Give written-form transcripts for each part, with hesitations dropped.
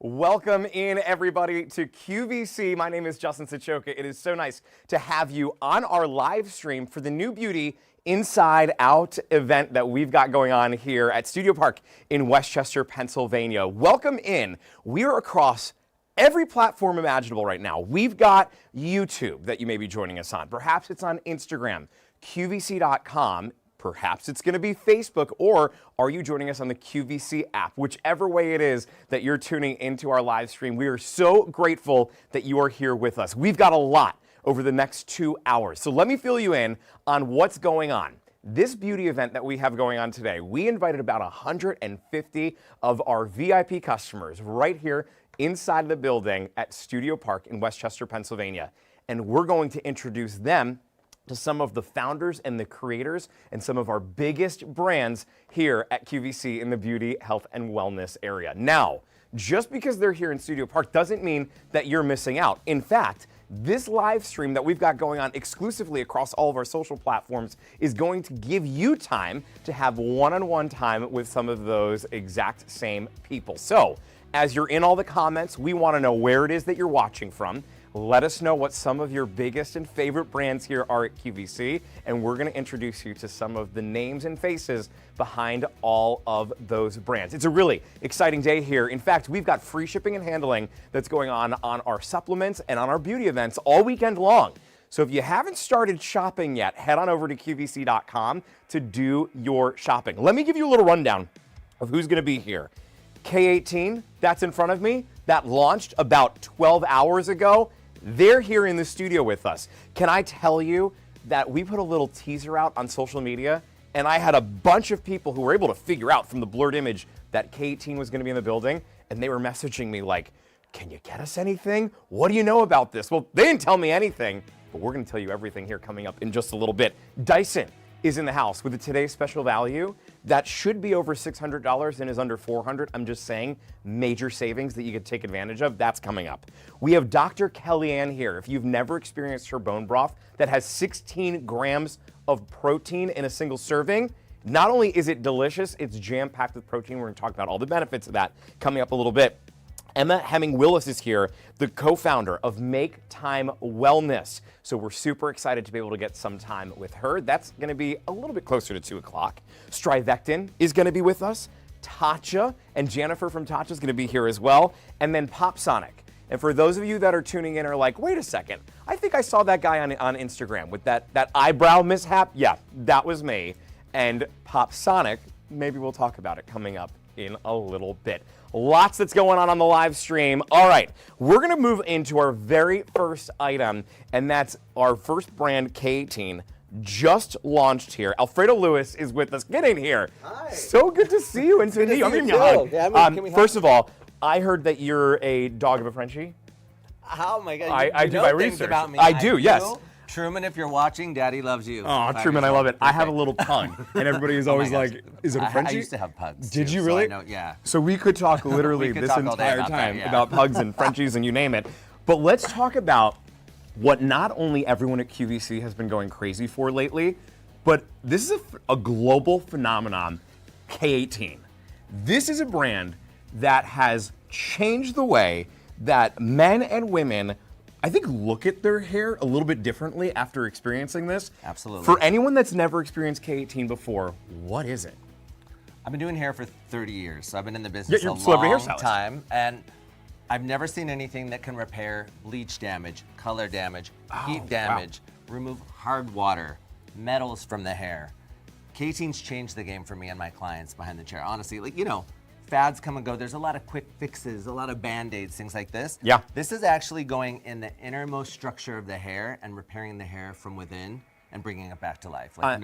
Welcome in, everybody, to QVC. My name is Justin Sachoka. It is so nice to have you on our live stream for the New Beauty Inside Out event that we've got going on here at Studio Park in Westchester, Pennsylvania. Welcome in. We're across every platform imaginable right now. We've got YouTube that you may be joining us on. Perhaps it's on Instagram, QVC.com. Perhaps it's going to be Facebook, or are you joining us on the QVC app? Whichever way it is that you're tuning into our live stream, we are so grateful that you are here with us. We've got a lot over the next 2 hours. So let me fill you in on what's going on. This beauty event that we have going on today, we invited about 150 of our VIP customers right here inside the building at Studio Park in Westchester, Pennsylvania. And we're going to introduce them to some of the founders and the creators and some of our biggest brands here at QVC in the beauty, health, and wellness area. Now, just because they're here in Studio Park doesn't mean that you're missing out. In fact, this live stream that we've got going on exclusively across all of our social platforms is going to give you time to have one-on-one time with some of those exact same people. So, as you're in all the comments, we want to know where it is that you're watching from. Let us know what some of your biggest and favorite brands here are at QVC, and we're going to introduce you to some of the names and faces behind all of those brands. It's a really exciting day here. In fact, we've got free shipping and handling that's going on our supplements and on our beauty events all weekend long. So if you haven't started shopping yet, head on over to QVC.com to do your shopping. Let me give you a little rundown of who's going to be here. K18, that's in front of me, that launched about 12 hours ago. They're here in the studio with us. Can I tell you that we put a little teaser out on social media, and I had a bunch of people who were able to figure out from the blurred image that K18 was going to be in the building, and they were messaging me like, can you get us anything? What do you know about this? Well, they didn't tell me anything, but we're going to tell you everything here coming up in just a little bit. Dyson is in the house with a today's special value that should be over $600 and is under $400. I'm just saying, major savings that you could take advantage of. That's coming up. We have Dr. Kellyanne here. If you've never experienced her bone broth that has 16 grams of protein in a single serving, not only is it delicious, it's jam-packed with protein. We're going to talk about all the benefits of that coming up a little bit. Emma Hemming-Willis is here, the co-founder of Make Time Wellness. So we're super excited to be able to get some time with her. That's going to be a little bit closer to 2 o'clock. Strivectin is going to be with us. Tatcha and Jennifer from Tatcha is going to be here as well. And then Pop Sonic. And for those of you that are tuning in are like, wait a second, I think I saw that guy on Instagram with that eyebrow mishap. Yeah, that was me. And Pop Sonic, maybe we'll talk about it coming up in a little bit. Lots that's going on the live stream. All right, we're going to move into our very first item, and that's our first brand, K18, just launched here. Alfredo Lewis is with us. Get in here. Hi. So good to see you and to meet you. I'm giving you a hug. Yeah, first of all, I heard that you're a dog of a Frenchie. Oh my God! I do my research. About me. I do, yes. Truman, if you're watching, Daddy loves you. Oh, Truman, I love it. I have a little pun, and everybody is always like, is it a Frenchie? I used to have pugs. Did too, you really? So I know, yeah. So we could talk literally this entire time about pugs and Frenchies and you name it. But let's talk about what not only everyone at QVC has been going crazy for lately, but this is a global phenomenon, K18. This is a brand that has changed the way that men and women, I think, look at their hair a little bit differently after experiencing this. Absolutely. For anyone that's never experienced K18 before, what is it? I've been doing hair for 30 years, so I've been in the business you're a celebrity long hairstylist. time, and I've never seen anything that can repair bleach damage, color damage, heat damage, remove hard water, metals from the hair. K18's changed the game for me and my clients behind the chair. Honestly, like, you know, fads come and go. There's a lot of quick fixes, a lot of Band-Aids, things like this. Yeah. This is actually going in the innermost structure of the hair and repairing the hair from within and bringing it back to life. Like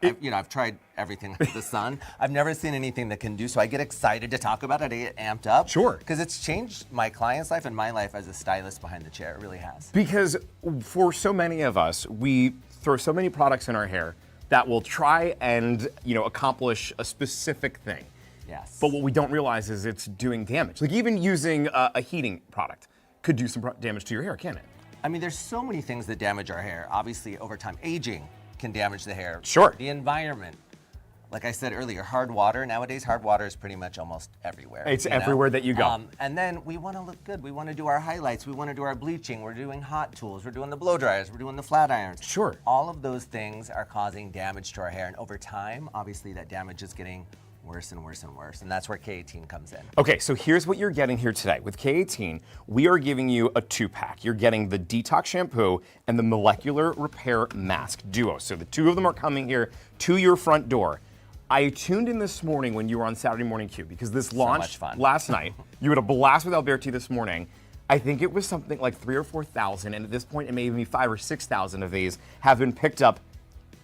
I've tried everything under the sun. I've never seen anything that can do so. I get excited to talk about it. I get amped up. Sure. Because it's changed my client's life and my life as a stylist behind the chair. It really has. Because for so many of us, we throw so many products in our hair that will try and, accomplish a specific thing. Yes. But what we don't realize is it's doing damage. Like even using a heating product could do some damage to your hair, can't it? I mean, there's so many things that damage our hair. Obviously, over time, aging can damage the hair. Sure. The environment, like I said earlier, hard water. Nowadays, hard water is pretty much almost everywhere. It's everywhere that you go. And then we want to look good. We want to do our highlights. We want to do our bleaching. We're doing hot tools. We're doing the blow dryers. We're doing the flat irons. Sure. All of those things are causing damage to our hair. And over time, obviously, that damage is getting worse and worse and worse. And that's where K18 comes in. Okay, so here's what you're getting here today. With K18, we are giving you a 2-pack. You're getting the detox shampoo and the molecular repair mask duo. So the two of them are coming here to your front door. I tuned in this morning when you were on Saturday Morning Q because this launched last night. You had a blast with Alberti this morning. I think it was something like 3,000 or 4,000, and at this point it may be 5,000 or 6,000 of these have been picked up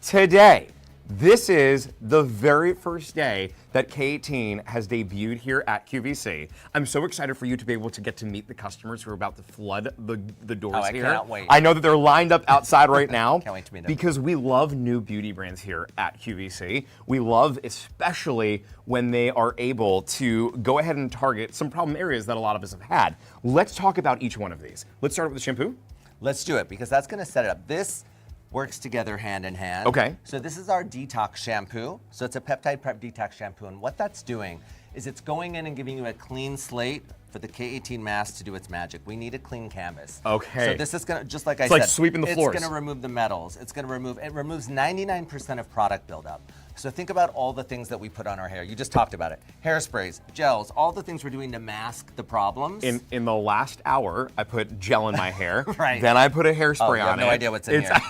today. This is the very first day that K18 has debuted here at QVC. I'm so excited for you to be able to get to meet the customers who are about to flood the doors here. I cannot wait. I know that they're lined up outside right now. Can't wait to meet them. Because we love new beauty brands here at QVC. We love especially when they are able to go ahead and target some problem areas that a lot of us have had. Let's talk about each one of these. Let's start with the shampoo. Let's do it because that's going to set it up. This works together hand in hand. Okay. So this is our detox shampoo. So it's a peptide prep detox shampoo. And what that's doing is it's going in and giving you a clean slate for the K18 mask to do its magic. We need a clean canvas. Okay. So this is gonna, just like I it's said, like sweeping the floors. It's gonna remove the metals. It removes 99% of product buildup. So think about all the things that we put on our hair. You just talked about it. Hairsprays, gels, all the things we're doing to mask the problems. In the last hour, I put gel in my hair. Right. Then I put a hairspray on it. You have no idea what's in here.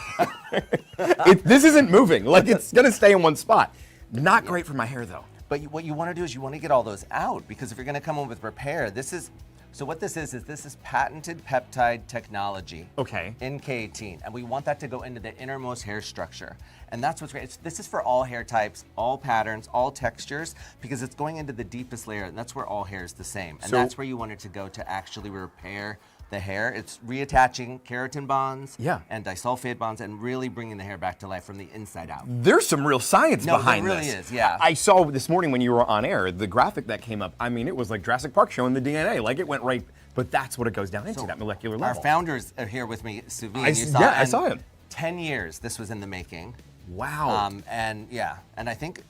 This isn't moving. Like, it's gonna stay in one spot. Not great for my hair though. But what you want to do is you want to get all those out because if you're going to come in with repair, so what this is patented peptide technology. Okay. In K18, and we want that to go into the innermost hair structure. And that's what's great. This is for all hair types, all patterns, all textures, because it's going into the deepest layer, and that's where all hair is the same. And that's where you want it to go to actually repair the hair. It's reattaching keratin bonds and disulfide bonds and really bringing the hair back to life from the inside out. There's some real science behind this. There really is, yeah. I saw this morning when you were on air, the graphic that came up, I mean, it was like Jurassic Park showing the DNA. Like, it went right, but that's what it goes down into, that molecular level. Our founders are here with me, Suvi. I saw him. 10 years this was in the making. Wow. And I think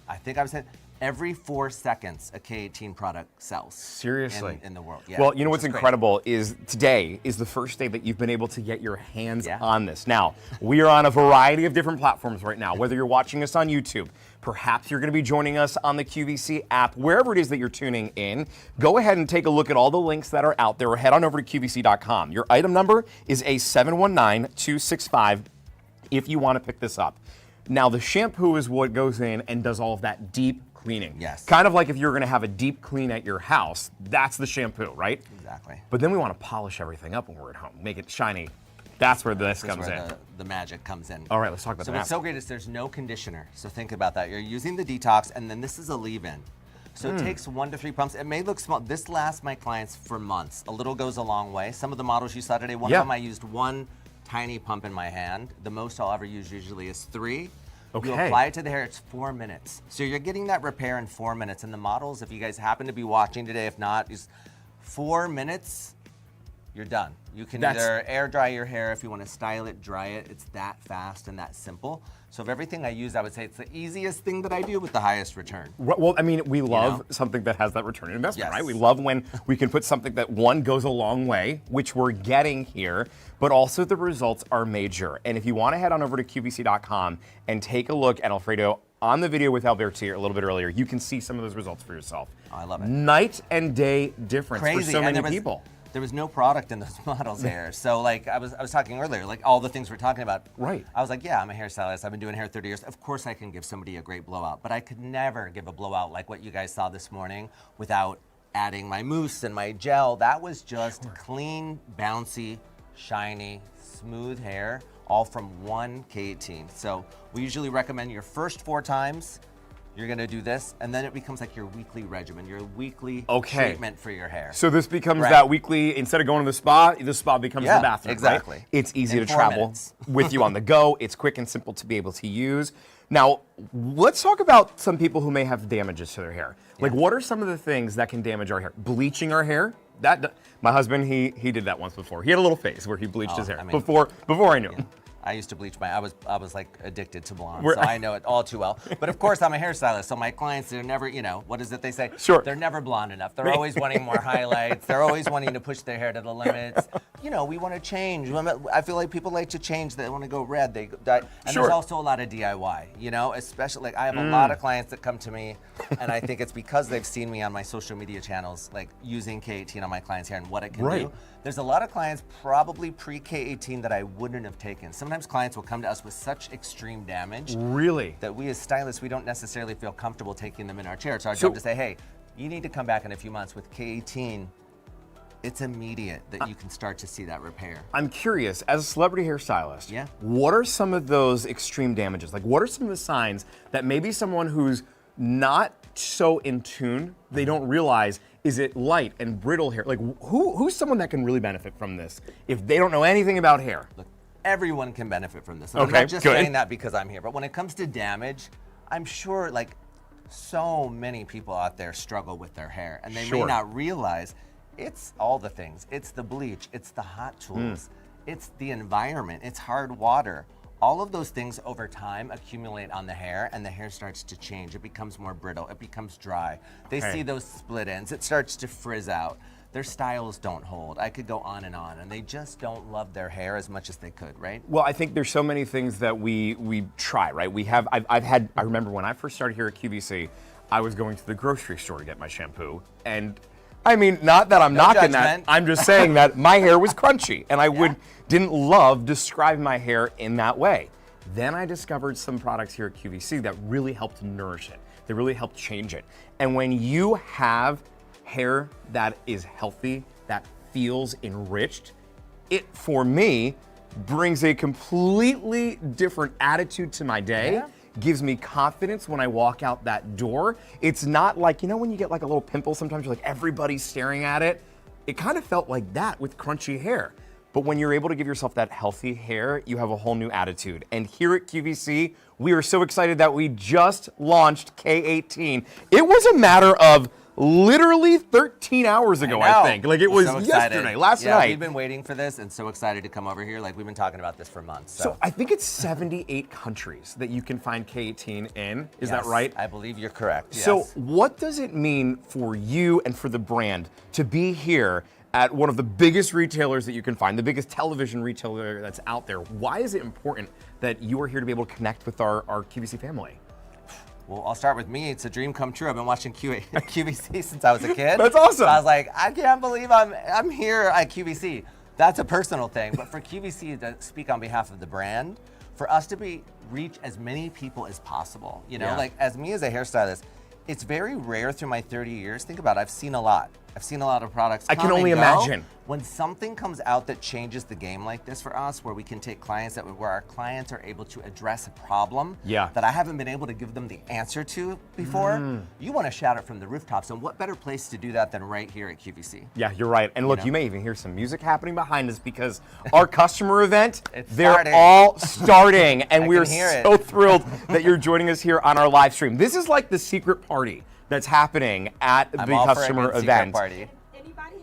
I was saying, every 4 seconds, a K18 product sells. Seriously? In the world, yeah. Well, you know what's incredible is today is the first day that you've been able to get your hands on this. Now, we are on a variety of different platforms right now, whether you're watching us on YouTube, perhaps you're gonna be joining us on the QVC app, wherever it is that you're tuning in, go ahead and take a look at all the links that are out there or head on over to QVC.com. Your item number is A719265 if you wanna pick this up. Now, the shampoo is what goes in and does all of that deep cleaning. Yes. Kind of like if you're gonna have a deep clean at your house, that's the shampoo, right? Exactly. But then we wanna polish everything up when we're at home, make it shiny. That's where this comes in. The magic comes in. All right, let's talk about that. So what's so great is there's no conditioner. So think about that. You're using the detox, and then this is a leave-in. So it takes 1 to 3 pumps. It may look small. This lasts my clients for months. A little goes a long way. Some of the models you saw today, one of them I used 1 tiny pump in my hand. The most I'll ever use usually is 3. Okay. You apply it to the hair, it's 4 minutes. So you're getting that repair in 4 minutes. And the models, if you guys happen to be watching today, if not, is 4 minutes, you're done. You can either air dry your hair if you want to style it, dry it. It's that fast and that simple. So of everything I use, I would say it's the easiest thing that I do with the highest return. Well, I mean, we love something that has that return on investment, right? We love when we can put something that, one, goes a long way, which we're getting here, but also the results are major. And if you want to head on over to QVC.com and take a look at Alfredo on the video with Alberti a little bit earlier, you can see some of those results for yourself. Oh, I love it. Night and day difference for so many people. There was no product in those models' hair. So like I was talking earlier, like all the things we're talking about. Right. I was like, yeah, I'm a hairstylist. I've been doing hair 30 years. Of course I can give somebody a great blowout, but I could never give a blowout like what you guys saw this morning without adding my mousse and my gel. That was just clean, bouncy, shiny, smooth hair, all from 1 K18. So we usually recommend your first 4 times, you're gonna do this, and then it becomes like your weekly regimen, your weekly treatment for your hair. So this becomes that weekly, instead of going to the spa becomes the bathroom, exactly. Right? It's easy to travel with you on the go. It's quick and simple to be able to use. Now, let's talk about some people who may have damages to their hair. Like, what are some of the things that can damage our hair? Bleaching our hair? My husband, he did that once before. He had a little phase where he bleached his hair before I knew him. I used to bleach I was like addicted to blonde, so I know it all too well. But of course, I'm a hairstylist, so my clients, they're never, what is it they say? Sure. They're never blonde enough. They're always wanting more highlights. They're always wanting to push their hair to the limits. We want to change. I feel like people like to change. They want to go red. They dye. And there's also a lot of DIY, especially like I have a lot of clients that come to me, and I think it's because they've seen me on my social media channels, like using K18 on my clients' hair and what it can do. There's a lot of clients probably pre-K18 that I wouldn't have taken. Sometimes clients will come to us with such extreme damage that we as stylists, we don't necessarily feel comfortable taking them in our chair. It's our job to say, hey, you need to come back in a few months with K18. It's immediate that you can start to see that repair. I'm curious, as a celebrity hairstylist, Yeah. what are some of those extreme damages? Like, what are some of the signs that maybe someone who's not so in tune, they don't realize, is it light and brittle hair? Like, who's someone that can really benefit from this if they don't know anything about hair? Look, everyone can benefit from this. Okay, I'm not just saying that because I'm here, but when it comes to damage, I'm sure like so many people out there struggle with their hair, and they may not realize it's all the things. It's the bleach, it's the hot tools, it's the environment, it's hard water. All of those things over time accumulate on the hair, and the hair starts to change. It becomes more brittle, it becomes dry. They see those split ends, it starts to frizz out. Their styles don't hold. I could go on, and they just don't love their hair as much as they could, right? Well, I think there's so many things that we try, right? I remember when I first started here at QVC, I was going to the grocery store to get my shampoo, and I mean, not that I'm knocking that, I'm just saying that my hair was crunchy, and I didn't love describing my hair in that way. Then I discovered some products here at QVC that really helped nourish it. They really helped change it. And when you have hair that is healthy, that feels enriched, it, for me, brings a completely different attitude to my day. Gives me confidence when I walk out that door. It's not like, when you get like a little pimple, sometimes you're like, everybody's staring at it. It kind of felt like that with crunchy hair. But when you're able to give yourself that healthy hair, you have a whole new attitude. And here at QVC, we are so excited that we just launched K18. It was a matter of literally 13 hours ago, I think. Like it was yesterday, last night. We've been waiting for this and so excited to come over here. Like we've been talking about this for months. So I think it's 78 countries that you can find K18 in. Is that right? I believe you're correct. So what does it mean for you and for the brand to be here at one of the biggest retailers that you can find, the biggest television retailer that's out there? Why is it important that you are here to be able to connect with our QVC family? Well, I'll start with me. It's a dream come true. I've been watching QVC since I was a kid. That's awesome. So I was like, I can't believe I'm here at QVC. That's a personal thing, but for QVC to speak on behalf of the brand, for us to reach as many people as possible, like as me as a hairstylist, it's very rare through my 30 years. Think about it, I've seen a lot. I've seen a lot of products. I can only imagine. When something comes out that changes the game like this for us, where we can take clients where our clients are able to address a problem that I haven't been able to give them the answer to before, you want to shout it from the rooftops. And what better place to do that than right here at QVC? Yeah, you're right. And look, you may even hear some music happening behind us because our customer event, they're all starting. And we're so thrilled that you're joining us here on our live stream. This is like the secret party that's happening at the customer event. Party.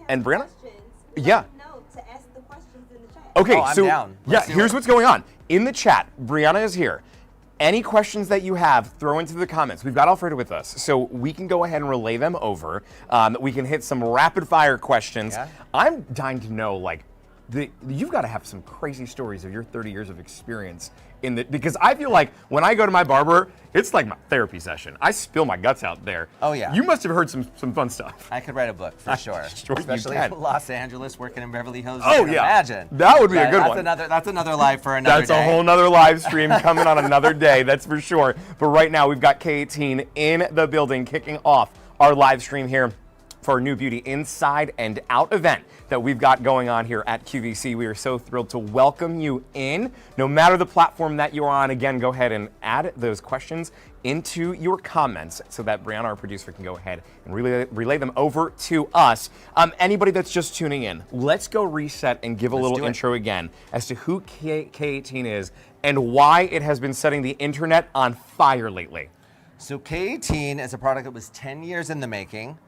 And Brianna? To ask the questions in the chat. Okay, I'm down. Here's what's going on. In the chat, Brianna is here. Any questions that you have, throw into the comments. We've got Alfredo with us, so we can go ahead and relay them over. We can hit some rapid fire questions. I'm dying to know, like, you've got to have some crazy stories of your 30 years of experience because I feel like when I go to my barber, it's like my therapy session. I spill my guts out there. Oh yeah. You must have heard some fun stuff. I could write a book for sure. Especially Los Angeles, working in Beverly Hills. Oh yeah. Imagine. That would be a good one. That's another live for another day. That's a whole nother live stream coming on another day, that's for sure. But right now we've got K18 in the building kicking off our live stream here for our new Beauty Inside and Out event that we've got going on here at QVC. We are so thrilled to welcome you in. No matter the platform that you're on, again, go ahead and add those questions into your comments so that Brianna, our producer, can go ahead and relay them over to us. Anybody that's just tuning in, let's go reset and give a little intro again as to who K18 is and why it has been setting the internet on fire lately. So K18 is a product that was 10 years in the making.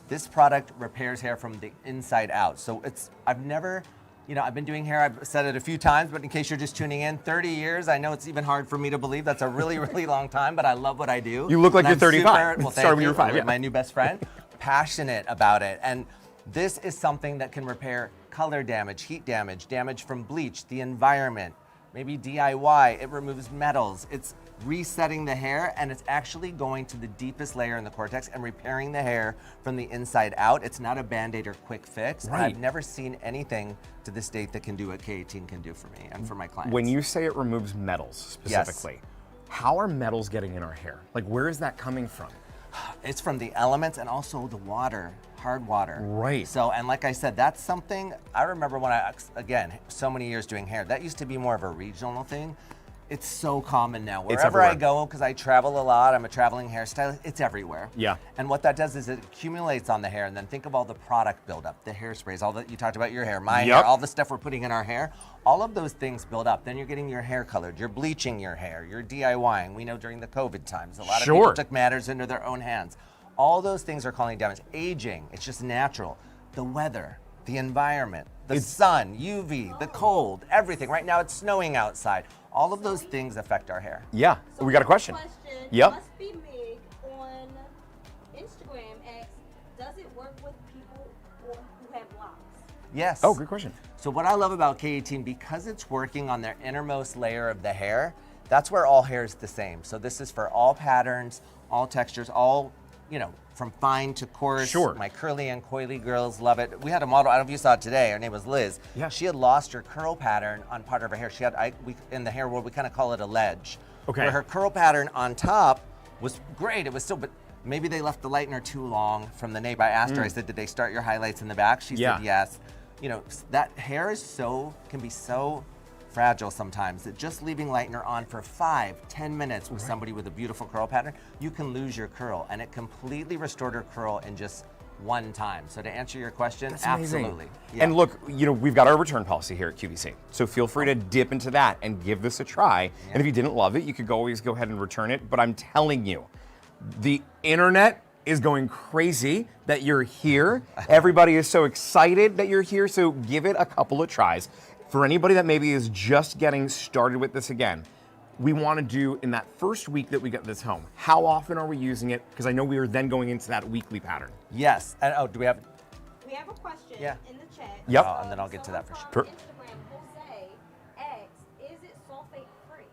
This product repairs hair from the inside out. So I've never You know, I've been doing hair, I've said it a few times, but in case you're just tuning in, 30 years, I know it's even hard for me to believe. That's a really, really long time, but I love what I do. You look like And you're I'm 35. Well, Started when you were 5, You're yeah. my new best friend. Passionate about it. And this is something that can repair color damage, heat damage, damage from bleach, the environment, maybe DIY. It removes metals. It's resetting the hair, and it's actually going to the deepest layer in the cortex and repairing the hair from the inside out. It's not a Band-Aid or quick fix. Right. I've never seen anything to this date that can do what K18 can do for me and for my clients. When you say it removes metals specifically, how are metals getting in our hair? Like, where is that coming from? It's from the elements and also the water, hard water. Right. So, and like I said, that's something, I remember when again, so many years doing hair, that used to be more of a regional thing. It's so common now. Wherever I go, because I travel a lot, I'm a traveling hairstylist, it's everywhere. Yeah. And what that does is it accumulates on the hair, and then think of all the product buildup, the hairsprays, all that you talked about your hair, my hair, all the stuff we're putting in our hair, all of those things build up. Then you're getting your hair colored, you're bleaching your hair, you're DIYing. We know during the COVID times, a lot of people took matters into their own hands. All those things are causing damage. Aging, it's just natural. The weather, the environment, the sun, UV, the cold, everything. Right now it's snowing outside. All of those things affect our hair. Yeah, So we got a question. Yep. Must be Mig on Instagram asks, does it work with people who have locks? Yes. Oh, good question. So what I love about K18, because it's working on their innermost layer of the hair, that's where all hair is the same. So this is for all patterns, all textures, all, you know, from fine to coarse. Sure. My curly and coily girls love it. We had a model, I don't know if you saw it today, her name was Liz. Yeah. She had lost her curl pattern on part of her hair. She had, in the hair world, we kind of call it a ledge. Okay. Where her curl pattern on top was great, it was still, but maybe they left the lightener too long from the nape. I asked her, I said, did they start your highlights in the back? She said yes. You know, that hair is can be so fragile sometimes that just leaving lightener on for 5-10 minutes with somebody with a beautiful curl pattern, you can lose your curl, and it completely restored her curl in just one time. So to answer your question, That's amazing. absolutely. Yeah. And look, you know, we've got our return policy here at QVC, so feel free to dip into that and give this a try. And if you didn't love it, you could always go ahead and return it. But I'm telling you, the internet is going crazy that you're here. Everybody is so excited that you're here, so give it a couple of tries. For anybody that maybe is just getting started with this again, we want to do in that first week that we get this home, how often are we using it? Because I know we are then going into that weekly pattern. Yes. And do we have? We have a question Yeah. in the chat. Yep. And then I'll get to that for sure. sure. Instagram, Jose asks, is it sulfate free?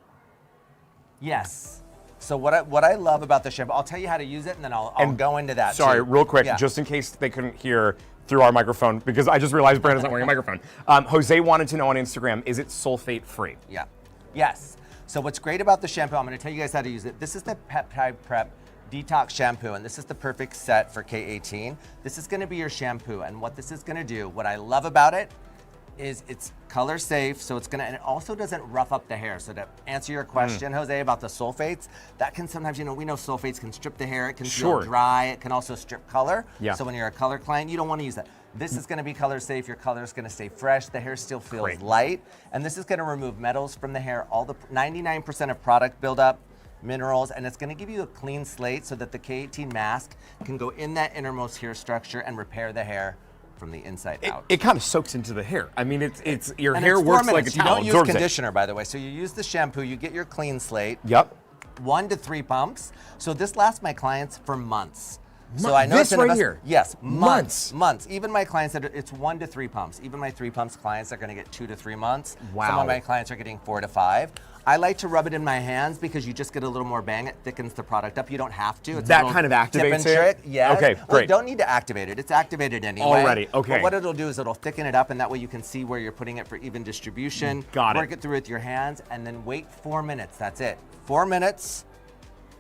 Yes. So what I love about the shampoo, I'll tell you how to use it, and then I'll go into that. Sorry, too. real quick, Yeah. just in case they couldn't hear through our microphone, because I just realized Brandon's not wearing a microphone. Jose wanted to know on Instagram, is it sulfate free? Yeah. Yes. So what's great about the shampoo, I'm going to tell you guys how to use it. This is the Peptide Prep Detox Shampoo, and this is the perfect set for K18. This is going to be your shampoo, and what this is going to do, what I love about it, is it's color safe, so it's gonna, and it also doesn't rough up the hair. So to answer your question, Jose, about the sulfates, that can sometimes, you know, we know sulfates can strip the hair, it can feel dry, it can also strip color. Yeah. So when you're a color client, you don't wanna use that. This is gonna be color safe, your color is gonna stay fresh, the hair still feels light, and this is gonna remove metals from the hair, all the 99% of product buildup, minerals, and it's gonna give you a clean slate so that the K18 mask can go in that innermost hair structure and repair the hair from the inside out. It kind of soaks into the hair. I mean, it's your And hair it's 4 works like a minutes. You towel. don't use absorbs it. conditioner, by the way. So you use the shampoo, you get your clean slate. Yep. 1 to 3 pumps. So this lasts my clients for months. So I know This it's right here? Yes, Months. months. Even my clients that it's 1 to 3 pumps. Even my 3 pumps clients are going to get 2 to 3 months. Wow. Some of my clients are getting 4 to 5. I like to rub it in my hands because you just get a little more bang. It thickens the product up. You don't have to. It's That a little kind of tip activates and it? trick. Yes. Okay, Well, great. you don't need to activate it. It's activated anyway. Already, okay. But what it'll do is it'll thicken it up, and that way you can see where you're putting it for even distribution. Got it. Work it through with your hands, and then wait 4 minutes. That's it. 4 minutes.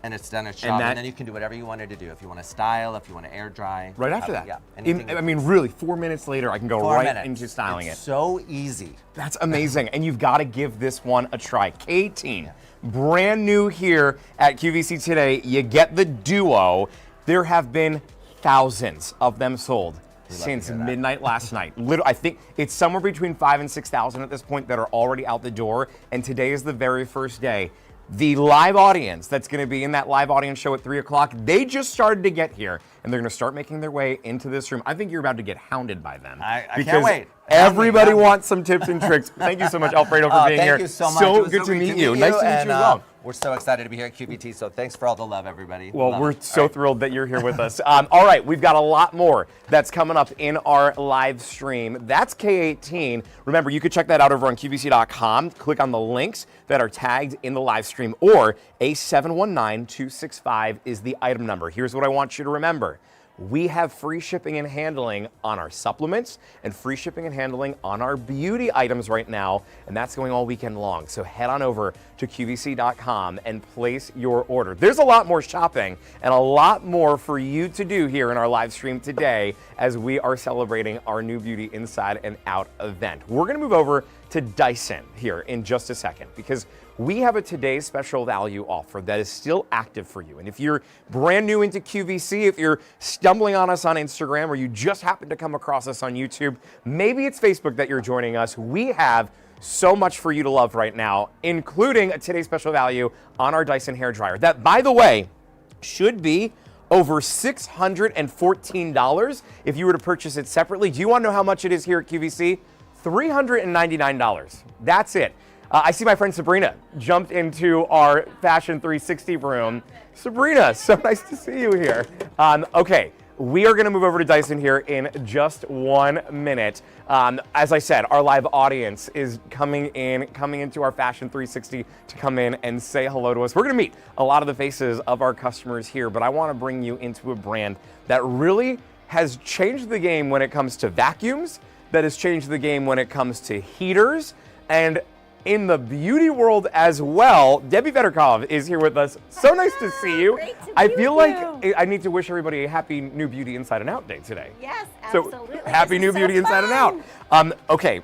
And it's done its job, and then you can do whatever you wanted to do. If you want to style, if you want to air dry. Right after that. Yeah. I mean, really, 4 minutes later, I can go 4 right minutes. into styling It's it. so easy. That's amazing. And you've got to give this one a try. K18, brand new here at QVC today. You get the duo. There have been thousands of them sold since midnight last night. I think it's somewhere between 5,000 and 6,000 at this point that are already out the door. And today is the very first day. the live audience that's going to be in that live audience show at 3 o'clock, they just started to get here, and they're going to start making their way into this room. I think you're about to get hounded by them. I because can't wait. Everybody wants some tips and tricks. Thank you so much, Alfredo, for being here. Thank you so much. So It was good to meet you. Nice to meet you as well. We're so excited to be here at QVT, so thanks for all the love, everybody. Well, Love we're it. so thrilled that you're here with us. All right, we've got a lot more that's coming up in our live stream. That's K18. Remember, you could check that out over on QVC.com. Click on the links that are tagged in the live stream, or A719265 is the item number. Here's what I want you to remember. We have free shipping and handling on our supplements and free shipping and handling on our beauty items right now, and that's going all weekend long. So head on over to QVC.com and place your order. There's a lot more shopping and a lot more for you to do here in our live stream today as we are celebrating our new Beauty Inside and Out event. We're going to move over to Dyson here in just a second because we have a today's special value offer that is still active for you. And if you're brand new into QVC, if you're stumbling on us on Instagram, or you just happen to come across us on YouTube, maybe it's Facebook that you're joining us, we have so much for you to love right now, including a today's special value on our Dyson hairdryer. That, by the way, should be over $614 if you were to purchase it separately. Do you want to know how much it is here at QVC? $399. That's it. I see my friend Sabrina jumped into our Fashion 360 room. Sabrina, so nice to see you here. Okay, we are going to move over to Dyson here in just 1 minute. As I said, our live audience is coming into our Fashion 360 to come in and say hello to us. We're going to meet a lot of the faces of our customers here, but I want to bring you into a brand that really has changed the game when it comes to vacuums, that has changed the game when it comes to heaters, and in the beauty world as well. Debbie Fedorkov is here with us. So nice to see you. Great to I be feel with like you. I need to wish everybody a happy new Beauty Inside and Out day today. Yes, So absolutely. happy This new is so Beauty Inside and Out. fun. Okay,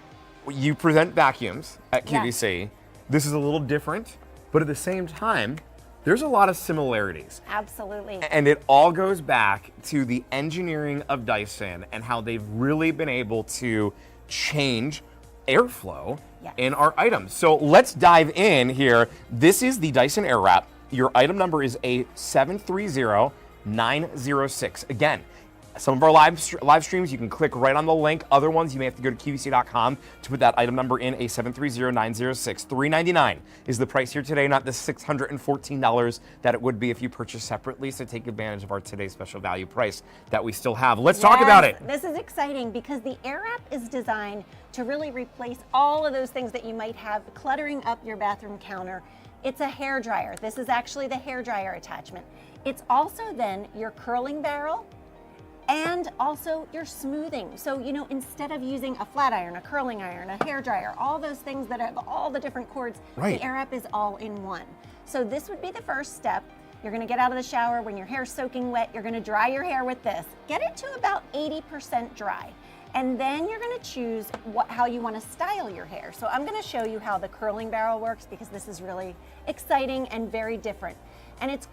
you present vacuums at Yeah. QVC. This is a little different, but at the same time, there's a lot of similarities. Absolutely. And it all goes back to the engineering of Dyson and how they've really been able to change airflow Yes. in our items. So let's dive in here. This is the Dyson Airwrap. Your item number is A730906. Again, some of our live streams, you can click right on the link. Other ones, you may have to go to QVC.com to put that item number in, A730906. $399 is the price here today, not the $614 that it would be if you purchase separately. So take advantage of our today's special value price that we still have. Let's talk about it. This is exciting because the Airwrap is designed to really replace all of those things that you might have cluttering up your bathroom counter. It's a hair dryer. This is actually the hair dryer attachment. It's also then your curling barrel and also your smoothing. So, you know, instead of using a flat iron, a curling iron, a hair dryer, all those things that have all the different cords, Right. the Airwrap is all in one. So this would be the first step. You're gonna get out of the shower when your hair's soaking wet, you're gonna dry your hair with this. Get it to about 80% dry. And then you're gonna choose how you wanna style your hair. So I'm gonna show you how the curling barrel works because this is really exciting and very different. And it's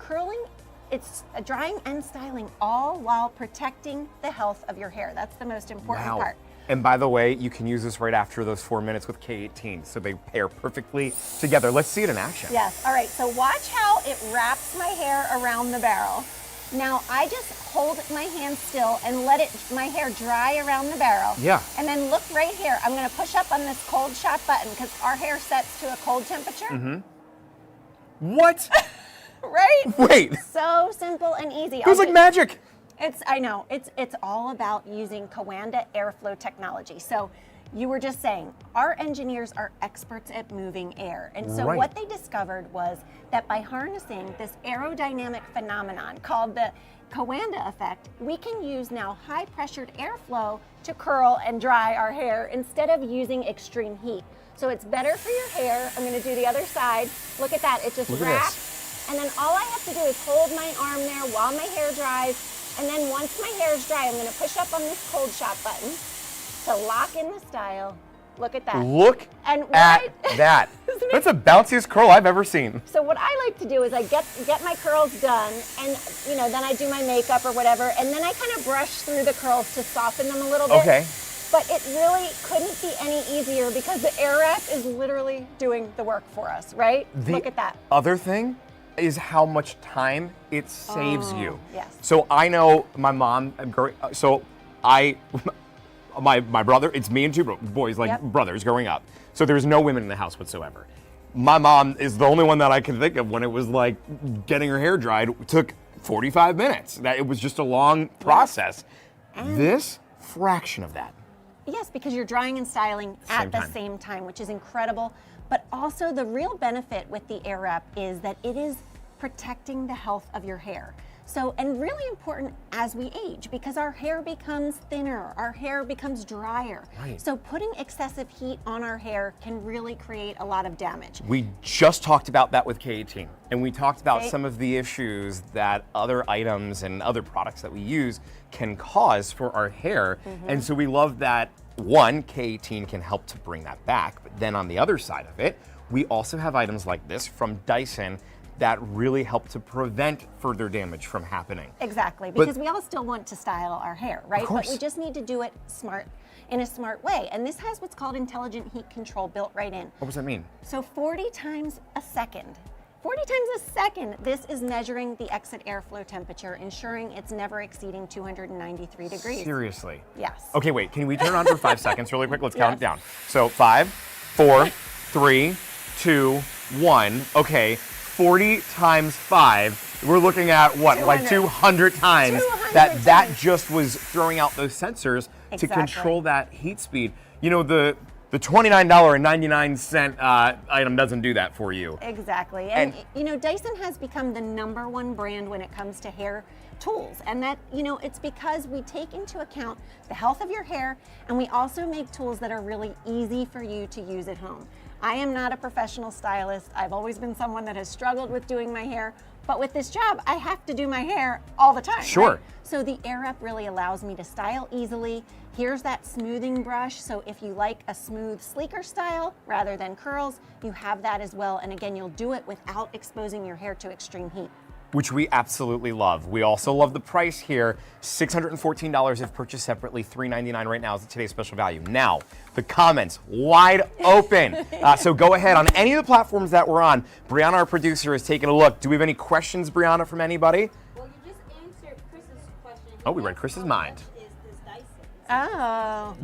drying and styling all while protecting the health of your hair. That's the most important part. And by the way, you can use this right after those 4 minutes with K18, so they pair perfectly together. Let's see it in action. Yes, all right, so watch how it wraps my hair around the barrel. Now I just hold my hand still and let my hair dry around the barrel. Yeah. And then look right here, I'm gonna push up on this cold shot button because our hair sets to a cold temperature. Mm-hmm. What? Right? Wait. So simple and easy. It was like magic. I know, it's all about using Kawanda airflow technology. So you were just saying, our engineers are experts at moving air. And so Right. what they discovered was that by harnessing this aerodynamic phenomenon called the Kawanda effect, we can use now high pressured airflow to curl and dry our hair instead of using extreme heat. So it's better for your hair. I'm gonna do the other side. Look at that, it just Look at wraps. this. And then all I have to do is hold my arm there while my hair dries. And then once my hair is dry, I'm gonna push up on this cold shot button to lock in the style. Look at that. Look And at right- that. Isn't it? That's the bounciest curl I've ever seen. So what I like to do is I get my curls done, and then I do my makeup or whatever, and then I kind of brush through the curls to soften them a little bit. Okay. but it really couldn't be any easier because the air wrap is literally doing the work for us, right? Look at that. Other thing is how much time it saves you. Yes. So I know my mom, my brother, it's me and two boys, like brothers growing up. So there's no women in the house whatsoever. My mom is the only one that I can think of when it was like getting her hair dried. It took 45 minutes. That it was just a long process. This fraction of that. Yes, because you're drying and styling at the same time, which is incredible. But also the real benefit with the air wrap is that it is protecting the health of your hair. So, and really important as we age, because our hair becomes thinner, our hair becomes drier. Right. So putting excessive heat on our hair can really create a lot of damage. We just talked about that with K18, and we talked about some of the issues that other items and other products that we use can cause for our hair. And so we love that, one, K18 can help to bring that back, but then on the other side of it, we also have items like this from Dyson that really help to prevent further damage from happening. Exactly, because we all still want to style our hair, right? Of course. But we just need to do it in a smart way. And this has what's called intelligent heat control built right in. What does that mean? So 40 times a second, this is measuring the exit airflow temperature, ensuring it's never exceeding 293 degrees. Seriously? Yes. Okay, wait, can we turn on for 5 seconds really quick? Let's count it down. So 5, 4, 3, 2, 1. Okay. 40 times 5, we're looking at what, 200. like 200 times 200 that times. just was throwing out those sensors to Exactly. control that heat speed. You know, the $29.99 item doesn't do that for you. Exactly. And you know, Dyson has become the #1 brand when it comes to hair tools. And that, you know, it's because we take into account the health of your hair, and we also make tools that are really easy for you to use at home. I am not a professional stylist. I've always been someone that has struggled with doing my hair, but with this job, I have to do my hair all the time. Sure. Right? So the air wrap really allows me to style easily. Here's that smoothing brush. So if you like a smooth, sleeker style rather than curls, you have that as well. And again, you'll do it without exposing your hair to extreme heat. Which we absolutely love. We also love the price here, $614 if purchased separately, $399 right now is today's special value. Now, the comments, wide open. So go ahead, on any of the platforms that we're on, Brianna, our producer, is taking a look. Do we have any questions, Brianna, from anybody? Well, you just answered Chris's question. Oh, we read Chris's mind. Is this Dyson? Oh.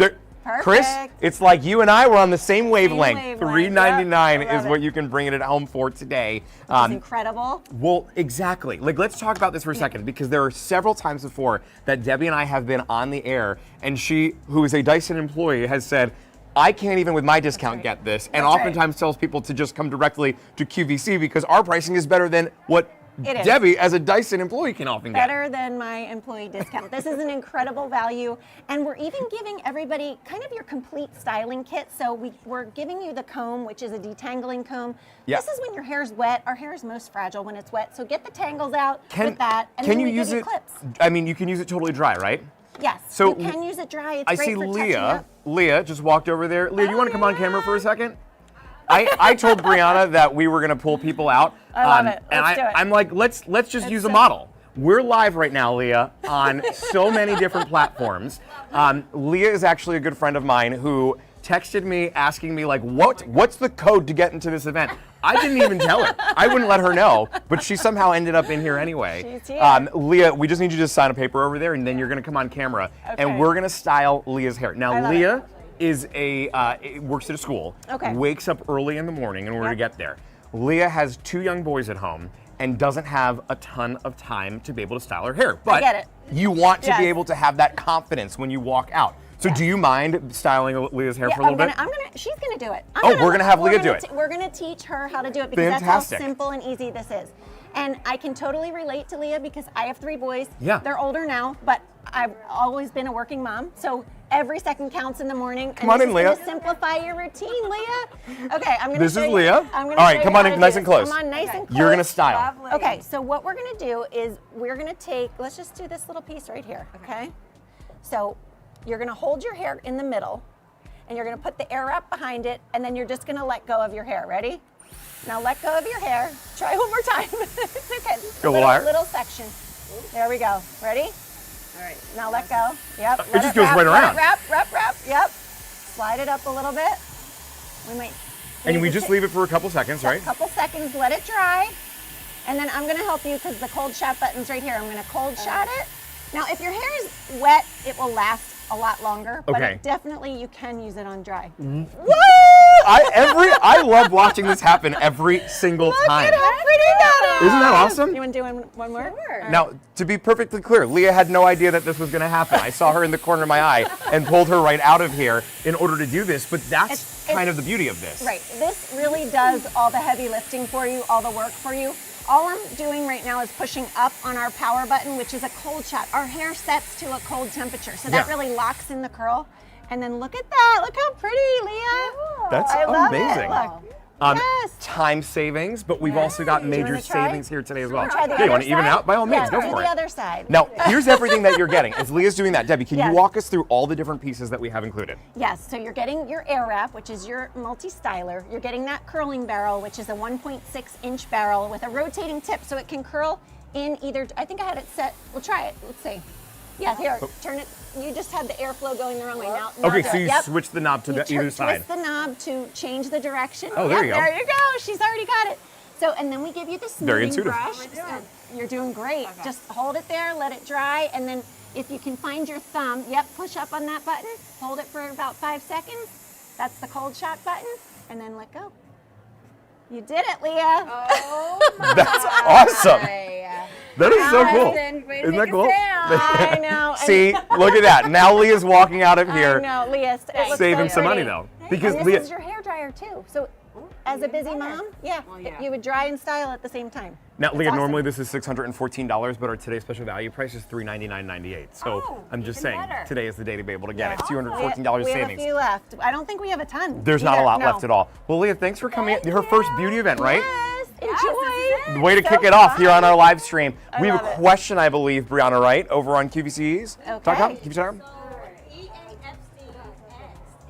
Chris, Perfect. it's like you and I were on the same wavelength. wavelength. $399 Yep, I is love what it. you can bring it at home for today. It's incredible. Well, exactly. Like, let's talk about this for a second, because there are several times before that Debbie and I have been on the air, and she, who is a Dyson employee, has said, I can't even with my discount get this, and That's right. oftentimes tells people to just come directly to QVC because our pricing is better than what It is. Debbie, as a Dyson employee, can often get. Better than my employee discount. This is an incredible value, and we're even giving everybody kind of your complete styling kit. So we're giving you the comb, which is a detangling comb. Yeah. This is when your hair's wet. Our hair is most fragile when it's wet, so get the tangles out with that, and can then you we use give you it? clips. I mean, you can use it totally dry, right? Yes, So you can use it dry. It's I great see for touching Leah. up. Leah just walked over there. Leah, you Oh, want to come on camera yeah. for a second? I told Brianna that we were going to pull people out. I love it. And Let's do it. I'm like, let's just use a model. We're live right now, Leah, on so many different platforms. Leah is actually a good friend of mine who texted me asking me like, what's the code to get into this event? I didn't even tell her. I wouldn't let her know, but she somehow ended up in here anyway. She's here. Leah, we just need you to sign a paper over there, and then you're going to come on camera, Okay. and we're going to style Leah's hair. I Now, love Leah it. is works at a school, Okay. wakes up early in the morning in order to Yep. get there. Leah has 2 young boys at home and doesn't have a ton of time to be able to style her hair. But get it. you want to Yes. be able to have that confidence when you walk out. So do you mind styling Leah's hair Yeah, for a little bit? she's gonna do it. We're gonna have Leah do it. We're gonna teach her how to do it because Fantastic. that's how simple and easy this is. And I can totally relate to Leah because I have 3 boys. Yeah. They're older now, but I've always been a working mom. So every second counts in the morning. Come on in, Leah. Simplify your routine, Leah. Okay, I'm gonna This show is you- Leah. I'm gonna All right, show come you on how in to nice do and this. close. Come on, nice and close. You're gonna style. Lovely. Okay, so what we're gonna do is we're gonna take, let's just do this little piece right here, okay? So you're gonna hold your hair in the middle, and you're gonna put the air wrap behind it, and then you're just gonna let go of your hair. Ready? Now let go of your hair. Try one more time. It's okay. Go a little higher. Little section. There we go. Ready? All right. Now let go. Yep. It just goes right around. Wrap. Yep. Slide it up a little bit. We might. And we just leave it for a couple seconds, right? A couple seconds, let it dry. And then I'm gonna help you because the cold shot button's right here. I'm gonna cold shot it. Now, if your hair is wet, it will last a lot longer, but Okay. it definitely you can use it on dry. Woo! I love watching this happen every single time. Look at how pretty that is. Isn't that awesome? You want to do one more? Sure. Now, to be perfectly clear, Leah had no idea that this was going to happen. I saw her in the corner of my eye and pulled her right out of here in order to do this, but that's It's- kind of the beauty of this. Right. This really does all the heavy lifting for you, all the work for you. All I'm doing right now is pushing up on our power button, which is a cold shot. Our hair sets to a cold temperature, so that Yeah. really locks in the curl. And then look at that. Look how pretty, Leah. That's I love amazing. It. Look. Yes. Time savings, but we've also got Do you major wanna try? savings here today as well. Try the Yeah, you other want to even it side? out? By all means, Yeah, go do for the it. other side. Now, here's everything that you're getting. As Leah's doing that, Debbie, can Yes. you walk us through all the different pieces that we have included? Yes, so you're getting your air wrap, which is your multi-styler. You're getting that curling barrel, which is a 1.6-inch barrel with a rotating tip, so it can curl in either, I think I had it set, we'll try it, let's see. Yeah, here, turn it, you just had the airflow going the wrong way now. Okay, now so you yep. switch the knob to You either side. twist the knob to change the direction. Oh, there Yep, you go. There you go, she's already got it. So, and then we give you the Very smoothing intuitive. brush. You're doing great. Just hold it there, let it dry, and then if you can find your thumb, yep, push up on that button, hold it for about 5 seconds. That's the cold shot button, and then let go. You did it, Leah. Oh my. That's awesome. That is so cool. Allison, way to Isn't that make a cool? I know. and- See, look at that. Now Leah's walking out of here I know, Leah. It looks saving so some money pretty. though. Because And this Leah, is your hair dryer too. So, as a busy mom, yeah, you would dry and style at the same time. now It's Leah, awesome. normally this is $614, but our today's special value price is $399.98. So Oh, I'm just even saying, better. today is the day to be able to get it. We $214 have savings. a few left. I don't think we have a ton. There's not a either. lot No. left at all. Well, Leah, thanks for coming. Her first beauty event, right? Yes, this enjoy. is it. Way to So kick it off here on fun. our live stream. We have a love it. question, I believe, Brianna, right, over on QVC's.com. Okay. QVC.com. EAFC asks,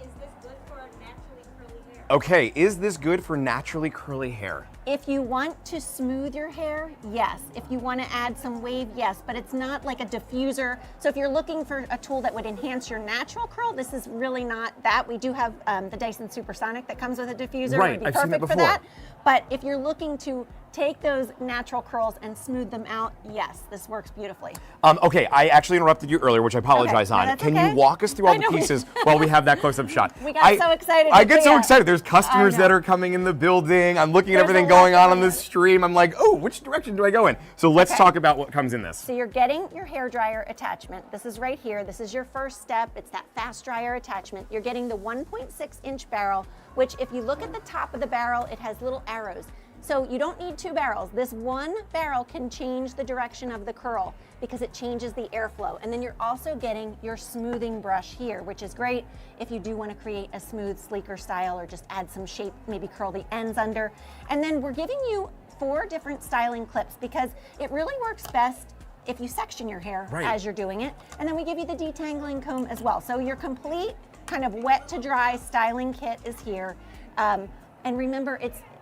is this good for naturally curly hair? Okay, is this good for naturally curly hair? If you want to smooth your hair, yes. If you want to add some wave, yes. But it's not like a diffuser. So if you're looking for a tool that would enhance your natural curl, this is really not that. We do have the Dyson Supersonic that comes with a diffuser. Right, It would be I've seen that perfect for before. that. But if you're looking to take those natural curls and smooth them out, yes, this works beautifully. Okay, I actually interrupted you earlier, which I apologize No, on. that's Can okay. you walk us through all I the know. pieces while we have that close-up shot? We got so excited I to get see so it. excited. There's customers I that know. are coming in the building. I'm looking at There's a everything lot going on going the on. stream. I'm like, oh, which direction do I go in? So let's talk about what comes in this. So you're getting your hair dryer attachment. This is right here. This is your first step. It's that fast dryer attachment. You're getting the 1.6-inch barrel, which if you look at the top of the barrel, it has little arrows. So you don't need 2 barrels. This one barrel can change the direction of the curl because it changes the airflow. And then you're also getting your smoothing brush here, which is great if you do want to create a smooth, sleeker style or just add some shape, maybe curl the ends under. And then we're giving you 4 different styling clips because it really works best if you section your hair Right. as you're doing it. And then we give you the detangling comb as well. So your complete kind of wet to dry styling kit is here. And remember,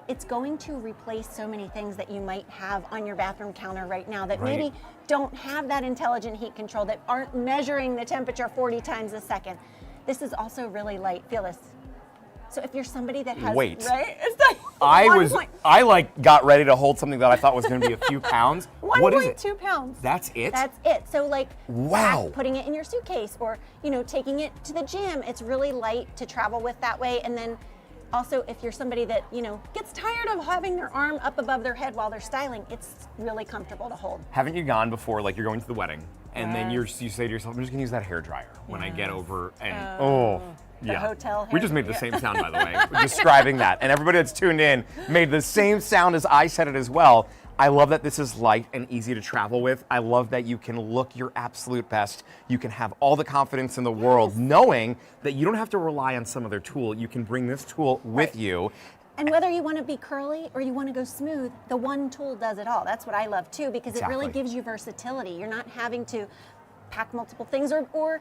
it's going to replace so many things that you might have on your bathroom counter right now that Right. maybe don't have that intelligent heat control, that aren't measuring the temperature 40 times a second. This is also really light. Feel this. So if you're somebody that has, Wait. right? It's like I like got ready to hold something that I thought was going to be a few pounds. What is it? 1.2 pounds. That's it? That's it. So like Wow. putting it in your suitcase or, taking it to the gym. It's really light to travel with that way. And then also if you're somebody that, gets tired of having their arm up above their head while they're styling, it's really comfortable to hold. Haven't you gone before, like you're going to the wedding, and then you say to yourself, I'm just going to use that hair dryer when I get over, and yeah. hotel We hair- just made the yeah. same sound, by the way, describing that. And everybody that's tuned in made the same sound as I said it as well. I love that this is light and easy to travel with. I love that you can look your absolute best. You can have all the confidence in the world knowing that you don't have to rely on some other tool. You can bring this tool with you. And whether you want to be curly or you want to go smooth, the one tool does it all. That's what I love too, because it really Exactly. gives you versatility. You're not having to pack multiple things or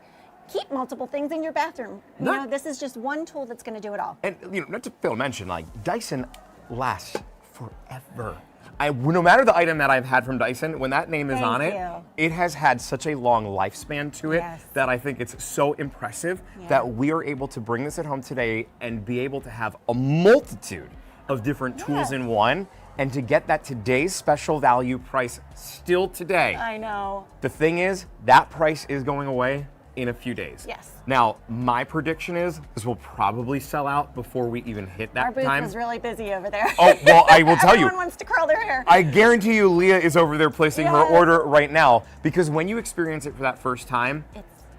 keep multiple things in your bathroom. This is just one tool that's going to do it all. And not to fail to mention, like Dyson lasts forever. no matter the item that I've had from Dyson, when that name is Thank on it, you. it has had such a long lifespan to it Yes. that I think it's so impressive Yeah. that we are able to bring this at home today and be able to have a multitude of different tools Yeah. in one, and to get that today's special value price still today. I know. The thing is, that price is going away in a few days. Yes. Now, my prediction is this will probably sell out before we even hit that Our booth time. was really busy over there. Oh, well, I will tell you. Everyone wants to curl their hair. I guarantee you Leah is over there placing her Yes. order right now, because when you experience it for that first time,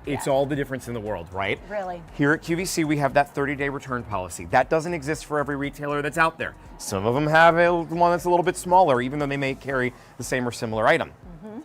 it's yeah. all the difference in the world, right? Really. Here at QVC, we have that 30-day return policy. That doesn't exist for every retailer that's out there. Some of them have one that's a little bit smaller, even though they may carry the same or similar item.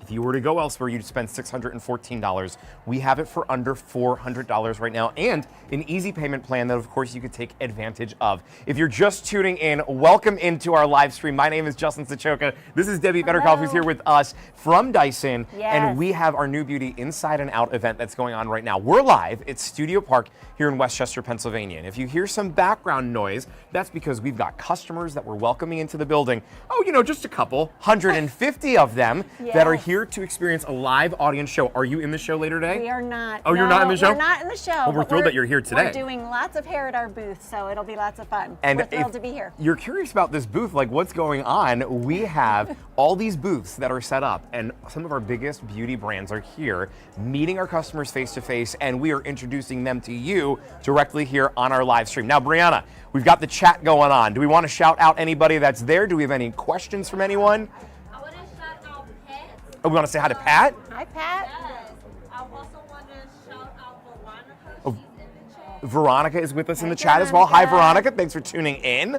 If you were to go elsewhere, you'd spend $614. We have it for under $400 right now, and an easy payment plan that, of course, you could take advantage of. If you're just tuning in, welcome into our live stream. My name is Justin Sachoka. This is Debbie Betterkoff, who's here with us from Dyson, and we have our New Beauty Inside and Out event that's going on right now. We're live at Studio Park here in Westchester, Pennsylvania, and if you hear some background noise, that's because we've got customers that we're welcoming into the building. Oh, just a couple, 150 of them that are here to experience a live audience show. Are you in the show later today? We are not. Oh, you're not in the show? We're not in the show. Well, we're but thrilled that you're here today. We're doing lots of hair at our booth, so it'll be lots of fun. And we're thrilled if to be here. you're curious about this booth, like what's going on, we have all these booths that are set up, and some of our biggest beauty brands are here meeting our customers face to face, and we are introducing them to you directly here on our live stream. Now, Brianna, we've got the chat going on. Do we want to shout out anybody that's there? Do we have any questions from anyone? I want to shout out Pat. Oh, we want to say hi to Pat? Hi, Pat. Yes. I also want to shout out Veronica. Oh. She's in the chat. Veronica is with us in Hi, the chat as well. Hi, Veronica. Veronica. Thanks for tuning in.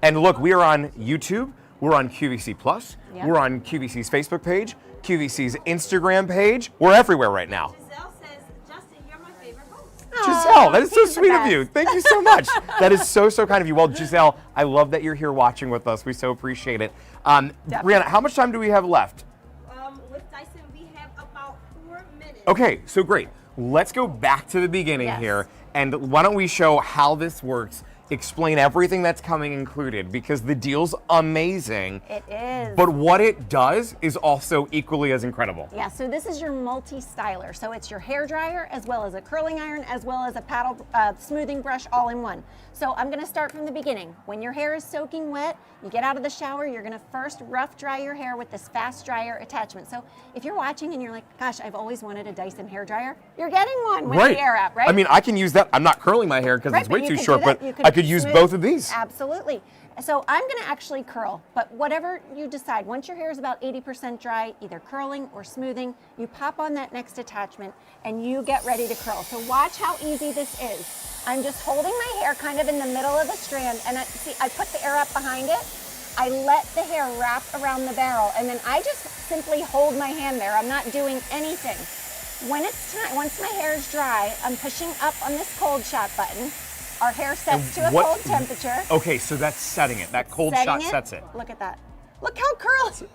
And look, we are on YouTube. We're on QVC Plus. Yep. We're on QVC's Facebook page, QVC's Instagram page. We're everywhere right now. Giselle says, Justin, you're my favorite host. Giselle, that is so he's the sweet of best. you. Thank you so much. That is so kind of you. Well, Giselle, I love that you're here watching with us. We so appreciate it. Brianna, how much time do we have left? With Dyson, we have about 4 minutes. Okay, so great. Let's go back to the beginning Yes. here, and why don't we show how this works, explain everything that's coming included, because the deal's amazing. It is. But what it does is also equally as incredible. Yeah, so this is your multi-styler. So it's your hair dryer as well as a curling iron as well as a paddle smoothing brush all in one. So I'm gonna start from the beginning. When your hair is soaking wet, you get out of the shower, you're gonna first rough dry your hair with this fast dryer attachment. So if you're watching and you're like, gosh, I've always wanted a Dyson hair dryer, you're getting one with the Air App, right? I mean, I can use that. I'm not curling my hair because Right, it's but way you too could short, do that. but You I could use smooth- both of these. Absolutely. So I'm gonna actually curl, but whatever you decide, once your hair is about 80% dry, either curling or smoothing, you pop on that next attachment and you get ready to curl. So watch how easy this is. I'm just holding my hair kind of in the middle of the strand, and I put the Air Wrap behind it. I let the hair wrap around the barrel, and then I just simply hold my hand there. I'm not doing anything. When it's time, once my hair is dry, I'm pushing up on this cold shot button. Our hair sets to a cold temperature. Okay, so that's setting it. That cold Setting shot sets it. Look at that. Look how curly.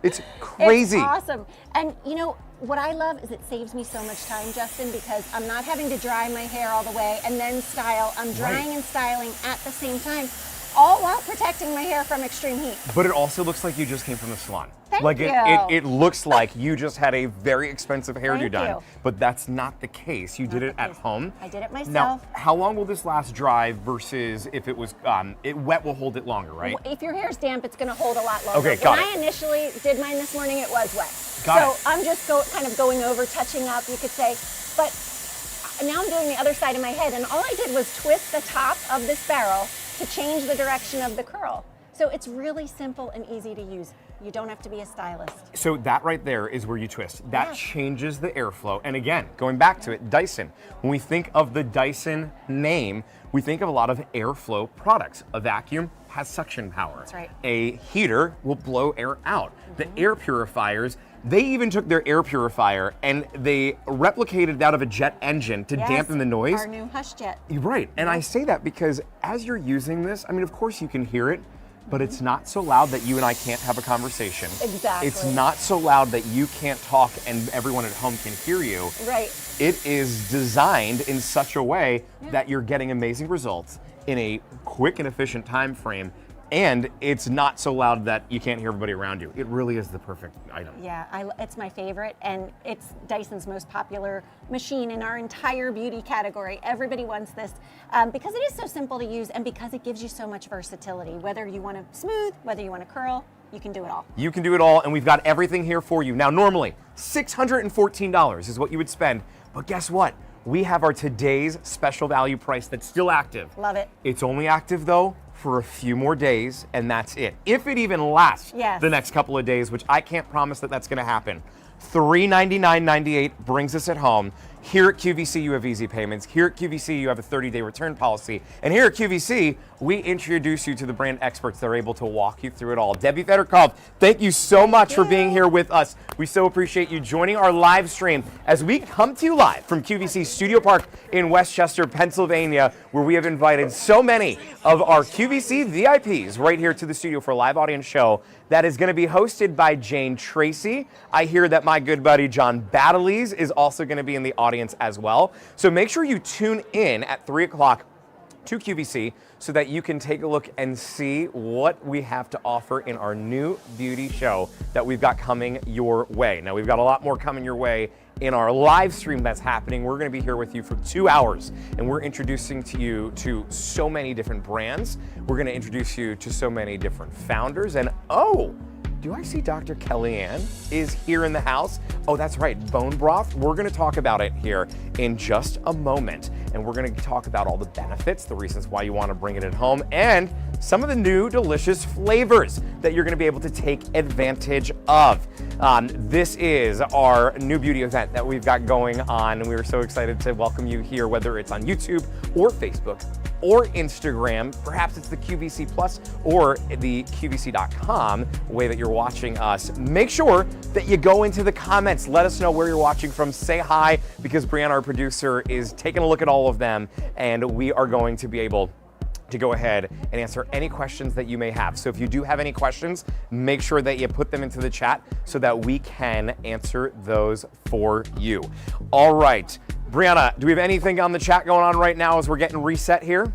It's crazy. It's awesome. And you know, what I love is it saves me so much time, Justin, because I'm not having to dry my hair all the way and then style. I'm drying and styling at the same time, all while protecting my hair from extreme heat. But it also looks like you just came from the salon. Thank like you. It looks like you just had a very expensive hairdo Thank done. you. But that's not the case. You did it at home. I did it Now, myself. how long will this last dry versus if it was wet will hold it longer, right? If your hair's damp, it's going to hold a lot longer. Okay, got when it. I initially did mine this morning, it was wet. Got so I'm just kind of going over, touching up, you could say. But now I'm doing the other side of my head, and all I did was twist the top of this barrel to change the direction of the curl. So it's really simple and easy to use. You don't have to be a stylist. So that right there is where you twist. That Yeah. changes the airflow. And again, going back to it, Dyson. When we think of the Dyson name, we think of a lot of airflow products. A vacuum has suction power. That's right. A heater will blow air out. The air purifiers, they even took their air purifier and they replicated it out of a jet engine to Yes, dampen the noise. Our new Hush Jet. You're right. And I say that because as you're using this, I mean, of course you can hear it, but it's not so loud that you and I can't have a conversation. Exactly. It's not so loud that you can't talk and everyone at home can hear you. Right. It is designed in such a way that you're getting amazing results in a quick and efficient time frame. And it's not so loud that you can't hear everybody around you. It really is the perfect item. Yeah, it's my favorite, and it's Dyson's most popular machine in our entire beauty category. Everybody wants this because it is so simple to use and because it gives you so much versatility. Whether you want to smooth, whether you want to curl, you can do it all. You can do it all, and we've got everything here for you. Now, normally, $614 is what you would spend, but guess what? We have our today's special value price that's still active. Love it. It's only active, though, for a few more days, and that's it. If it even lasts the next couple of days, which I can't promise that that's gonna happen. $399.98 brings us at home. Here at QVC, you have easy payments. Here at QVC, you have a 30-day return policy. And here at QVC, we introduce you to the brand experts that are able to walk you through it all. Debbie Federkopf, thank you so much for being here with us. We so appreciate you joining our live stream as we come to you live from QVC Studio Park in Westchester, Pennsylvania, where we have invited so many of our QVC VIPs right here to the studio for a live audience show that is going to be hosted by Jane Tracy. I hear that my good buddy John Battleys is also going to be in the audience as well. So make sure you tune in at 3 o'clock to QVC so that you can take a look and see what we have to offer in our new beauty show that we've got coming your way. Now, we've got a lot more coming your way in our live stream that's happening. We're going to be here with you for 2 hours, and we're introducing to you to so many different brands. We're going to introduce you to so many different founders, and do I see Dr. Kellyanne is here in the house? Oh, that's right, bone broth. We're gonna talk about it here in just a moment. And we're gonna talk about all the benefits, the reasons why you wanna bring it at home, and some of the new delicious flavors that you're gonna be able to take advantage of. This is our new beauty event that we've got going on, and we are so excited to welcome you here, whether it's on YouTube or Facebook or Instagram. Perhaps it's the QVC Plus or the QVC.com way that you're watching us. Make sure that you go into the comments. Let us know where you're watching from. Say hi, because Brianna, our producer, is taking a look at all of them, and we are going to be able to go ahead and answer any questions that you may have. So if you do have any questions, make sure that you put them into the chat so that we can answer those for you. All right, Brianna, do we have anything on the chat going on right now as we're getting reset here?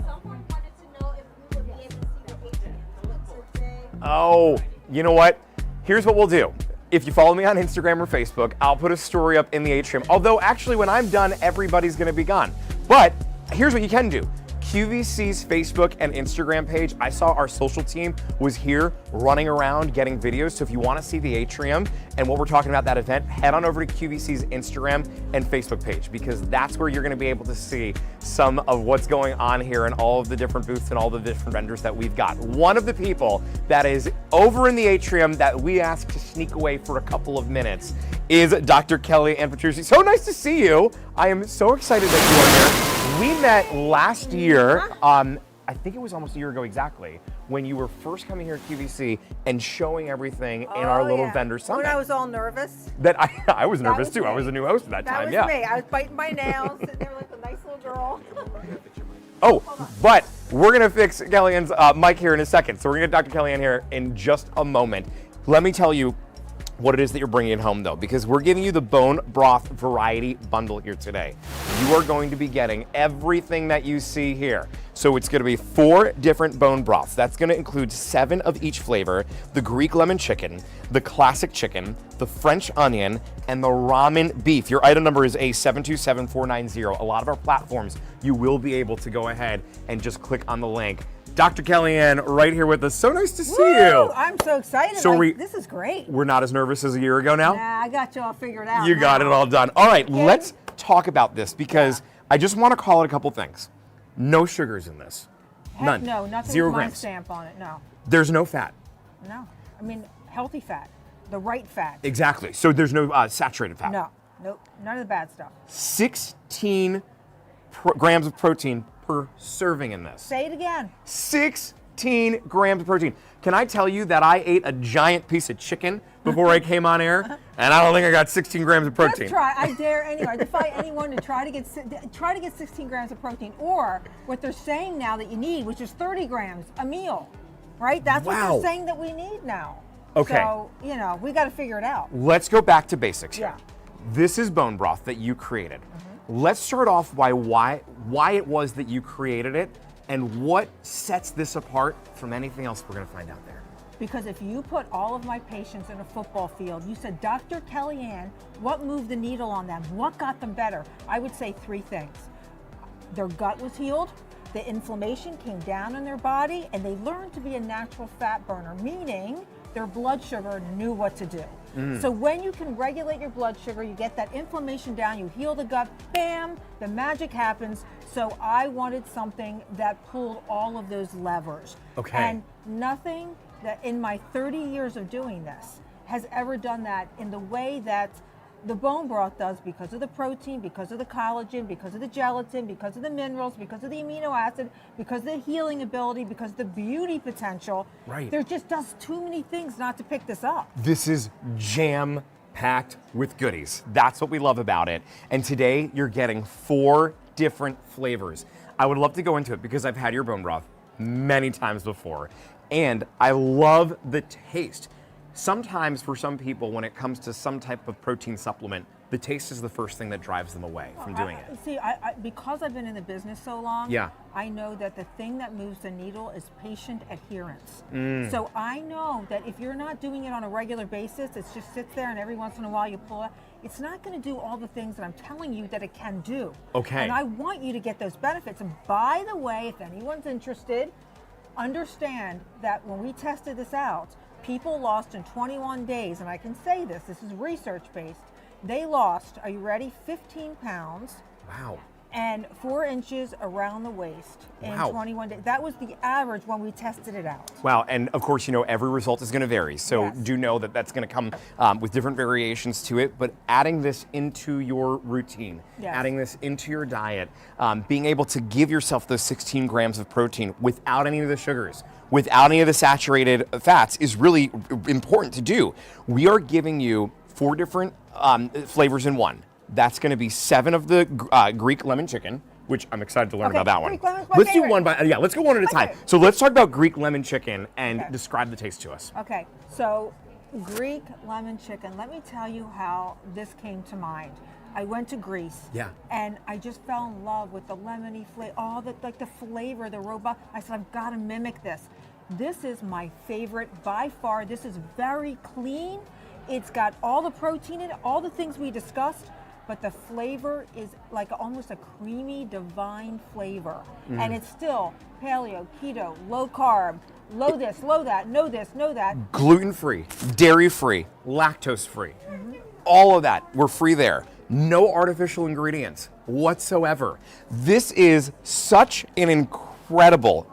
Someone wanted to know if we would be able to see the Patreon today. Oh, you know what? Here's what we'll do. If you follow me on Instagram or Facebook, I'll put a story up in the atrium. Although actually when I'm done, everybody's gonna be gone. But here's what you can do. QVC's Facebook and Instagram page, I saw our social team was here running around getting videos. So if you want to see the atrium and what we're talking about that event, head on over to QVC's Instagram and Facebook page, because that's where you're going to be able to see some of what's going on here and all of the different booths and all the different vendors that we've got. One of the people that is over in the atrium that we asked to sneak away for a couple of minutes is Dr. Kellyanne Petrucci. So nice to see you. I am so excited that you are here. We met last year, I think it was almost a year ago exactly, when you were first coming here at QVC and showing everything in our little vendor summit. When I was all nervous. That I was nervous was too. me. I was a new host at that time. That was me. I was biting my nails, sitting there like a nice little girl. Oh, but we're gonna fix Kellyanne's mic here in a second. So we're gonna get Dr. Kellyanne here in just a moment. Let me tell you what it is that you're bringing home though, because we're giving you the bone broth variety bundle here today. You are going to be getting everything that you see here. So it's going to be 4 different bone broths. That's going to include 7 of each flavor: the Greek lemon chicken, the classic chicken, the French onion, and the ramen beef. Your item number is A727490. A lot of our platforms, you will be able to go ahead and just click on the link. Dr. Kellyanne right here with us. So nice to see you. I'm so excited. So this is great. We're not as nervous as a year ago now? Nah, I got you all figured out. You got it all done. All right, let's talk about this, because I just want to call it a couple things. No sugars in this. None. No, nothing 0 with my grams. stamp on it. No. There's no fat. No. I mean, healthy fat. The right fat. Exactly. So there's no saturated fat. No. Nope. None of the bad stuff. 16 grams of protein per serving in this. Say it again. 16 grams of protein. Can I tell you that I ate a giant piece of chicken before I came on air, and I don't think I got 16 grams of protein. Just try. I dare anyone. I defy anyone to try to get 16 grams of protein, or what they're saying now that you need, which is 30 grams a meal. Right? That's what they're saying that we need now. Okay. So, we got to figure it out. Let's go back to basics here. Yeah. This is bone broth that you created. Let's start off by why it was that you created it, And what sets this apart from anything else we're gonna find out there? Because if you put all of my patients in a football field, you said, Dr. Kellyanne, what moved the needle on them? What got them better? I would say 3 things. Their gut was healed, the inflammation came down in their body, and they learned to be a natural fat burner, meaning their blood sugar knew what to do. So when you can regulate your blood sugar, you get that inflammation down, you heal the gut, bam, the magic happens. So I wanted something that pulled all of those levers. Okay. And nothing that in my 30 years of doing this has ever done that in the way that the bone broth does, because of the protein, because of the collagen, because of the gelatin, because of the minerals, because of the amino acid, because of the healing ability, because of the beauty potential. Right. There just does too many things not to pick this up. This is jam-packed with goodies. That's what we love about it. And today you're getting 4 different flavors. I would love to go into it because I've had your bone broth many times before, and I love the taste. Sometimes for some people, when it comes to some type of protein supplement, the taste is the first thing that drives them away from doing it. See, because I've been in the business so long, Yeah. I know that the thing that moves the needle is patient adherence. So I know that if you're not doing it on a regular basis, it just sits there and every once in a while you pull it, it's not going to do all the things that I'm telling you that it can do. Okay. And I want you to get those benefits. And by the way, if anyone's interested, understand that when we tested this out, people lost in 21 days, and I can say this is research-based, they lost, are you ready, 15 pounds Wow. and 4 inches around the waist in Wow. 21 days. That was the average when we tested it out. Wow, and of course, you know, every result is going to vary. So Yes. do know that that's going to come with different variations to it. But adding this into your routine, Yes. adding this into your diet, being able to give yourself those 16 grams of protein without any of the sugars, without any of the saturated fats is really important to do. We are giving you 4 different flavors in one. That's going to be 7 of the Greek lemon chicken, which I'm excited to learn Okay, about that one. Greek lemon's my Let's do favorite. one by, let's go one at a time. Okay. So let's talk about Greek lemon chicken and Okay. describe the taste to us. Okay, so Greek lemon chicken, let me tell you how this came to mind. I went to Greece. Yeah. And I just fell in love with the lemony flavor, all the like the flavor, the robust. I said, I've got to mimic this. This is my favorite by far. This is very clean. It's got all the protein in it, all the things we discussed, but the flavor is like almost a creamy, divine flavor. And it's still paleo, keto, low carb, low this, low that, no this, no that. Gluten-free, dairy-free, lactose-free. All of that, we're free there. No artificial ingredients whatsoever. This is such an incredible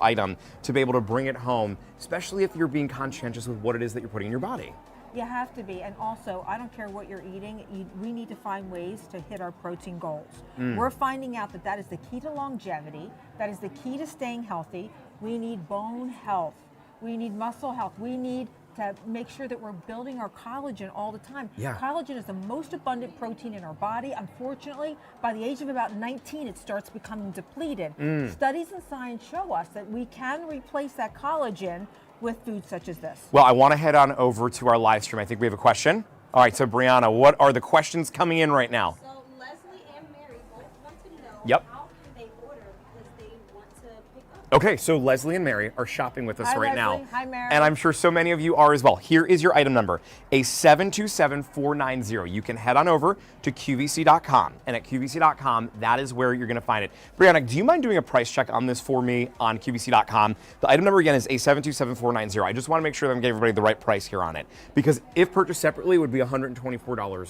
item to be able to bring it home, especially if you're being conscientious with what it is that you're putting in your body. You have to be. And also, I don't care what you're eating, we need to find ways to hit our protein goals. We're finding out that that is the key to longevity, that is the key to staying healthy. We need bone health, we need muscle health, we need to make sure that we're building our collagen all the time. Yeah. Collagen is the most abundant protein in our body. Unfortunately, by the age of about 19, it starts becoming depleted. Studies and science show us that we can replace that collagen with foods such as this. Well, I want to head on over to our live stream. I think we have a question. All right, so Brianna, what are the questions coming in right now? So Leslie and Mary both want to know Yep. how can they order because they want to pick up. Okay, so Leslie and Mary are shopping with us Hi, right now. Leslie. Hi, Mary. And I'm sure so many of you are as well. Here is your item number, a 727490. You can head on over to QVC.com. And at QVC.com, that is where you're going to find it. Brianna, do you mind doing a price check on this for me on QVC.com? The item number again is a 727490. I just want to make sure that I'm giving everybody the right price here on it. Because if purchased separately, it would be $124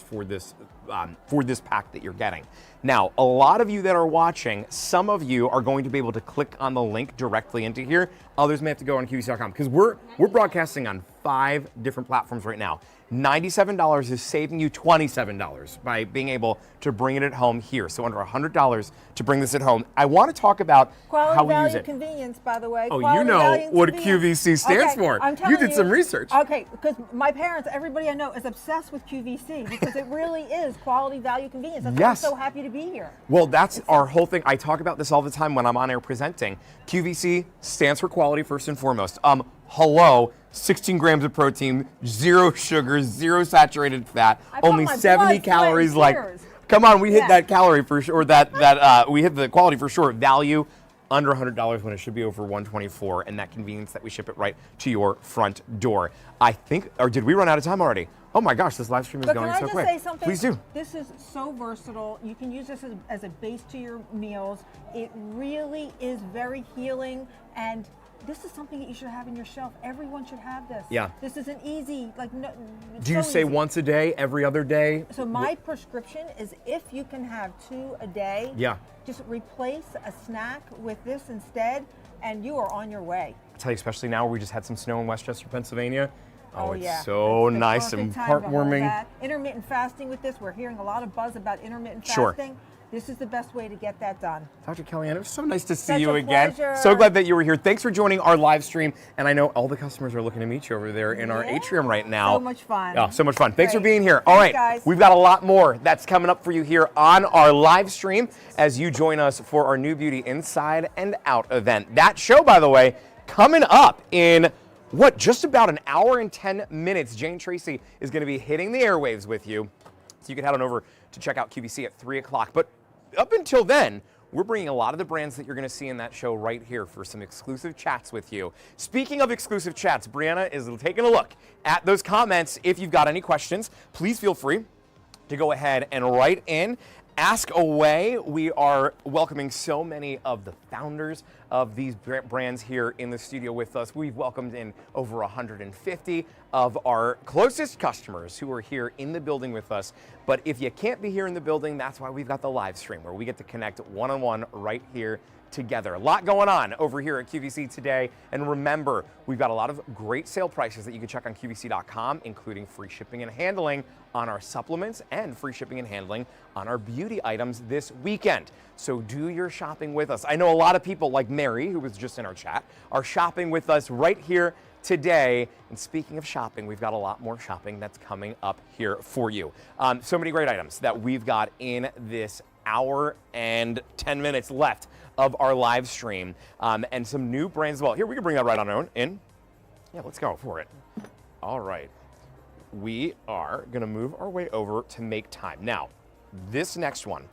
for this pack that you're getting. Now, a lot of you that are watching, some of you are going to be able to click on the link directly into here. Others may have to go on QVC.com because we're broadcasting on 5 different platforms right now. $97 is saving you $27 by being able to bring it at home here. So under $100 to bring this at home. I want to talk about Quality, how we value, use it. convenience, by the way. Oh, Quality, you know value, and what convenience. QVC stands Okay, for. I'm You telling did some research. Okay, because my parents, everybody I know is obsessed with QVC because it really is quality, value, convenience. That's why Yes. I'm so happy to be here. Well, that's our whole thing. I talk about this all the time when I'm on air presenting. QVC stands for quality first and foremost. Hello, 16 grams of protein, 0 sugar, 0 saturated fat, I put only my 70 blood, sweat, calories. and Like, tears. come on, we hit Yeah. that calorie for sure. We hit the quality for sure. Value, under $100 when it should be over $124, and that convenience that we ship it right to your front door. I think, or did we run out of time already? Oh my gosh, this live stream is But going can I so just quick. say something? Please do. This is so versatile. You can use this as a base to your meals. It really is very healing, and this is something that you should have in your shelf. Everyone should have this. Yeah. This is an easy, like, no. Do you say once a day, every other day? So my prescription is if you can have 2 a day, Yeah. just replace a snack with this instead, and you are on your way. I tell you, especially now where we just had some snow in Westchester, Pennsylvania. Oh, it's yeah. so It's the nice and perfect time to hold heartwarming. that. Intermittent fasting with this, we're hearing a lot of buzz about intermittent Sure. fasting. This is the best way to get that done. Dr. Kellyanne, it was so nice to see Such you a again. pleasure. So glad that you were here. Thanks for joining our live stream. And I know all the customers are looking to meet you over there in our Yeah. atrium right now. So much fun. Oh, so much fun. Thanks for Great. being here. All right, Thanks, guys. we've got a lot more that's coming up for you here on our live stream as you join us for our New Beauty Inside and Out event. That show, by the way, coming up in just about an hour and 10 minutes. Jane Tracy is going to be hitting the airwaves with you. So you can head on over to check out QVC at 3 o'clock. But up until then, we're bringing a lot of the brands that you're going to see in that show right here for some exclusive chats with you. Speaking of exclusive chats, Brianna is taking a look at those comments. If you've got any questions, please feel free to go ahead and write in. Ask away. We are welcoming so many of the founders of these brands here in the studio with us. We've welcomed in over 150 of our closest customers who are here in the building with us. But if you can't be here in the building, that's why we've got the live stream where we get to connect one-on-one right here together. A lot going on over here at QVC today. And remember, we've got a lot of great sale prices that you can check on QVC.com, including free shipping and handling on our supplements and free shipping and handling on our beauty items this weekend. So do your shopping with us. I know a lot of people like Mary, who was just in our chat, are shopping with us right here today. And speaking of shopping, we've got a lot more shopping that's coming up here for you. So many great items that we've got in this hour and 10 minutes left of our live stream, and some new brands as well. Here, we can bring that right on in. Yeah, let's go for it. All right. We are going to move our way over to Make Time. Now, this next one,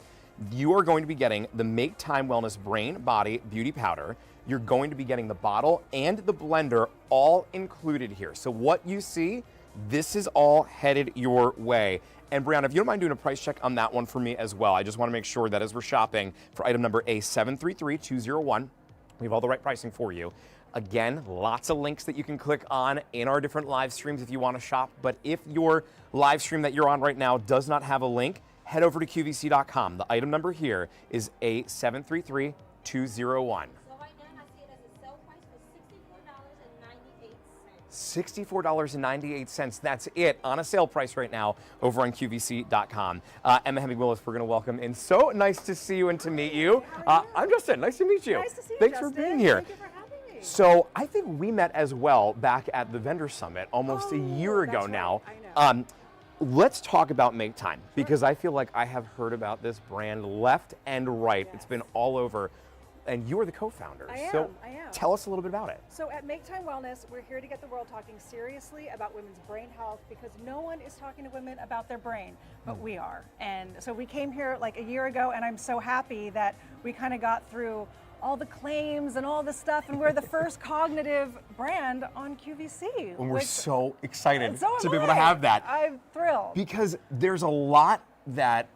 you are going to be getting the Make Time Wellness Brain Body Beauty Powder. You're going to be getting the bottle and the blender all included here. So what you see, this is all headed your way. And Brianna, if you don't mind doing a price check on that one for me as well, I just want to make sure that as we're shopping for item number A733201, we have all the right pricing for you. Again, lots of links that you can click on in our different live streams if you want to shop. But if your live stream that you're on right now does not have a link, head over to QVC.com. The item number here is A733201. So right now I see it as a sale price for $64.98. $64.98. That's it on a sale price right now over on QVC.com. Emma Hemming-Willis, we're going to welcome in. So nice to see you and to meet you. I'm Justin. Nice to meet you. Nice to see you, Thanks Justin. for being here. Thank you for having me. So I think we met as well back at the Vendor Summit almost a year ago that's now. right. I know. Let's talk about Make Time, because I feel like I have heard about this brand left and right. It's been all over. And you are the co-founder. I So am. tell us a little bit about it. So at Make Time Wellness, we're here to get the world talking seriously about women's brain health, because no one is talking to women about their brain, but we are. And so we came here like a year ago, and I'm so happy that we kind of got through all the claims and all the stuff, and we're the first cognitive brand on QVC. And we're which- so excited and so am to be able to I. have that. I'm thrilled. Because there's a lot that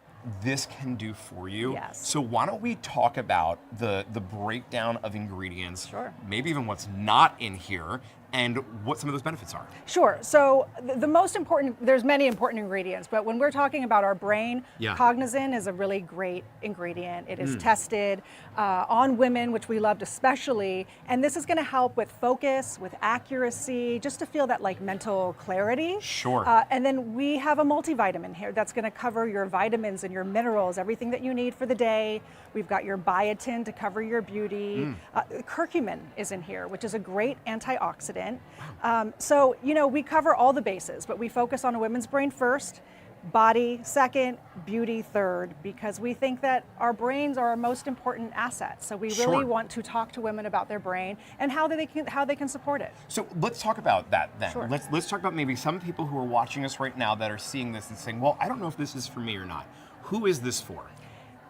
this can do for you. Yes. So why don't we talk about the breakdown of ingredients, Sure. maybe even what's not in here, and what some of those benefits are. Sure. So the most important, there's many important ingredients, but when we're talking about our brain, Yeah. Cognizin is a really great ingredient. It is tested on women, which we loved especially, and this is going to help with focus, with accuracy, just to feel that like mental clarity. Sure. And then we have a multivitamin here that's going to cover your vitamins and your minerals, everything that you need for the day. We've got your biotin to cover your beauty. Curcumin is in here, which is a great antioxidant. So, you know, we cover all the bases, but we focus on a women's brain first, body second, beauty third, because we think that our brains are our most important asset. So we really Sure. want to talk to women about their brain and how they can support it. So let's talk about that then. Sure. Let's talk about maybe some people who are watching us right now that are seeing this and saying, well, I don't know if this is for me or not. Who is this for?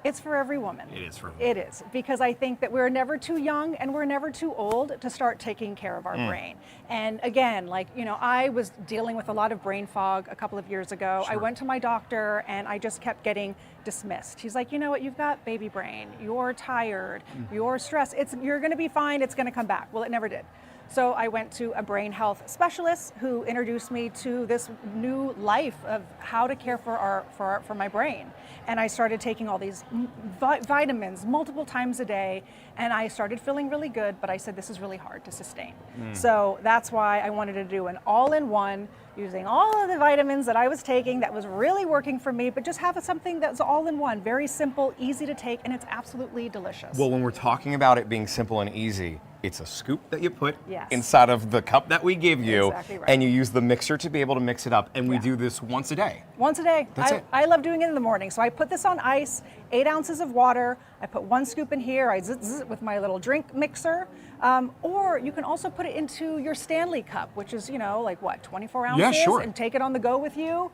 It's for every woman. It is for women. It is, because I think that we're never too young and we're never too old to start taking care of our brain. And again, like, you know, I was dealing with a lot of brain fog a couple of years ago. I went to my doctor and I just kept getting dismissed. He's like, you know what, you've got baby brain, you're tired, you're stressed, you're gonna be fine, it's gonna come back. Well, it never did. So I went to a brain health specialist who introduced me to this new life of how to care for my brain. And I started taking all these vitamins multiple times a day, and I started feeling really good, but I said this is really hard to sustain. So that's why I wanted to do an all-in-one, using all of the vitamins that I was taking that was really working for me, but just have something that's all-in-one, very simple, easy to take, and it's absolutely delicious. Well, when we're talking about it being simple and easy, it's a scoop that you put Yes. inside of the cup that we give you, Exactly right. and you use the mixer to be able to mix it up, and we Yeah. do this once a day. Once a day. That's it. I love doing it in the morning. So I put this on ice, 8 ounces of water. I put 1 scoop in here. I zzz it with my little drink mixer. Or you can also put it into your Stanley cup, which is, you know, like what, 24 ounces? Yeah, sure. And take it on the go with you.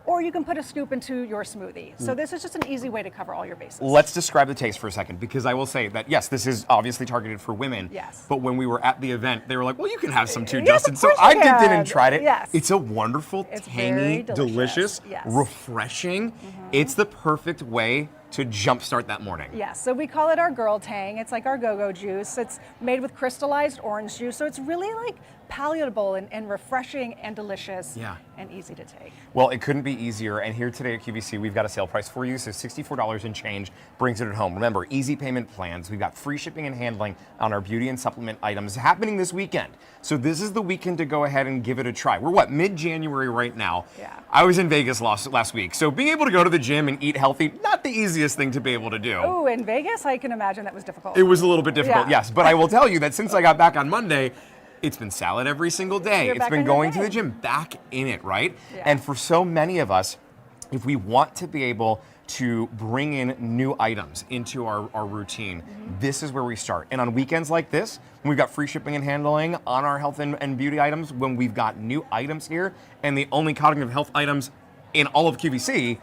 Or you can put a scoop into your smoothie. So this is just an easy way to cover all your bases. Let's describe the taste for a second, because I will say that, yes, this is obviously targeted for women. Yes. But when we were at the event, they were like, well, you can have some too, Yes, Justin. of So course I you dipped in can. and tried it. Yes. It's a wonderful, It's tangy, very delicious. Yes. refreshing. It's the perfect way to jumpstart that morning. Yes, so we call it our Girl Tang. It's like our go-go juice. It's made with crystallized orange juice, so it's really like palatable and refreshing and delicious. Yeah. And easy to take. Well, it couldn't be easier. And here today at QVC, we've got a sale price for you. So $64 and change brings it at home. Remember, easy payment plans. We've got free shipping and handling on our beauty and supplement items happening this weekend. So this is the weekend to go ahead and give it a try. We're what, mid-January right now. Yeah. I was in Vegas last week. So being able to go to the gym and eat healthy, not the easiest thing to be able to do. Oh, in Vegas, I can imagine that was difficult. It was a little bit difficult, Yeah. yes. But I will tell you that since I got back on Monday, it's been salad every single day. You're It's back been in your going to the thing. gym, back in it, right? Yeah. And for so many of us, if we want to be able to bring in new items into our routine, this is where we start. And on weekends like this, when we've got free shipping and handling on our health and beauty items, when we've got new items here, and the only cognitive health items in all of QVC,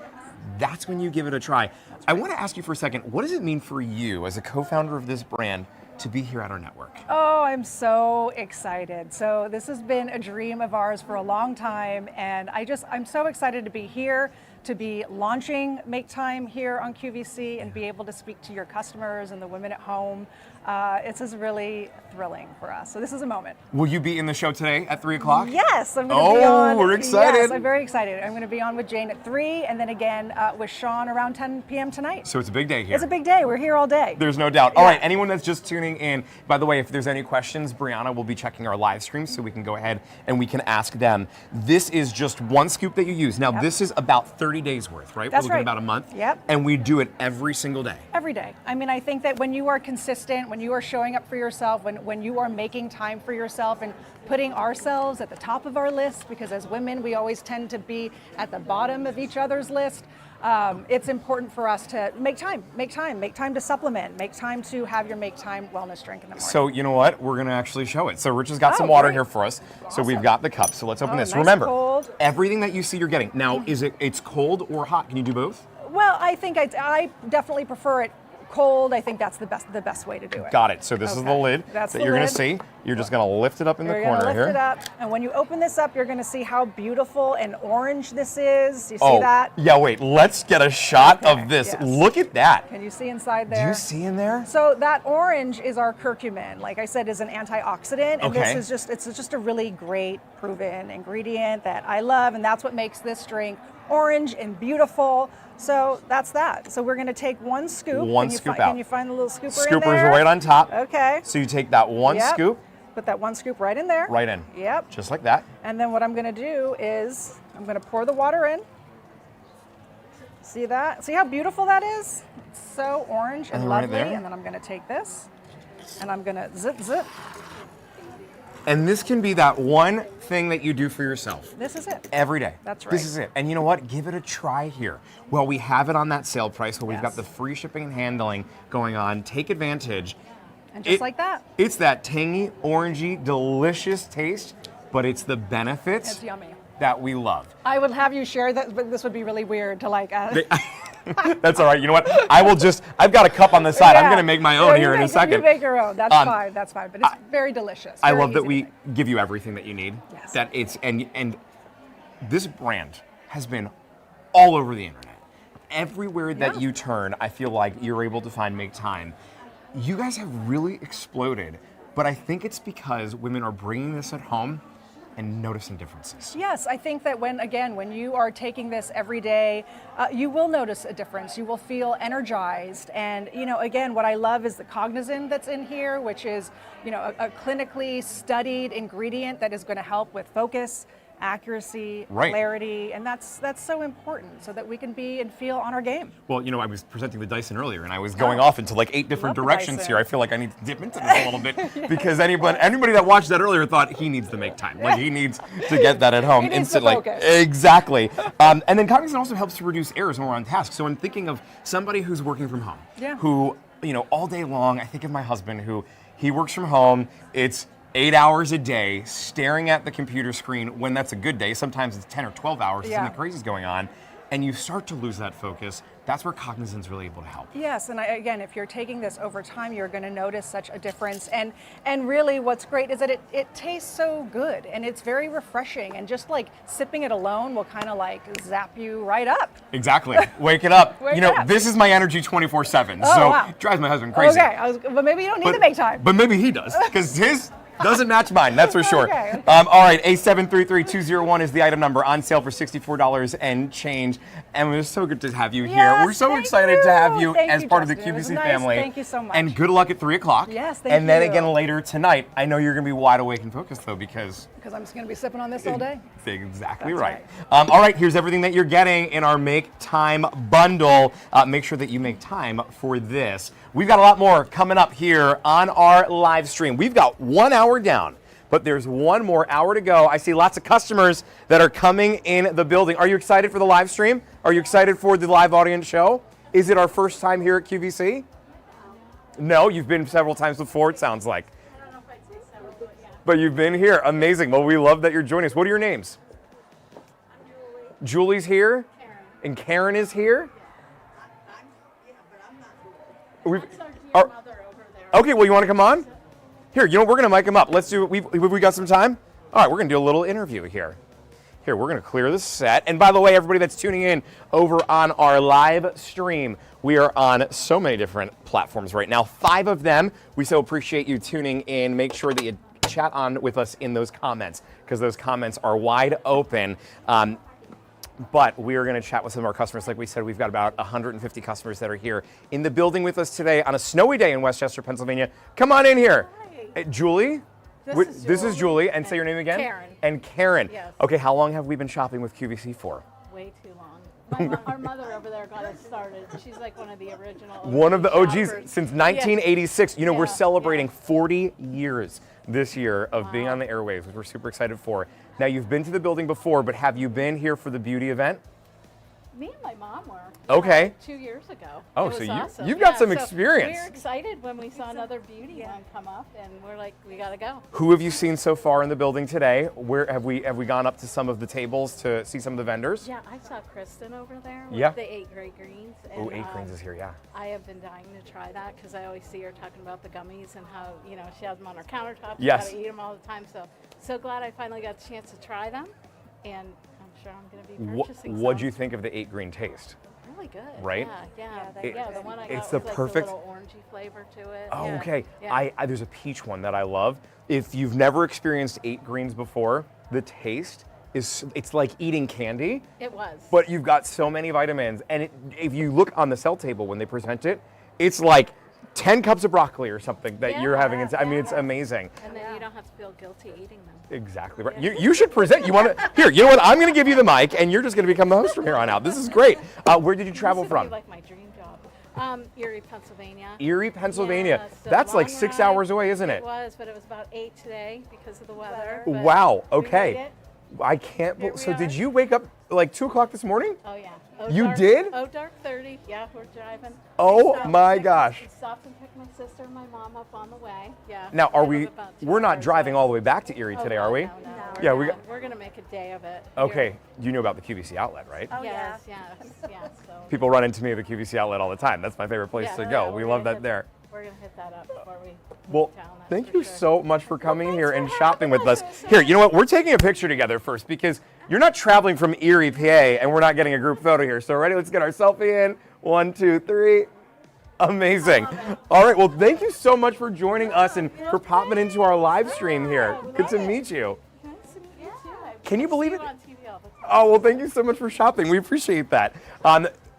that's when you give it a try. I want to ask you for a second, what does it mean for you as a co-founder of this brand to be here at our network? Oh, I'm so excited. So this has been a dream of ours for a long time, and I'm so excited to be here, to be launching Make Time here on QVC and be able to speak to your customers and the women at home. It's just really thrilling for us. So this is a moment. Will you be in the show today at 3 o'clock? Yes, I'm going to be on. we're excited. Yes, I'm very excited. I'm going to be on with Jane at 3, and then again with Sean around 10 p.m. tonight. So it's a big day here. It's a big day. We're here all day. There's no doubt. All Yeah. right, anyone that's just tuning in, by the way, if there's any questions, Brianna will be checking our live stream so we can go ahead and we can ask them. This is just 1 scoop that you use. Now, this is about 30 days worth, right? That's We're looking right. at about a month. Yep. And we do it every single day. Every day. I mean, I think that when you are consistent, when you are showing up for yourself, when you are making time for yourself and putting ourselves at the top of our list, because as women, we always tend to be at the bottom of each other's list. It's important for us to make time to supplement, make time to have your make time wellness drink in the morning. So you know what? We're gonna actually show it. So Rich has got Oh, some water great. here for us. So Awesome. we've got the cup. So let's open Oh, this. nice Remember, cold. everything that you see you're getting. Now, it's cold or hot? Can you do both? Well, I think I definitely prefer it cold. I think that's the best way to do it. Got it. So this is the Okay. lid That's that the you're gonna lid. see. You're just gonna lift it up in the You're corner gonna lift here. it up, and when you open this up, you're gonna see how beautiful and orange this is. You see Oh, that? yeah, wait, let's get a shot Okay, of this. yes. Look at that. Can you see inside Do there? you see in there? So that orange is our curcumin. Like I said, is an antioxidant, and Okay. it's just a really great proven ingredient that I love, and that's what makes this drink orange and beautiful. So that's that. So we're gonna take 1 scoop. One Can you scoop fi- out. Can you find the little scooper in Scooper's there? right on top. Okay. So you take that 1 Yep. scoop Put that 1 scoop right in there. right in. Yep. Just like that. And then what I'm gonna do is I'm gonna pour the water in. See that? See how beautiful that is? It's so orange and And right lovely. there. And then I'm gonna take this and I'm gonna zip, zip. And this can be that one thing that you do for yourself This is it. every day. That's right. This is it. And you know what? Give it a try here. Well, we have it on that sale price where we've got Yes. the free shipping and handling going on. Take advantage. And just like that, It's that tangy, orangey, delicious taste, but it's the benefits it's yummy. that we love. I would have you share that, but this would be really weird to like. That's all right. You know what? I've got a cup on the side. I'm going to make my own here in a second. You make your own. That's fine. That's fine. But it's very delicious. I very love that easy to we make. give you everything that you need. Yes. That it's and this brand has been all over the internet. Everywhere that you turn, I feel like you're able to find Make Time. You guys have really exploded, but I think it's because women are bringing this at home and noticing differences. Yes, I think that when you are taking this every day, you will notice a difference. You will feel energized. And, again, what I love is the cognizin that's in here, which is, a clinically studied ingredient that is going to help with focus, accuracy, clarity, and that's so important so that we can be and feel on our game. Well, I was presenting the Dyson earlier, and I was going off into like 8 different directions here. I feel like I need to dip into this a little bit because anybody that watched that earlier thought he needs to make time. Like he needs to get that at home instantly. Exactly. And then cognizant also helps to reduce errors when we're on task. So I'm thinking of somebody who's working from home, who all day long. I think of my husband who he works from home. It's 8 hours a day staring at the computer screen when that's a good day. Sometimes it's 10 or 12 hours, something crazy is going on, and you start to lose that focus. That's where Cognizant's really able to help. Yes, and again, if you're taking this over time, you're going to notice such a difference. And really what's great is that it tastes so good, and it's very refreshing, and just like sipping it alone will kind of like zap you right up. Exactly. Wake it up. Wake it up. This is my energy 24/7, Oh, so wow. it drives my husband crazy. Okay, but maybe you don't need to make time. But maybe he does, because his doesn't match mine, that's for sure. Okay. All right, A733201 is the item number, on sale for $64 and change. And it was so good to have you here. Yes, We're so thank excited to have you Thank as you, part of the Justin. It was QVC nice. family. Thank you so much. And good luck at 3 o'clock. Yes, thank And then you. again later tonight. I know you're going to be wide awake and focused, though, because I'm just going to be sipping on this all day. exactly That's right. All right, here's everything that you're getting in our Make Time bundle. Make sure that you make time for this. We've got a lot more coming up here on our live stream. We've got 1 hour down, but there's 1 more hour to go. I see lots of customers that are coming in the building. Are you excited for the live stream? Are you excited for the live audience show? Is it our first time here at QVC? No, you've been several times before, it sounds like. I don't know if I'd say so, but yeah. But you've been here. Amazing. Well, we love that you're joining us. What are your names? I'm Julie. Julie's here. Karen. And Karen is here. We've, That's our dear mother over there. okay, well, you want to come on? Here, we're going to mic him up. Let's do, we got some time? All right, we're going to do a little interview here. Here, we're going to clear the set. And by the way, everybody that's tuning in over on our live stream, we are on so many different platforms right now. 5 of them. We so appreciate you tuning in. Make sure that you chat on with us in those comments, because those comments are wide open. But we are going to chat with some of our customers. Like we said, we've got about 150 customers that are here in the building with us today on a snowy day in Westchester, Pennsylvania. Come on in here. Julie? This is Julie. And say your name again? Karen. And Karen. Yes. Okay, how long have we been shopping with QVC for? Way too long. Our mother over there got us started. She's like one of the original One of the OGs shoppers. since 1986. You know, we're Yeah, celebrating yeah. 40 years this year of being on the airwaves, which we're super excited for. Now, you've been to the building before, but have you been here for the beauty event? Me and my mom were. Okay. 2 years ago. Oh, It was so awesome. you've got some so experience. We were excited when we saw another beauty one come up, and we're like, we gotta go. Who have you seen so far in the building today? Where have we gone up to some of the tables to see some of the vendors? Yeah, I saw Kristen over there with Yeah. the 8 Great Greens. Oh, and, 8 Greens is here, yeah. I have been dying to try that because I always see her talking about the gummies and how, she has them on her countertop. Yes. You gotta eat them all the time. So glad I finally got the chance to try them, and I'm sure I'm gonna be purchasing What'd some. you think of the 8 Green taste? Really good. Right? Yeah. It- The one I got it's was the like perfect- a little orangey flavor to it. Oh, Yeah. okay. Yeah. I there's a peach one that I love. If you've never experienced 8 Greens before, the taste it's like eating candy, It was. but you've got so many vitamins. And if you look on the sell table when they present it, it's like 10 cups of broccoli or something that you're having. I mean, it's amazing. And then you don't have to feel guilty eating them. Exactly right. You should present. You want to here? You know what? I'm going to give you the mic, and you're just going to become the host from here on out. This is great. Where did you travel This would be from? like my dream job. Erie, Pennsylvania. Erie, Pennsylvania. Yeah, so That's like long 6 ride. hours away, isn't it? It was, but it was about 8 today because of the weather. but Wow. we made Okay. it. I can't. Here So we did are. you wake up like 2 o'clock this morning? Oh yeah. You did? Oh, dark 30. Yeah, we're driving. Oh We stopped my and picked- gosh. we stopped and picked my sister and my mom up on the way. Yeah. Now, I are live we? about 2 We're not hours driving away. all the way back to Erie today, Oh, are we? No, Yeah, we're we not. got- We're gonna make a day of it. Okay. You know about the QVC outlet, right? Oh, Yes, yes, yes. So. People run into me at the QVC outlet all the time. That's my favorite place Yeah, to yeah, go. we're We gonna love that hit there. We're gonna hit that up before we Well, leave town. that's thank for you sure. so much for coming here and shopping with us. Here, you know what? We're taking a picture together first because you're not traveling from Erie, PA, and we're not getting a group photo here. So ready? Let's get our selfie in. 1, 2, 3. Amazing. All right. Well, thank you so much for joining us and for popping into our live stream here. Good to meet you. Nice to meet you too. I Can you believe see it? you on TV all the time. Oh, well, thank you so much for shopping. We appreciate that.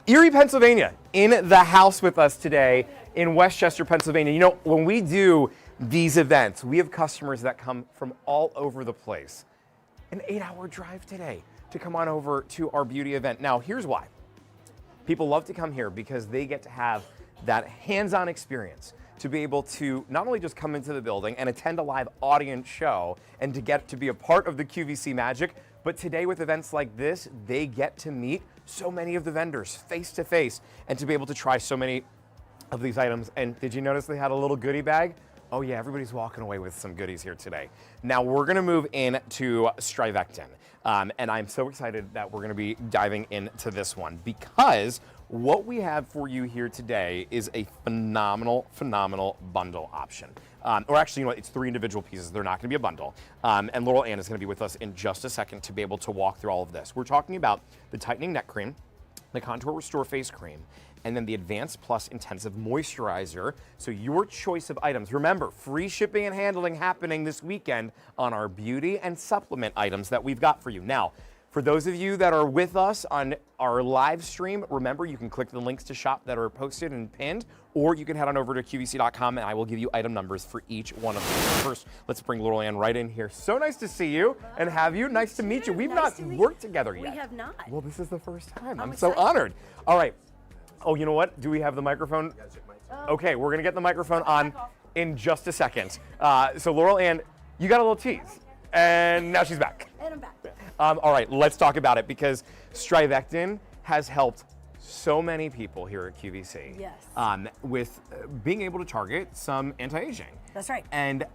Erie, Pennsylvania, in the house with us today in Westchester, Pennsylvania. You know, when we do these events, we have customers that come from all over the place. An 8-hour drive today to come on over to our beauty event. Now, here's why. People love to come here because they get to have that hands-on experience to be able to not only just come into the building and attend a live audience show and to get to be a part of the QVC magic, but today with events like this, they get to meet so many of the vendors face to face and to be able to try so many of these items. And did you notice they had a little goodie bag? Oh yeah, everybody's walking away with some goodies here today. Now we're gonna move into Strivectin. And I'm so excited that we're gonna be diving into this one because what we have for you here today is a phenomenal, phenomenal bundle option. Or actually, you know what, it's 3 individual pieces. They're not gonna be a bundle. And Laurel Ann is gonna be with us in just a second to be able to walk through all of this. We're talking about the tightening neck cream, the Contour Restore Face Cream, and then the Advanced Plus Intensive Moisturizer. So your choice of items. Remember, free shipping and handling happening this weekend on our beauty and supplement items that we've got for you. Now, for those of you that are with us on our live stream, remember you can click the links to shop that are posted and pinned, or you can head on over to QVC.com and I will give you item numbers for each one of them. First, let's bring Laurel Ann right in here. So nice to see you and have you. Nice to meet you. We've not worked together yet. We have not. Well, this is the first time. I'm excited. so honored. All right. Oh, you know what? Do we have the microphone? Okay, we're gonna get the microphone on in just a second. So Laurel Ann, you got a little tease, and now she's back. And I'm back. All right, let's talk about it because Strivectin has helped so many people here at QVC. Yes. With being able to target some anti-aging. That's right. And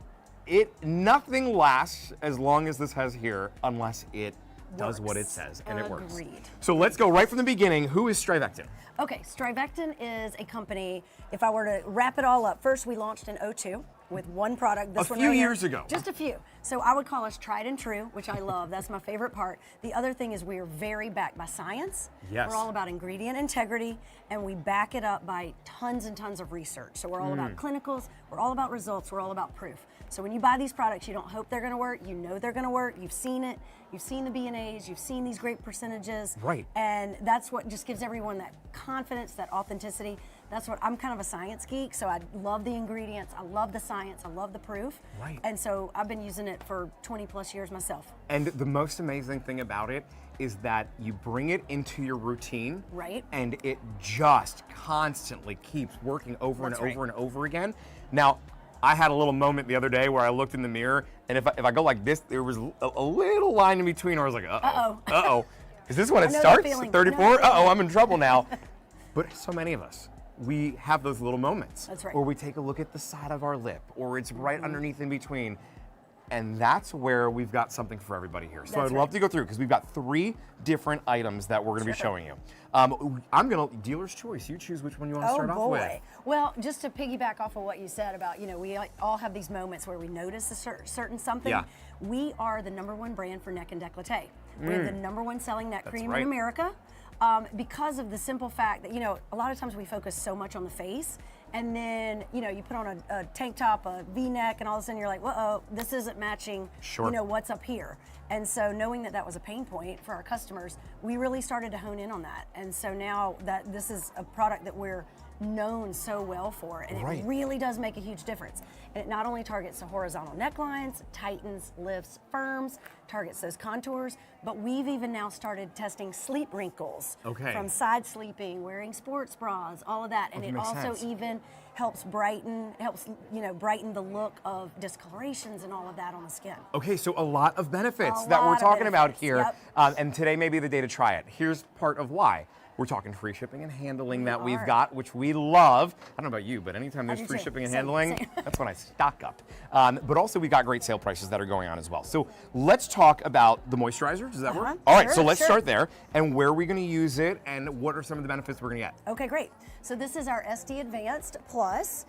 nothing lasts as long as this has here unless it does what it says, and it works. Agreed. So let's go right from the beginning. Who is Strivectin? Okay, Strivectin is a company, if I were to wrap it all up, first we launched in '02 with one product. This A one few right here. years ago. Just a few. So I would call us tried and true, which I love. That's my favorite part. The other thing is we are very backed by science. Yes. We're all about ingredient integrity, and we back it up by tons and tons of research. So we're all about clinicals, we're all about results, we're all about proof. So when you buy these products, you don't hope they're gonna work, you know they're gonna work, you've seen it, you've seen the B&As, you've seen these great percentages. Right. And that's what just gives everyone that confidence, that authenticity. That's what, I'm kind of a science geek, so I love the ingredients, I love the science, I love the proof. Right. And so I've been using it for 20 plus years myself. And the most amazing thing about it is that you bring it into your routine. Right. And it just constantly keeps working over That's and right. over and over again. Now, I had a little moment the other day where I looked in the mirror, and if I go like this, there was a little line in between where I was like, uh-oh, uh-oh. Is this when it I know that starts? feeling. 34? I know that Uh-oh, feeling. I'm in trouble now. But so many of us, we have those little moments. That's right. Or we take a look at the side of our lip, or it's right Mm-hmm. underneath in between. And that's where we've got something for everybody here. So That's I'd love right. to go through because we've got 3 different items that we're going to be showing you. I'm going to, dealer's choice. You choose which one you want to start off with. Well, just to piggyback off of what you said about, we all have these moments where we notice a certain something. Yeah. We are the #1 brand for neck and décolleté. We have the #1 selling neck cream right. in America because of the simple fact that, a lot of times we focus so much on the face, and then, you put on a tank top, a V-neck, and all of a sudden you're like, uh-oh, this isn't matching, Sure. what's up here. And so knowing that that was a pain point for our customers, we really started to hone in on that. And so now that this is a product that we're known so well for, and Right. it really does make a huge difference. And it not only targets the horizontal necklines, tightens, lifts, firms, targets those contours, but we've even now started testing sleep wrinkles Okay. from side sleeping, wearing sports bras, all of that. And that it makes also sense. even helps brighten the look of discolorations and all of that on the skin. Okay, so a lot of benefits A that we're lot of talking about benefits, here. yep. And today may be the day to try it. Here's part of why. We're talking free shipping and handling that we've got, which we love. I don't know about you, but anytime there's free shipping and handling, that's when I stock up. But also we got great sale prices that are going on as well. So let's talk about the moisturizer. Does that work? All right, so let's start there. And where are we going to use it, and what are some of the benefits we're going to get? Okay, great. So this is our SD Advanced Plus.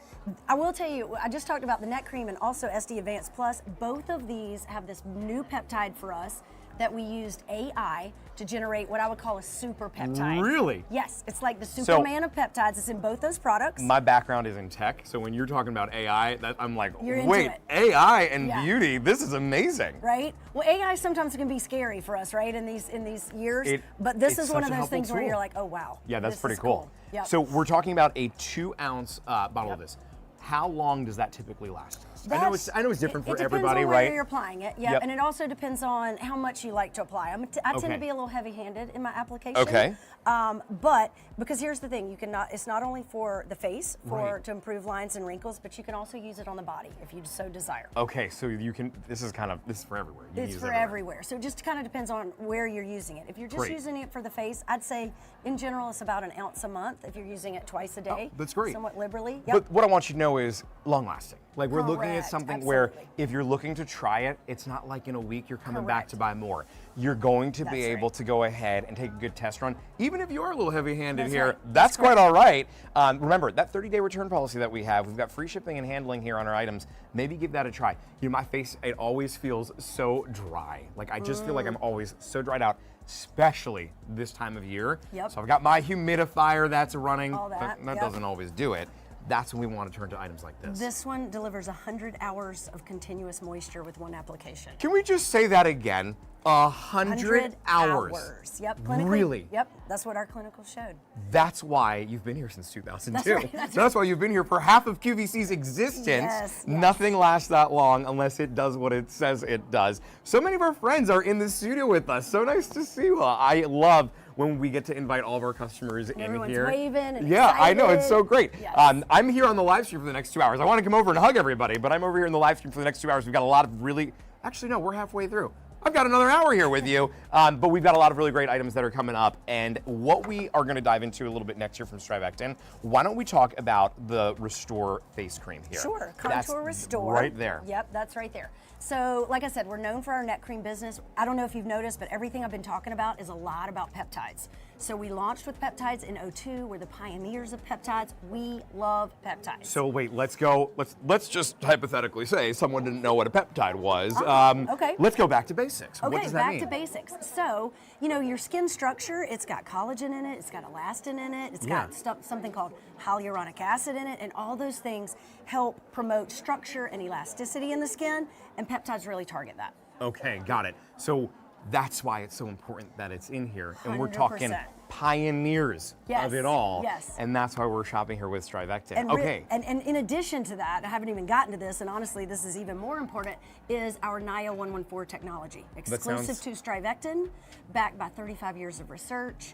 I will tell you, I just talked about the neck cream and also SD Advanced Plus. Both of these have this new peptide for us that we used AI to generate what I would call a super peptide. Really? Yes, it's like the Superman of peptides. It's in both those products. My background is in tech, so when you're talking about AI, I'm like, You're wait, into it. AI and beauty, this is amazing. Right? Well, AI sometimes can be scary for us, right, in these years. But this is one of those things where you're like, oh, wow. Yeah, that's this pretty is cool. Yep. So we're talking about a 2-ounce bottle of this. How long does that typically last? I know it's different for everybody, right? It depends on right? where you're applying it, yep. And it also depends on how much you like to apply. I tend to be a little heavy-handed in my application. Okay. But because here's the thing, it's not only for the face to improve lines and wrinkles, but you can also use it on the body if you so desire. Okay, so you can. This is for everywhere. It's for everywhere. So it just kind of depends on where you're using it. If you're just using it for the face, I'd say in general it's about an ounce a month. If you're using it twice a day, that's great. Somewhat liberally. But what I want you to know is long-lasting. Like we're looking at Correct, something where absolutely. if you're looking to try it, it's not like in a week you're coming back to buy more. You're going to be able to go ahead and take a good test run, even if you are a little heavy-handed here. That's quite all right. Remember that 30-day return policy that we have. We've got free shipping and handling here on our items. Maybe give that a try. You know, my face, it always feels so dry. Like I just feel like I'm always so dried out, especially this time of year. Yep. So I've got my humidifier that's running. All that, That doesn't always do it. That's when we want to turn to items like this. This one delivers 100 hours of continuous moisture with one application. Can we just say that again? 100 hours. Yep, clinically. Really? Yep, that's what our clinicals showed. That's why you've been here since 2002. That's right, That's why you've been here for half of QVC's existence. Yes. Nothing lasts that long unless it does what it says it does. So many of our friends are in the studio with us. So nice to see you. I love when we get to invite all of our customers in Everyone's here. waving and yeah, I know, it's so great. Yes. I'm here on the live stream for the next 2 hours. I want to come over and hug everybody, but I'm over here in the live stream for the next 2 hours. We've got a lot of really, actually no, we're halfway through. I've got another hour here with you, but we've got a lot of really great items that are coming up, and what we are going to dive into a little bit next year from Strivectin. Why don't we talk about the Restore face cream here? Sure, Contour Restore. Right there. Yep, that's right there. So, like I said, we're known for our neck cream business. I don't know if you've noticed, but everything I've been talking about is a lot about peptides. So we launched with peptides in 2002. We're the pioneers of peptides. We love peptides. So wait, let's go. Let's just hypothetically say someone didn't know what a peptide was. Okay. Let's go back to basics. Okay, what does that back mean? to basics. So, you know, your skin structure, it's got collagen in it, it's got elastin in it, it's got something called hyaluronic acid in it, and all those things help promote structure and elasticity in the skin, and peptides really target that. Okay, got it. So that's why it's so important that it's in here, and we're 100%. talking pioneers of it all. Yes. And that's why we're shopping here with Strivectin. And okay. And in addition to that, I haven't even gotten to this, and honestly, this is even more important, is our NIO 114 technology. Exclusive to Strivectin, backed by 35 years of research,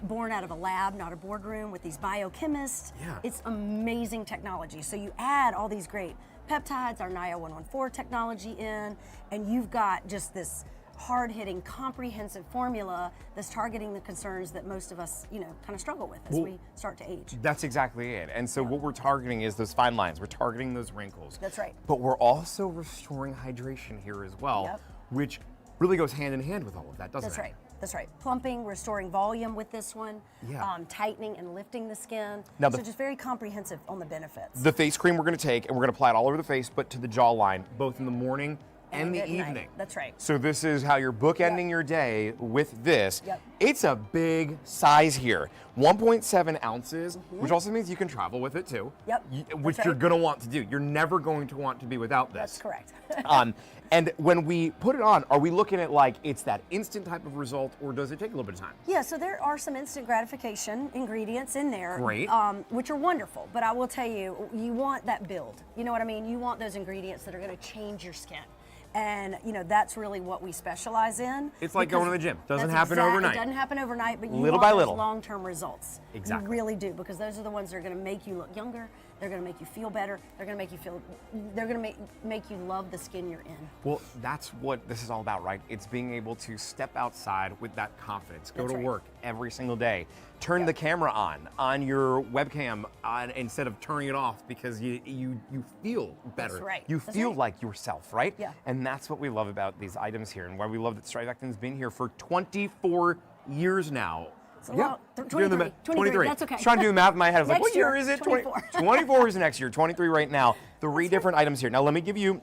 born out of a lab, not a boardroom, with these biochemists. Yeah. It's amazing technology. So you add all these great peptides, our NIO 114 technology in, and you've got just this hard-hitting, comprehensive formula that's targeting the concerns that most of us, you know, kind of struggle with as we start to age. That's exactly it. And so what we're targeting is those fine lines. We're targeting those wrinkles. That's right. But we're also restoring hydration here as well, which really goes hand in hand with all of that, doesn't it? That's right. That's right. Plumping, restoring volume with this one, Yeah. tightening and lifting the skin. Now so just very comprehensive on the benefits. The face cream we're going to take, and we're going to apply it all over the face, but to the jawline, both in the morning and the at night. evening. That's right. So this is how you're bookending your day with this. Yep. It's a big size here, 1.7 ounces, which also means you can travel with it too. Yep. Which That's you're right. going to want to do. You're never going to want to be without this. That's correct. And when we put it on, are we looking at like it's that instant type of result, or does it take a little bit of time? Yeah, so there are some instant gratification ingredients in there, Great. Which are wonderful. But I will tell you, you want that build. You know what I mean? You want those ingredients that are going to change your skin. And you know that's really what we specialize in. It's like going to the gym. Doesn't That's happen overnight. It doesn't happen overnight, but you Little want by those little. long-term results. Exactly. You really do, because those are the ones that are going to make you look younger. They're going to make you feel better. They're going to make you feel. They're going to make you love the skin you're in. Well, that's what this is all about, right? It's being able to step outside with that confidence, go That's to right. work, every single day. Turn the camera on your webcam instead of turning it off because you feel better. That's right. You That's feel right. like yourself, right? Yeah. And that's what we love about these items here and why we love that Strivectin's been here for 24 years now. It's a lot. Doing the 23. 23. That's okay. I was trying to do the math in my head. I was like, Next what year year, is it? 24. 24 is next year. 23 right now. Three different items here. Now let me give you,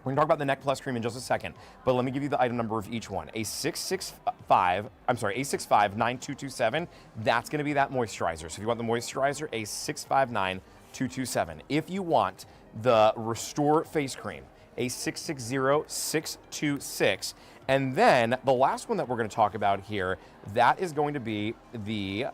we're going to talk about the Neck Plus Cream in just a second, but let me give you the item number of each one. A665-9227, that's going to be that moisturizer. So if you want the moisturizer, A659-227. If you want the Restore Face Cream, A660626. And then the last one that we're going to talk about here, that is going to be the,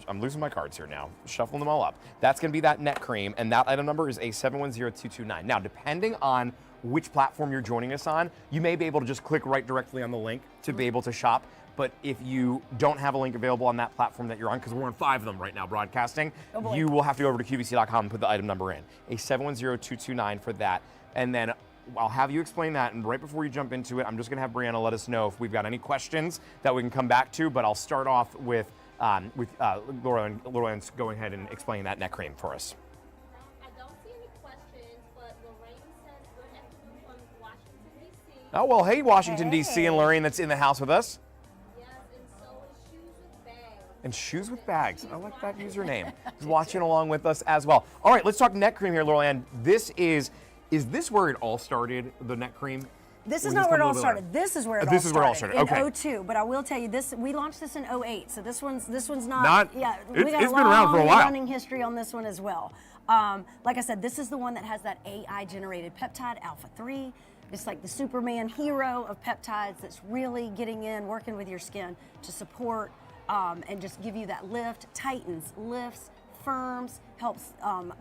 I'm losing my cards here now, shuffling them all up. That's going to be that neck cream, and that item number is A710229. Now, depending on which platform you're joining us on, you may be able to just click right directly on the link to be able to shop. But if you don't have a link available on that platform that you're on, because we're on 5 of them right now broadcasting, you will have to go over to QVC.com and put the item number in. A710229 for that. And then I'll have you explain that, and right before you jump into it, I'm just going to have Brianna let us know if we've got any questions that we can come back to, but I'll start off with Laura go ahead and explain that neck cream for us. I don't see any questions, but Lorraine says good afternoon from Washington, D.C. Oh, well, hey, Washington, D.C. and Lorraine that's in the house with us. Yes, and so is Shoes with Bags. And Shoes with Bags. I like that username. He's watching along with us as well. All right, let's talk neck cream here, Lorraine. This is this where it all started, the neck cream? This Or is just not where it come a all little started. later? This is where it all This started. is where it all started. Okay. In 02, but I will tell you this. We launched this in 08, so this one's not. Yeah, it's we got been a around for a long while. running history on this one as well. Like I said, this is the one that has that AI-generated peptide, Alpha 3. It's like the Superman hero of peptides that's really getting in, working with your skin to support and just give you that lift, tightens, lifts, firms, helps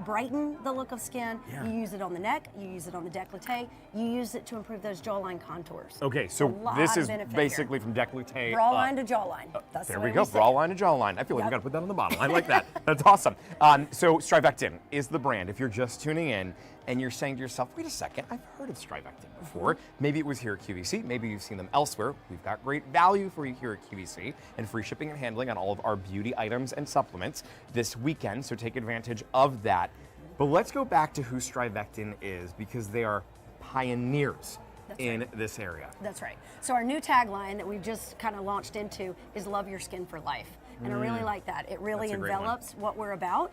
brighten the look of skin. Yeah. You use it on the neck, you use it on the décolleté, you use it to improve those jawline contours. Okay, so A lot this of is benefit basically here. from décolleté Bra up. line to jawline. That's There the we way go, say bra it. line to jawline. I feel like we Yep. got to put that on the bottle. I like that. That's awesome. So Strivectin is the brand. If you're just tuning in and you're saying to yourself, wait a second, I've heard of Strivectin before. Maybe it was here at QVC. Maybe you've seen them elsewhere. We've got great value for you here at QVC and free shipping and handling on all of our beauty items and supplements this weekend, so take advantage of that. But let's go back to who Strivectin is, because they are pioneers in this area. That's right. So our new tagline that we've just kind of launched into is "Love Your Skin for Life," and I really like that. It really That's a great one. envelops what we're about.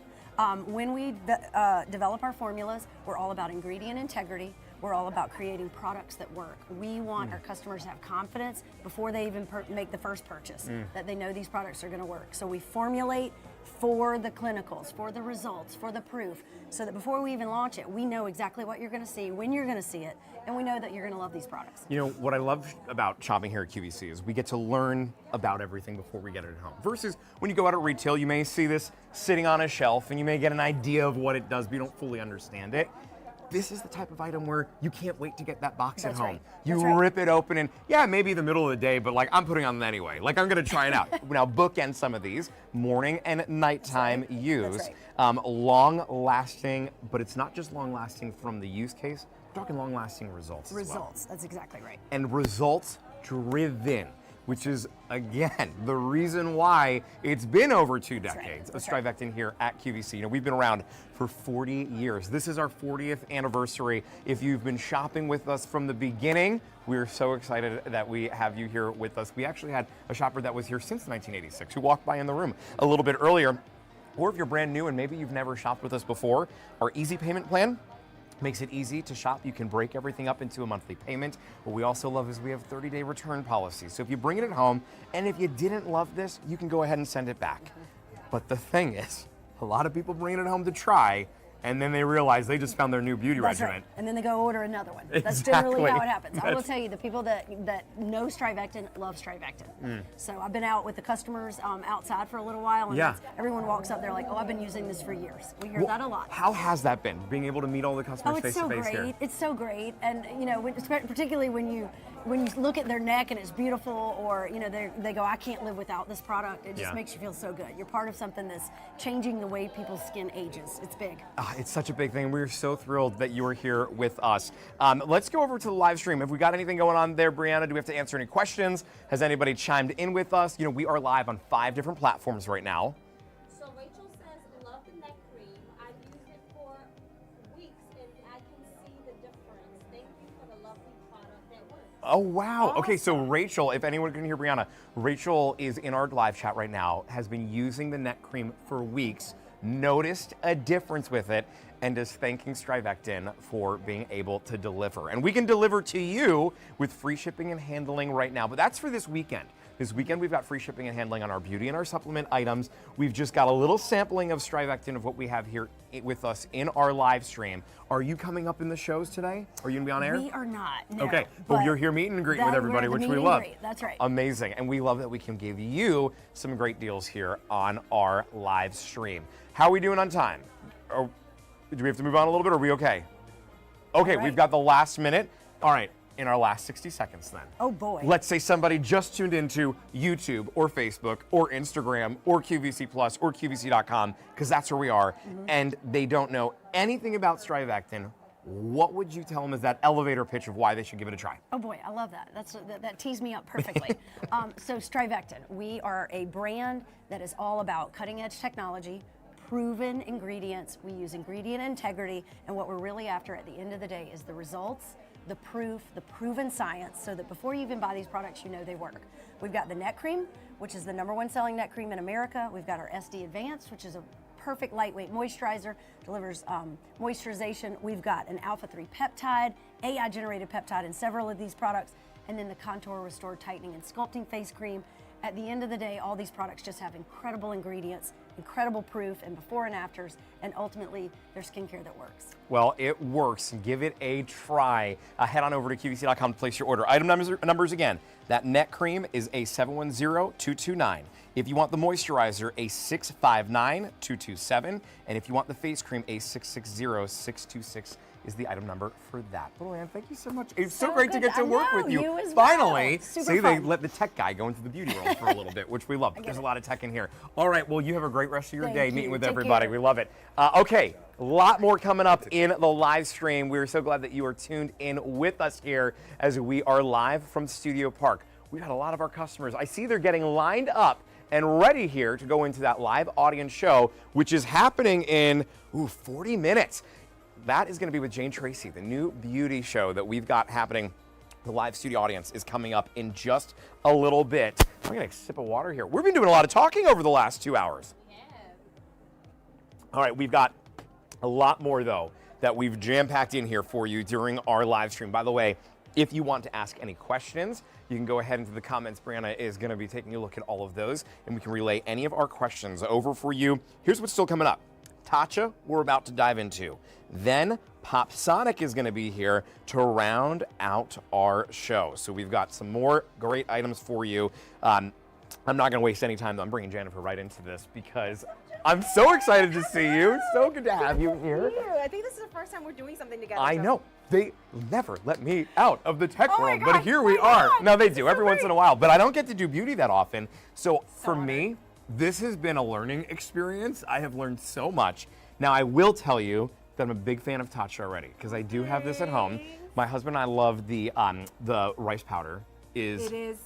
When we develop our formulas, we're all about ingredient integrity. We're all about creating products that work. We want our customers to have confidence before they even make the first purchase, that they know these products are going to work. So we formulate for the clinicals, for the results, for the proof, so that before we even launch it, we know exactly what you're going to see, when you're going to see it, and we know that you're going to love these products. You know, what I love about shopping here at QVC is we get to learn about everything before we get it at home. Versus when you go out at retail, you may see this sitting on a shelf and you may get an idea of what it does, but you don't fully understand it. This is the type of item where you can't wait to get that box That's at home. right. You That's right. rip it open and yeah, maybe the middle of the day, but like I'm putting on them anyway. Like I'm gonna try it out. Now bookend some of these, morning and nighttime use. That's Long lasting, but it's not just long lasting from the use case, we're talking long lasting results as well. Results, that's exactly right. And results driven, which is, again, the reason why it's been over 2 decades of That's right. Strivectin here at QVC. You know, we've been around for 40 years. This is our 40th anniversary. If you've been shopping with us from the beginning, we're so excited that we have you here with us. We actually had a shopper that was here since 1986 who walked by in the room a little bit earlier. Or if you're brand new and maybe you've never shopped with us before, our easy payment plan makes it easy to shop. You can break everything up into a monthly payment. What we also love is we have 30-day return policies. So if you bring it at home, and if you didn't love this, you can go ahead and send it back. But the thing is, a lot of people bring it at home to try, and then they realize they just found their new beauty That's regimen. right. And then they go order another one. That's Exactly. generally how it happens. I will That's- tell you, the people that know Strivectin love Strivectin. So I've been out with the customers outside for a little while, and Yeah. everyone walks up, they're like, "Oh, I've been using this for years." We hear Well, that a lot. How has that been, being able to meet all the Oh, customers it's face so to face great. here? It's so great. And, you know, particularly when you when you look at their neck and it's beautiful, or they go, I can't live without this product. It just makes you feel so good. You're part of something that's changing the way people's skin ages. It's big. It's such a big thing. We're so thrilled that you are here with us. Let's go over to the live stream. Have we got anything going on there, Brianna? Do we have to answer any questions? Has anybody chimed in with us? We are live on 5 different platforms right now. So Rachel says, love the neck cream. I've used it for weeks and I can see the difference. Thank you for the lovely product that works. Oh, wow. Okay, so Rachel, if anyone can hear Brianna, Rachel is in our live chat right now, has been using the neck cream for weeks, noticed a difference with it, and is thanking Strivectin for being able to deliver. And we can deliver to you with free shipping and handling right now, but that's for this weekend. This weekend, we've got free shipping and handling on our beauty and our supplement items. We've just got a little sampling of Strivectin of what we have here with us in our live stream. Are you coming up in the shows today? Are you gonna be on air? We are not. No, okay, but you're here meeting and greeting with everybody, which we love. That's right. Amazing, and we love that we can give you some great deals here on our live stream. How are we doing on time? Do we have to move on a little bit, or are we okay? Okay, we've got the last minute. All right. In our last 60 seconds then. Oh boy. Let's say somebody just tuned into YouTube or Facebook or Instagram or QVC Plus or QVC.com, because that's where we are, and they don't know anything about Strivectin. What would you tell them as that elevator pitch of why they should give it a try? Oh boy, I love that. That tees me up perfectly. So Strivectin, we are a brand that is all about cutting edge technology, proven ingredients. We use ingredient integrity, and what we're really after at the end of the day is the results, the proof, the proven science, so that before you even buy these products, you know they work. We've got the neck cream, which is the #1 selling neck cream in America. We've got our SD Advanced, which is a perfect lightweight moisturizer, delivers moisturization. We've got an alpha-3 peptide, AI-generated peptide in several of these products, and then the Contour Restore Tightening and Sculpting Face Cream. At the end of the day, all these products just have incredible ingredients, incredible proof, and before and afters, and ultimately, they're skincare that works. Well, it works. Give it a try. Head on over to QVC.com to place your order. Item numbers again. That neck cream is a 710229. If you want the moisturizer, a 659227. And if you want the face cream, a 660626 is the item number for that. Little Ann, thank you so much. It's so great to get to work with you. You as Finally, well. Super see, fun. they let the tech guy go into the beauty world for a little bit, which we love. There's a lot of tech in here. All right, well, you have a great rest of your day meeting with Take everybody. care. We love it. Okay, a lot more coming up in the live stream. We're so glad that you are tuned in with us here as we are live from Studio Park. We've had a lot of our customers. I see they're getting lined up and ready here to go into that live audience show, which is happening in 40 minutes. That is going to be with Jane Tracy, the new beauty show that we've got happening. The live studio audience is coming up in just a little bit. I'm going to sip of water here. We've been doing a lot of talking over the last 2 hours. All right, we've got a lot more, though, that we've jam-packed in here for you during our live stream. By the way, if you want to ask any questions, you can go ahead into the comments. Brianna is going to be taking a look at all of those, and we can relay any of our questions over for you. Here's what's still coming up. Tatcha, we're about to dive into. Then Pop Sonic is going to be here to round out our show. So we've got some more great items for you. I'm not going to waste any time, though. I'm bringing Jennifer right into this because I'm so excited to see you. It's so good to have you here. I think this is the first time we're doing something together. I know. They never let me out of the tech Oh my world, God, but here we my are. God, No, they this do is every so once in a great. while, but I don't get to do beauty that often. So for me, this has been a learning experience. I have learned so much. Now, I will tell you that I'm a big fan of Tatcha already because I do have this at home. My husband and I love the rice powder. It is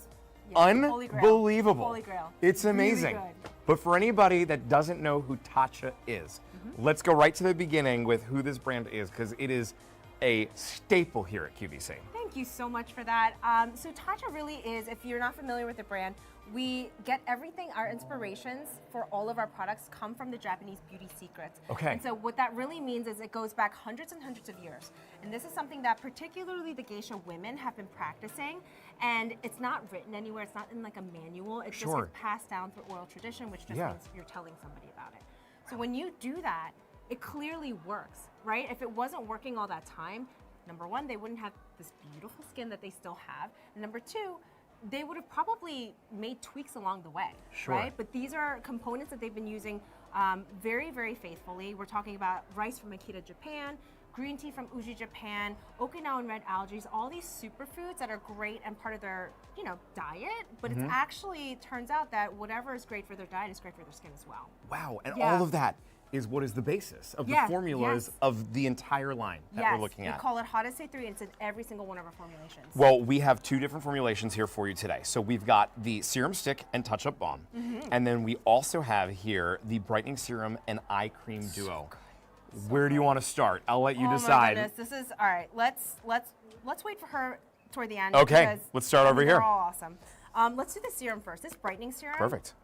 Unbelievable. Holy grail. It's amazing. Really good. But for anybody that doesn't know who Tatcha is, let's go right to the beginning with who this brand is, because it is a staple here at QVC. Thank you so much for that. So Tatcha really is, if you're not familiar with the brand, we get everything, our inspirations for all of our products come from the Japanese beauty secrets. Okay. And so what that really means is it goes back hundreds and hundreds of years. And this is something that particularly the geisha women have been practicing. And it's not written anywhere, it's not in like a manual, it's just gets passed down through oral tradition, which just means you're telling somebody about it. So when you do that, it clearly works, right? If it wasn't working all that time, number one, they wouldn't have this beautiful skin that they still have. And number two, they would have probably made tweaks along the way, right? But these are components that they've been using very, very faithfully. We're talking about rice from Akita, Japan, green tea from Uji, Japan, Okinawan red algae, all these superfoods that are great and part of their, diet, but it's actually turns out that whatever is great for their diet is great for their skin as well. Wow, and Yeah. all of that is what is the basis of the Yeah, formulas yes. of the entire line that we're looking we at. call it Hottest A3, and it's in every single one of our formulations. Well, we have 2 different formulations here for you today. So we've got the serum stick and touch-up balm, and then we also have here the brightening serum and eye cream duo. Where do you want to start? I'll let you decide. Oh my goodness, this is all right. Let's wait for her toward the end. Okay, because let's start over they're here. all awesome. Let's do the serum first. This brightening serum. Perfect.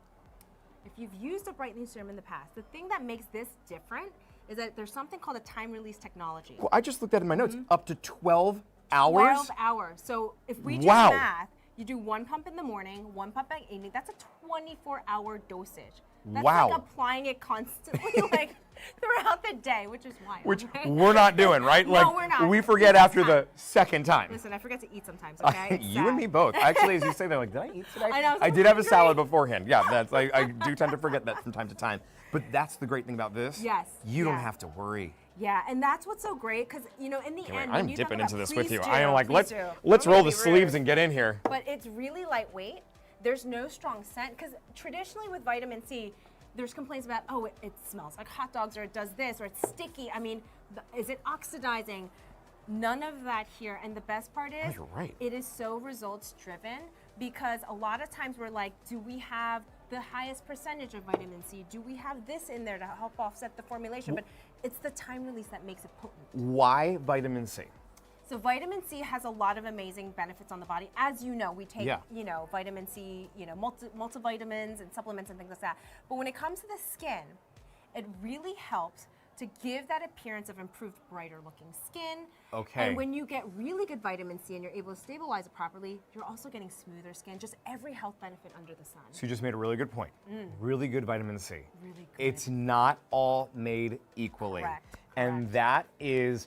If you've used a brightening serum in the past, the thing that makes this different is that there's something called a time release technology. Well, I just looked at it in my notes. Up to 12 hours? 12 hours. So if we do Wow. math, you do 1 pump in the morning, 1 pump at evening. That's a 24-hour dosage. That's Wow. like applying it constantly, like throughout the day, which is wild. Which right? we're not doing, right? No, we're not. We forget after the second time. Listen, I forget to eat sometimes, okay? It's You and sad. me both. Actually, as you say that, like, did I eat today? I know, I was I like, did have a hungry. salad beforehand. Yeah, I do tend to forget that from time to time. But that's the great thing about this. Yes, You don't yeah. have to worry. Yeah, and that's what's so great because in the end, when I'm you talk dipping about- into this please with you. do, I am like, please let's do. roll Don't the be sleeves rude. and get in here. But it's really lightweight. There's no strong scent because traditionally with vitamin C, there's complaints about, oh, it smells like hot dogs, or it does this, or it's sticky. I mean, is it oxidizing? None of that here. And the best part is, you're right. it is so results driven because a lot of times we're like, do we have the highest percentage of vitamin C? Do we have this in there to help offset the formulation? But it's the time release that makes it potent. Why vitamin C? So vitamin C has a lot of amazing benefits on the body. As you know, we take, Yeah. vitamin C, multivitamins and supplements and things like that. But when it comes to the skin, it really helps to give that appearance of improved, brighter looking skin. Okay. And when you get really good vitamin C and you're able to stabilize it properly, you're also getting smoother skin, just every health benefit under the sun. So you just made a really good point. Really good vitamin C. Really good. It's not all made equally. Correct, And correct. that is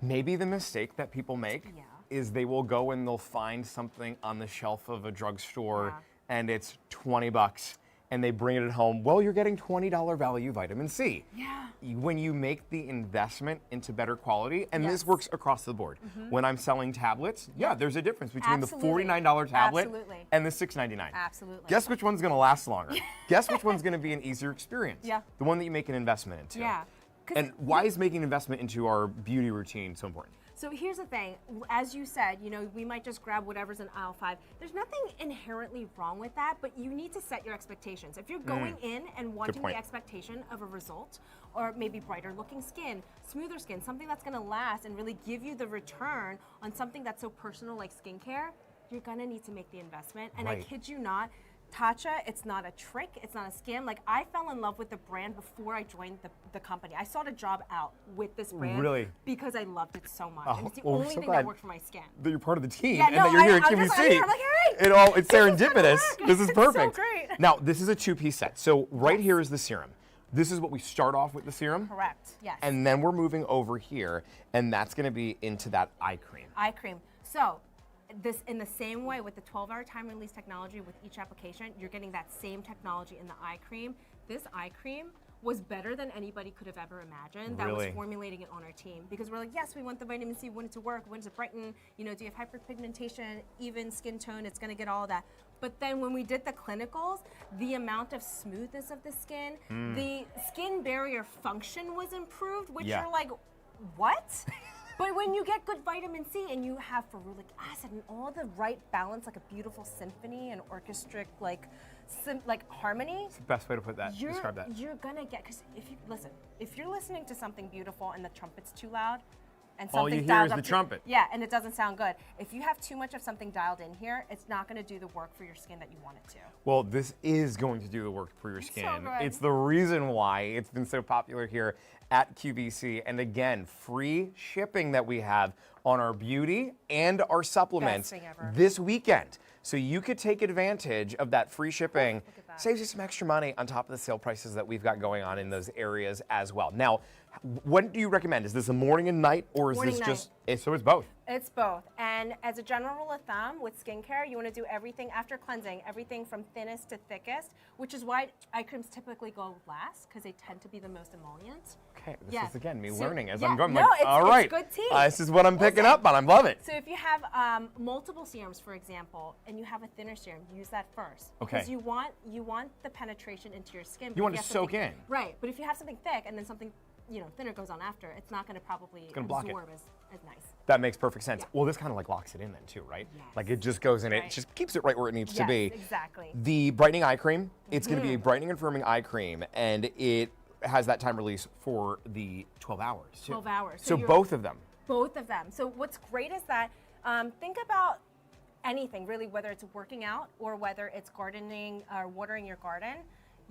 maybe the mistake that people make Yeah. is they will go and they'll find something on the shelf of a drugstore and it's $20 and they bring it at home. Well, you're getting $20 value vitamin C. Yeah. When you make the investment into better quality, and this Yes. works across the board. When I'm selling tablets, there's a difference between Absolutely. the $49 tablet Absolutely. and the $6.99. Absolutely. Guess which one's gonna last longer? Guess which one's gonna be an easier experience? Yeah. The one that you make an investment into. Yeah. 'Cause And why is making an investment into our beauty routine so important? So here's the thing, as you said, we might just grab whatever's in aisle 5. There's nothing inherently wrong with that, but you need to set your expectations. If you're going in and wanting point. the expectation of a result, or maybe brighter looking skin, smoother skin, something that's gonna last and really give you the return on something that's so personal like skincare, you're gonna need to make the investment. And I Right. kid you not, Tatcha, it's not a trick, it's not a scam. Like, I fell in love with the brand before I joined the company. I sought a job out with this brand Really? because I loved it so much. Oh, and it's the well, we're only so thing glad. that worked for my skin. That you're part of the team Yeah, and no, that you're here at I'm QVC. here, I'm like, hey, it's this is gonna serendipitous. work. This is It's so perfect. great. Now, this is a 2-piece set. So right here is the serum. This is what we start off with the serum. Correct, yes. And then we're moving over here, and that's gonna be into that eye cream. Eye cream. So, this in the same way with the 12-hour time release technology with each application, you're getting that same technology in the eye cream. This eye cream was better than anybody could have ever imagined that was Really? formulating it on our team. Because we're like, yes, we want the vitamin C, we want it to work, we want it to brighten, do you have hyperpigmentation, even skin tone, it's gonna get all of that. But then when we did the clinicals, the amount of smoothness of the skin, the skin barrier function was improved, which Yeah. you're like, what? But when you get good vitamin C and you have ferulic acid and all the right balance, like a beautiful symphony and orchestric, like harmony, Best way to put that, you're describe that. you're gonna get, because if you're listening to something beautiful and the trumpet's too loud, and All you something's hear dialed is up the to- trumpet. Yeah, and it doesn't sound good. If you have too much of something dialed in here, it's not gonna do the work for your skin that you want it to. Well, this is going to do the work for your so skin. good. It's the reason why it's been so popular here at QVC. And again, free shipping that we have on our beauty and our supplements Best thing ever. this weekend. So you could take advantage of that free shipping. Saves you some extra money on top of the sale prices that we've got going on in those areas as well. Now, what do you recommend? Is this a morning and night, or is Morning, this night. just, so it's both? It's both. And as a general rule of thumb, with skincare, you want to do everything after cleansing, everything from thinnest to thickest, which is why eye creams typically go last, because they tend to be the most emollient. Okay, this is again me learning as yeah, I'm going. no, like, it's, all right, it's good tea. This is what I'm picking up on. I love it. So if you have multiple serums, for example, and you have a thinner serum, use that first. Okay. Because you want the penetration into your skin. You want it to soak in. Right, but if you have something thick and then something thinner goes on after, it's not going to probably absorb as nice. That makes perfect sense. Yeah. Well, this kind of like locks it in then too, right? Yes. Like it just goes in, it Right. just keeps it right where it needs to be. Exactly. The brightening eye cream, it's going to be a brightening and firming eye cream, and it has that time release for the 12 hours. Too. 12 hours. So you're- both of them. Both of them. So what's great is that think about anything really, whether it's working out or whether it's gardening or watering your garden.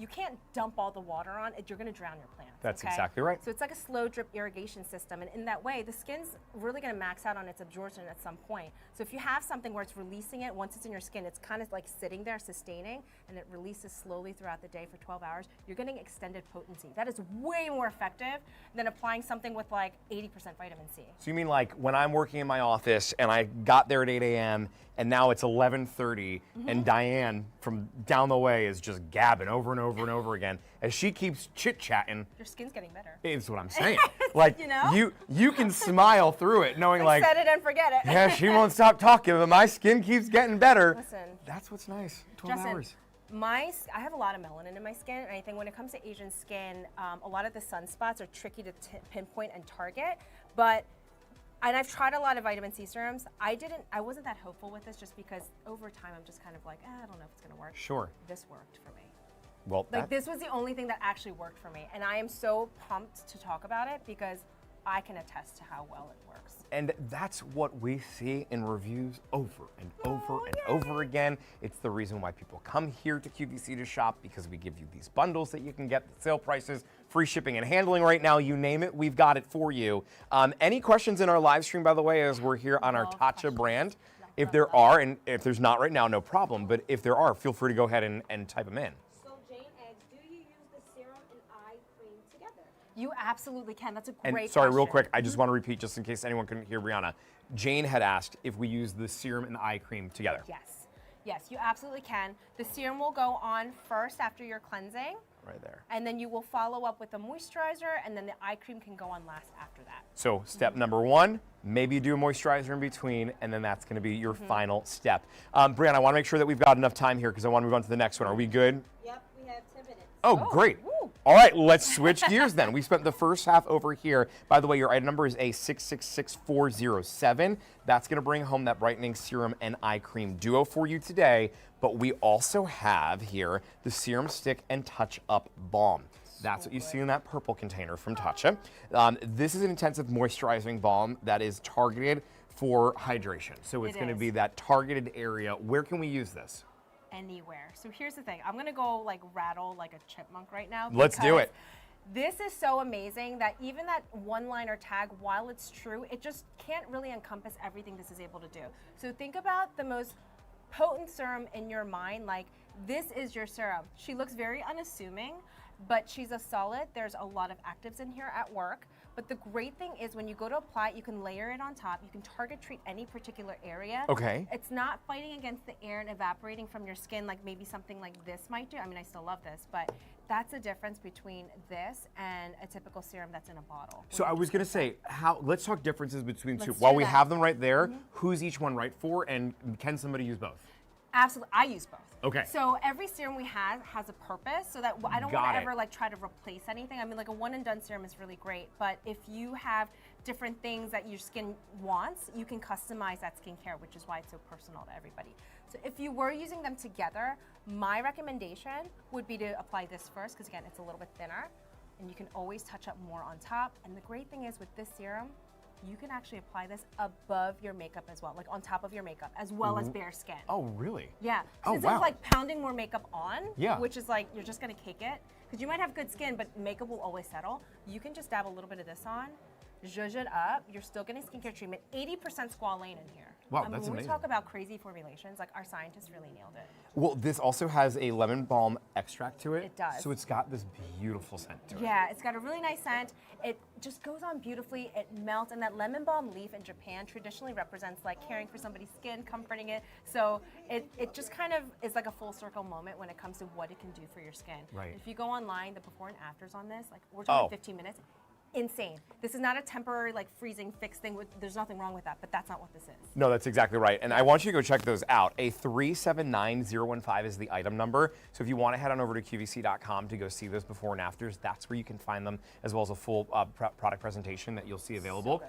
You can't dump all the water on it. You're going to drown your plants. That's okay? exactly right. So it's like a slow drip irrigation system. And in that way, the skin's really going to max out on its absorption at some point. So if you have something where it's releasing it, once it's in your skin, it's kind of like sitting there sustaining, and it releases slowly throughout the day for 12 hours, you're getting extended potency. That is way more effective than applying something with like 80% vitamin C. So you mean like when I'm working in my office and I got there at 8 a.m. and now it's 11:30 and Diane from down the way is just gabbing over and over and over again as she keeps chit-chatting. Your skin's getting better. Is what I'm saying. Like, You know? you can smile through it knowing like, set it and forget it. yeah, she won't stop talking, but my skin keeps getting better. Listen. That's what's nice. 12 Justin, hours. I have a lot of melanin in my skin, and I think when it comes to Asian skin, a lot of the sunspots are tricky to pinpoint and target. And I've tried a lot of vitamin C serums. I wasn't that hopeful with this just because over time I'm just kind of like, I don't know if it's gonna work. Sure. This worked for me. Well, Like this was the only thing that actually worked for me. And I am so pumped to talk about it because I can attest to how well it works. and that's what we see in reviews over and over and over again. It's the reason why people come here to QVC to shop, because we give you these bundles that you can get, the sale prices, free shipping and handling right now, you name it, we've got it for you. Any questions in our live stream, by the way, as we're here on our Tatcha brand? If there are, and if there's not right now, no problem, but if there are, feel free to go ahead and type them in. So Jane eggs, do you use the serum and eye cream together? You absolutely can. That's a And great sorry, real question. quick, I just want to repeat just in case anyone couldn't hear Brianna. Jane had asked if we use the serum and eye cream together. Yes. Yes, you absolutely can. The serum will go on first after your cleansing. Right there. And then you will follow up with a moisturizer, and then the eye cream can go on last after that. So step number one, maybe you do a moisturizer in between, and then that's going to be your final step. Brianna, I want to make sure that we've got enough time here because I want to move on to the next one. Are we good? Yep, we have 10 minutes. Oh, great. woo. All right, let's switch gears then. We spent the first half over here. By the way, your item number is A666407. That's going to bring home that brightening serum and eye cream duo for you today. But we also have here the Serum Stick and Touch Up Balm. That's what you see in that purple container from Tatcha. This is an intensive moisturizing balm that is targeted for hydration. So it's going to be that targeted area. Where can we use this? Anywhere. So here's the thing. I'm going to go like rattle like a chipmunk right now. Let's do because it. This is so amazing that even that one-liner tag, while it's true, it just can't really encompass everything this is able to do. So think about the most potent serum in your mind, like this is your serum. She looks very unassuming, but she's a solid. There's a lot of actives in here at work. But the great thing is when you go to apply it, you can layer it on top. You can target treat any particular area. Okay. It's not fighting against the air and evaporating from your skin like maybe something like this might do. I mean, I still love this, but that's the difference between this and a typical serum that's in a bottle. So I was going to say, let's talk differences between the two. Let's While do we that. have them right there, who's each one right for, and can somebody use both? Absolutely, I use both. Okay. So every serum we have has a purpose, so that I don't want Got to it. ever like try to replace anything. I mean, like a one and done serum is really great, but if you have different things that your skin wants, you can customize that skincare, which is why it's so personal to everybody. So if you were using them together, my recommendation would be to apply this first, because again, it's a little bit thinner, and you can always touch up more on top. And the great thing is with this serum, you can actually apply this above your makeup as well, like on top of your makeup, as well as bare skin. Oh, really? Yeah. Oh, Instead wow. of like pounding more makeup on, Yeah. which is like you're just gonna cake it, because you might have good skin, but makeup will always settle. You can just dab a little bit of this on, zhuzh it up, you're still getting skincare treatment. 80% squalane in here. Wow, I mean, that's when amazing. we talk about crazy formulations, like our scientists really nailed it. Well, this also has a lemon balm extract to it. It does. So it's got this beautiful scent to it. Yeah, it's got a really nice scent. It just goes on beautifully. It melts, and that lemon balm leaf in Japan traditionally represents like caring for somebody's skin, comforting it. So it just kind of is like a full circle moment when it comes to what it can do for your skin. Right. If you go online, the before and afters on this, like we're talking 15 minutes. Insane. This is not a temporary like freezing fix thing. There's nothing wrong with that, but that's not what this is. No, that's exactly right. And I want you to go check those out. A 379015 is the item number. So if you want to head on over to QVC.com to go see those before and afters, that's where you can find them, as well as a full product presentation that you'll see available.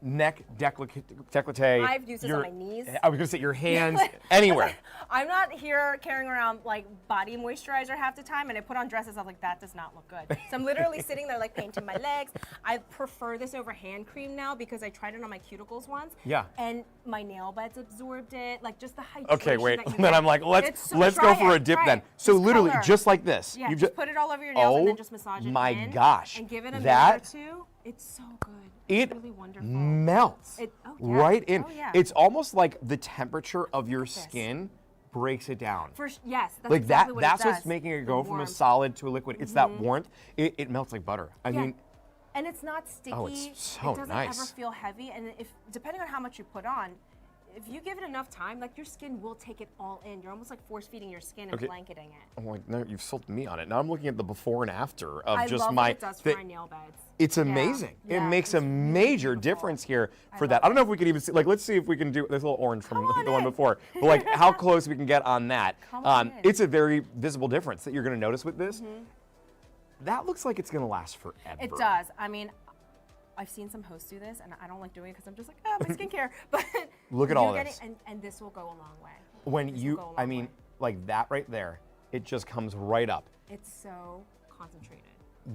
Neck, décolleté. I've used this on my knees. I was going to say your hands, anywhere. I'm not here carrying around like body moisturizer half the time, and I put on dresses. I'm like, that does not look good. So I'm literally sitting there like painting my legs. I prefer this over hand cream now because I tried it on my cuticles once. Yeah. And my nail beds absorbed it. Like just the hydration. Okay, wait. that you Then get. I'm like, let's go try for a it, dip try then. it. So Just literally, color. just like this. Yeah, You just put it all over your nails and then just massage it my in. gosh. And give it a that minute or two. It's so good. It It's really wonderful. melts Oh, yeah. right in. Oh, yeah. It's almost like the temperature of your skin breaks it down. Yes, that's Like exactly what that's it does. what's making it The go from a warmth. solid to a liquid. It's that warmth. It melts like butter. I Yeah. mean, And it's not sticky. Oh, it's so it doesn't nice. ever feel heavy. And if depending on how much you put on, if you give it enough time, like your skin will take it all in. You're almost like force feeding your skin and Okay. blanketing it. I'm like, no, you've sold me on it. Now I'm looking at the before and after of I just love my. what it does for my nail beds. It's Yeah. amazing. It Yeah, makes it's a really major beautiful. difference here for love that. I don't know if we could even see, like, let's see if we can do this little orange from Come on the one in. before. But like how close we can get on that. Come on in. It's a very visible difference that you're gonna notice with this. That looks like it's gonna last forever. It does. I mean, I've seen some hosts do this, and I don't like doing it because I'm just like, my skincare. But Look at all you're this. and this will go a long way. When This will you, go a I long mean, way. like that right there, it just comes right up. It's so concentrated.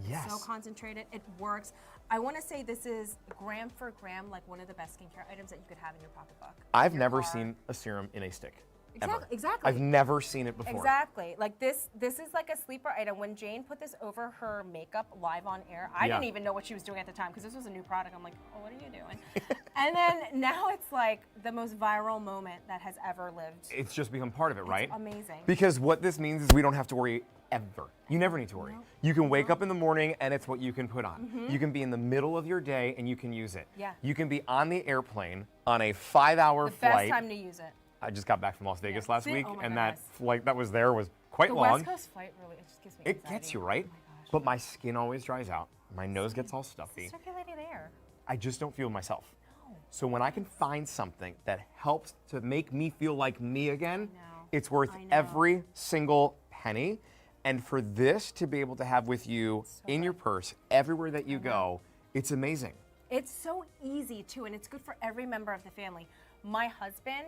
Yes. So concentrated. It works. I want to say this is gram for gram like one of the best skincare items that you could have in your pocketbook. I've There never are- seen a serum in a stick. Ever. Exactly. I've never seen it before. Exactly. Like this is like a sleeper item. When Jane put this over her makeup live on air, I Yeah. didn't even know what she was doing at the time because this was a new product. I'm like, oh, what are you doing? And then now it's like the most viral moment that has ever lived. It's just become part of it, right? amazing. Because what this means is we don't have to worry ever. You never need to worry. You can wake up in the morning and it's what you can put on. You can be in the middle of your day and you can use it. Yeah. You can be on the airplane on a 5-hour The flight. best time to use it. I just got back from Las Vegas last See? week, Oh my and goodness. that flight that was there was quite The long. West Coast flight really, it just gives me It anxiety. gets you, right? Oh my gosh. But my skin always dries out. My nose gets all stuffy. Circulating air. I just don't feel myself. So when I can find something that helps to make me feel like me again, it's worth I know. every single penny. And for this to be able to have with you in your purse, everywhere that you go, it's amazing. It's so easy too, and it's good for every member of the family. My husband,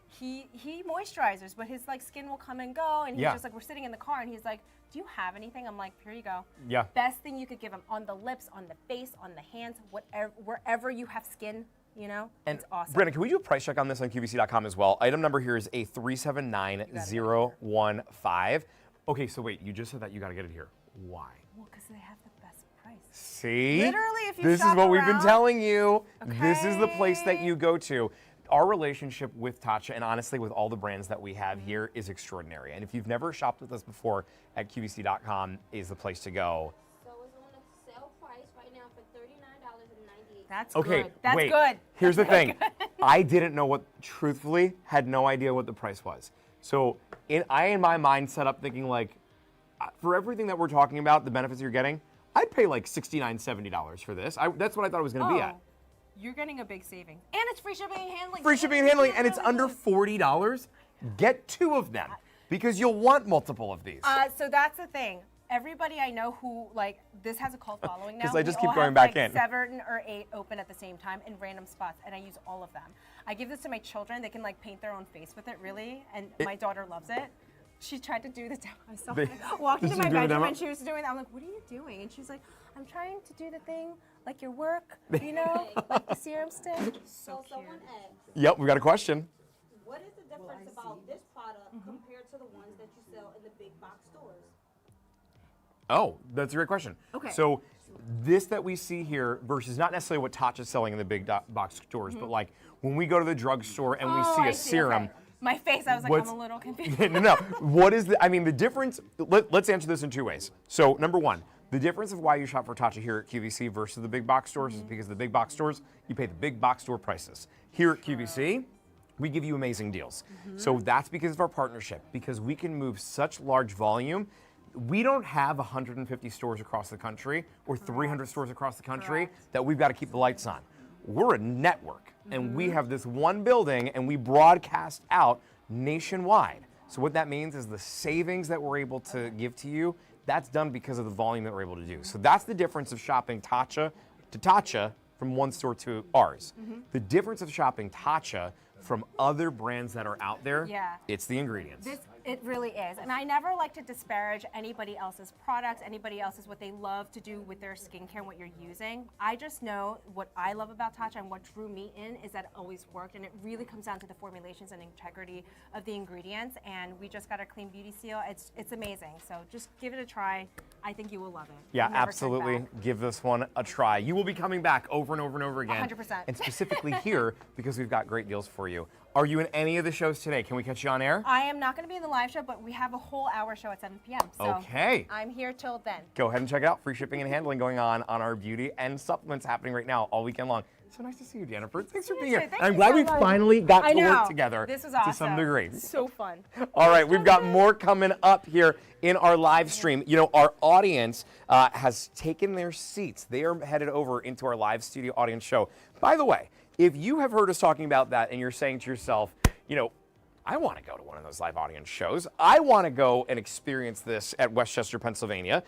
he moisturizes, but his like skin will come and go, and he's Yeah. just like, we're sitting in the car, and he's like, do you have anything? I'm like, here you go. Yeah. Best thing you could give him on the lips, on the face, on the hands, whatever, wherever you have skin, you know, And it's awesome. Brandon, can we do a price check on this on QVC.com as well? Item number here is a 379015. Okay, so wait, you just said that you got to get it here. Why? Well, because they have the best price. See? Literally, if you this is shop what we've been around- telling you. This is the place that Okay. you go to. Our relationship with Tatcha, and honestly with all the brands that we have here, is extraordinary. And if you've never shopped with us before, at QVC.com is the place to go. So it's on a sale price right now for $39.98. That's Okay, good. That's wait. good. Here's the That's thing. I didn't know what, truthfully, had no idea what the price was. So I, in my mind, set up thinking like, for everything that we're talking about, the benefits you're getting, I'd pay like $69, $70 for this. That's what I thought it was going to be at. You're getting a big saving. And it's free shipping and handling. Free shipping and handling, and it's under $40. Get 2 of them because you'll want multiple of these. So that's the thing. Everybody I know who like this has a cult following now. 'Cause I just We keep all going have, back like, in. 7 or 8 open at the same time in random spots, and I use all of them. I give this to my children. They can like paint their own face with it, really, and my daughter loves it. She tried to do the demo. I saw her walked into She's my doing the bedroom demo? and she was doing that. I'm like, what are you doing? And she's like, I'm trying to do the thing like your work, you know, like the serum stick. So someone asked, Yep, we got a question. what is the difference about this product compared to the ones that you sell in the big box stores? Oh, that's a great question. Okay. So this that we see here versus not necessarily what Tatcha's selling in the big box stores, but like when we go to the drugstore and we see I a serum. okay. My face, I was like, What's- I'm a little confused. No. What is the, I mean, the difference, let's answer this in two ways. So, number one, the difference of why you shop for Tatcha here at QVC versus the big box stores is because the big box stores, you pay the big box store prices. Here at QVC, we give you amazing deals. So that's because of our partnership, because we can move such large volume. We don't have 150 stores across the country or 300 stores across the country that we've got to keep the lights on. We're a network, and we have this one building, and we broadcast out nationwide. So what that means is the savings that we're able to give to you, that's done because of the volume that we're able to do. So that's the difference of shopping Tatcha to Tatcha from one store to ours. The difference of shopping Tatcha from other brands that are out there, it's the ingredients. It really is. And I never like to disparage anybody else's products, anybody else's what they love to do with their skincare and what you're using. I just know what I love about Tatcha and what drew me in is that it always worked. And it really comes down to the formulations and integrity of the ingredients. And we just got our Clean Beauty seal. It's amazing. So just give it a try. I think you will love it. Yeah, Never turn absolutely. back. Give this one a try. You will be coming back over and over and over again. 100%. And specifically here because we've got great deals for you. Are you in any of the shows today? Can we catch you on air? I am not going to be in the live show, but we have a whole hour show at 7 p.m. So Okay. I'm here till then. Go ahead and check it out. Free shipping and handling going on our beauty and supplements happening right now all weekend long. So nice to see you, Jennifer. Thanks for being here. Thank I'm you glad so we much. finally got I to know. work together This was to awesome. some degree. So fun. All right, we've got more coming up here in our live stream. You know, our audience has taken their seats. They are headed over into our live studio audience show. By the way, if you have heard us talking about that and you're saying to yourself, you know, I want to go to one of those live audience shows. I want to go and experience this at Westchester, Pennsylvania.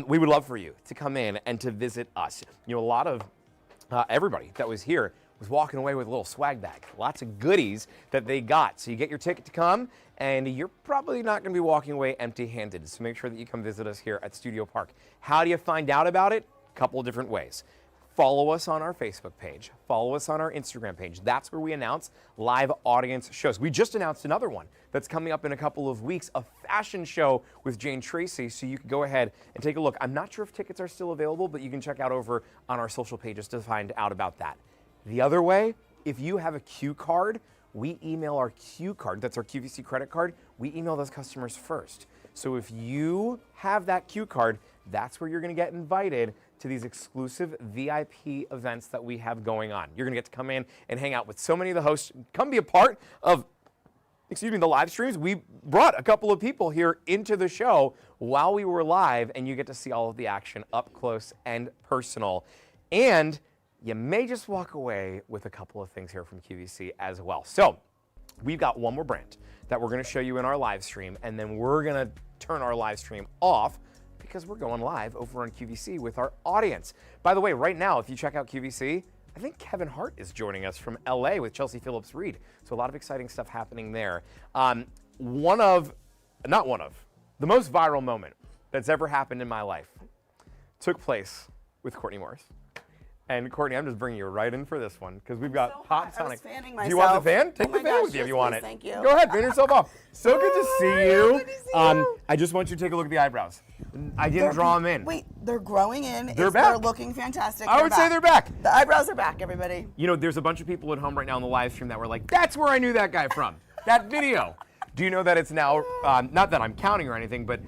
We would love for you to come in and to visit us. You know, a lot of everybody that was here was walking away with a little swag bag. Lots of goodies that they got. So you get your ticket to come, and you're probably not going to be walking away empty-handed. So make sure that you come visit us here at Studio Park. How do you find out about it? A couple of different ways. Follow us on our Facebook page. Follow us on our Instagram page. That's where we announce live audience shows. We just announced another one that's coming up in a couple of weeks, a fashion show with Jane Tracy, so you can go ahead and take a look. I'm not sure if tickets are still available, but you can check out over on our social pages to find out about that. The other way, if you have a Q card, we email our Q card, that's our QVC credit card, we email those customers first. So if you have that Q card, that's where you're gonna get invited to these exclusive VIP events that we have going on. You're gonna get to come in and hang out with so many of the hosts. Come be a part of, the live streams. We brought a couple of people here into the show while we were live, and you get to see all of the action up close and personal. And you may just walk away with a couple of things here from QVC as well. So we've got one more brand that we're gonna show you in our live stream, and then we're gonna turn our live stream off because we're going live over on QVC with our audience. By the way, right now, if you check out QVC, I think Kevin Hart is joining us from LA with Chelsea Phillips Reed. So a lot of exciting stuff happening there. The most viral moment that's ever happened in my life took place with Courtney Morris. And Courtney, I'm just bringing you right in for this one because we've got Pop Sonic. Do you want the fan? Take the fan with you if you want it. Thank you. Go ahead, fan yourself off. So good to see you. Good to see you. I just want you to take a look at the eyebrows. I didn't draw them in. Wait, they're growing in. They're back. They're looking fantastic. I would say they're back. The eyebrows are back, everybody. You know, there's a bunch of people at home right now on the live stream that were like, that's where I knew that guy from, that video. Do you know that it's now, not that I'm counting or anything, but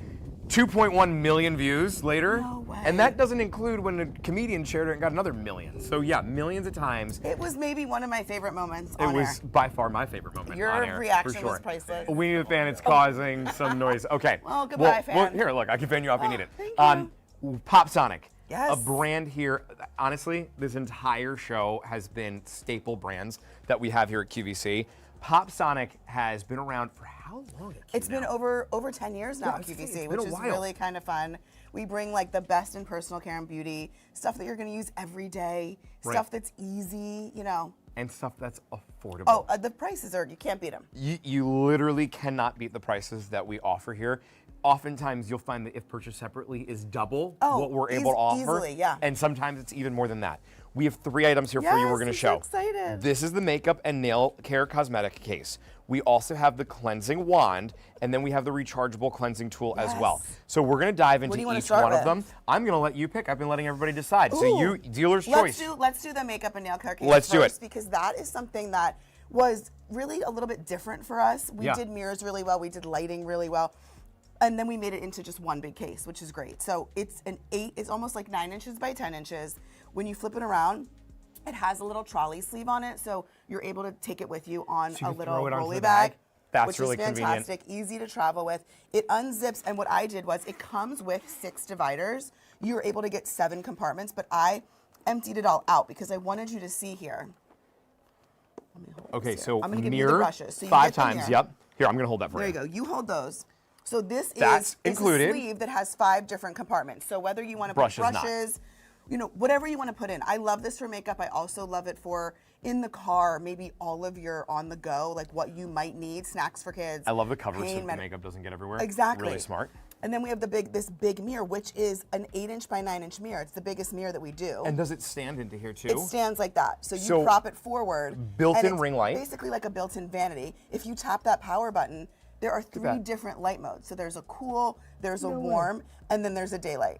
2.1 million views later? No way. And that doesn't include when a comedian shared it and got another million. So yeah, millions of times. It was maybe one of my favorite moments It on was air. by far my favorite moment Your on air, reaction for sure. was priceless. We need a fan. It's causing some noise. Okay. Well, goodbye, fan. Here, look, I can fan you off if you need it. Thank Pop Sonic. Yes. A brand here. Honestly, this entire show has been staple brands that we have here at QVC. Pop Sonic has been around for how long at Q It's been now? over 10 years now Yeah, at it's QVC, been which a is while. really kind of fun. We bring like the best in personal care and beauty, stuff that you're going to use every day, Right. stuff that's easy, you know. And stuff that's affordable. Oh, the prices are, you can't beat them. You literally cannot beat the prices that we offer here. oftentimes you'll find that if purchased separately is double Oh, what we're able to offer. easily, yeah. And sometimes it's even more than that. We have 3 items here for you we're gonna I'm show. so excited. This is the makeup and nail care cosmetic case. We also have the cleansing wand, and then we have the rechargeable cleansing tool as well. Yes. So we're gonna dive into do you wanna each start one of with? them. I'm gonna let you pick. I've been letting everybody decide. So Ooh. you, dealer's Let's choice. let's do the makeup and nail care case Let's do it. first, because that is something that was really a little bit different for us. We Yeah. did mirrors really well. We did lighting really well. And then we made it into just one big case, which is great. So it's it's almost like 9 inches by 10 inches. When you flip it around, it has a little trolley sleeve on it. So you're able to take it with you on So you a can little throw it onto rolly the bag. bag. That's which really is fantastic, easy to travel with. It unzips, and what I did was it comes with 6 dividers. You're able to get 7 compartments, but I emptied it all out because I wanted you to see here. Let me hold this Okay, here. so I'm gonna give you the mirror brushes. So you 5 get the times. mirror. Yep. Here, I'm gonna hold that for There you. you go. You hold those. So this That's is included. a sleeve that has 5 different compartments. So whether you want to put Brushes not. brushes, you know, whatever you want to put in. I love this for makeup. I also love it for in the car, maybe all of your on the go, like what you might need, snacks for kids. I love the cover so pain the med- makeup doesn't get everywhere. Exactly. Really smart. And then we have this big mirror, which is an 8-inch by 9-inch mirror. It's the biggest mirror that we do. And does it stand into here too? It stands like that. So you So, prop it forward. built-in and it's ring light. Basically like a built-in vanity. If you tap that power button, there are 3 that. different light modes. So there's a cool, there's a warm, and then there's a daylight.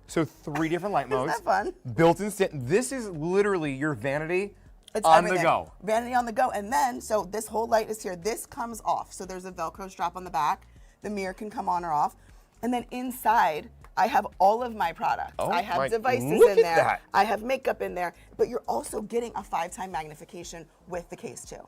So 3 different light modes. that fun? Built-in stand. This is literally your vanity It's on everything. the go. Vanity on the go. And then, so this whole light is here. This comes off. So there's a Velcro strap on the back. The mirror can come on or off. And then inside, I have all of my products. Oh I have my- devices look in at there. that. I have makeup in there. But you're also getting a 5-time magnification with the case too.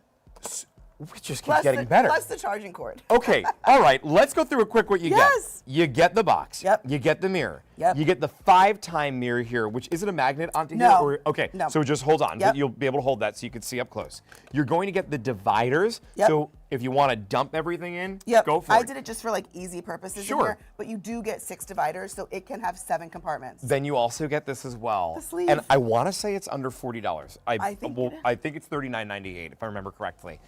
It just keeps Plus getting the, better. Plus the charging cord. Okay, all right, let's go through it quick what you Yes. get. You get the box. Yep. You get the mirror. Yep. You get the 5-time mirror here, which is it a magnet onto No. here? Or, okay, No. so just hold on. Yep. You'll be able to hold that so you can see up close. You're going to get the dividers. Yep. So if you want to dump everything in, Yep. go for I it. did it just for like easy purposes Sure. in here, but you do get 6 dividers, so it can have 7 compartments. Then you also get this as well. The sleeve. And I want to say it's under $40. I think it is. I think it's $39.98 if I remember correctly.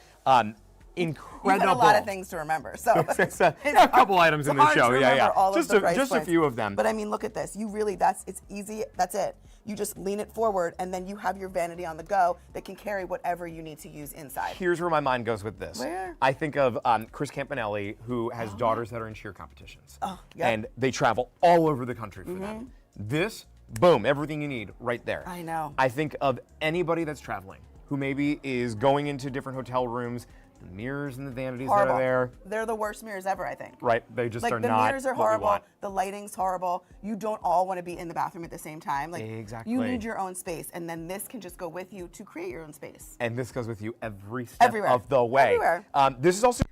Incredible. You've got a lot of things to remember, so It's a couple items in the hard show. to Yeah, remember yeah. all of Just the price just a points. few of them. But I mean, look at this. You really, it's easy. That's it. You just lean it forward, and then you have your vanity on the go that can carry whatever you need to use inside. Here's where my mind goes with this. Where? I think of Chris Campanelli, who has daughters that are in cheer competitions. Oh, yeah. And they travel all over the country for them. This, boom, everything you need right there. I know. I think of anybody that's traveling who maybe is going into different hotel rooms, the mirrors and the vanities Horrible. that are there. They're the worst mirrors ever, I think. Right, they just Like are the not mirrors are what we horrible. want. The lighting's horrible. You don't all want to be in the bathroom at the same time. Like Exactly. you need your own space, and then this can just go with you to create your own space. And this goes with you every step Everywhere. of the way. Everywhere. This is also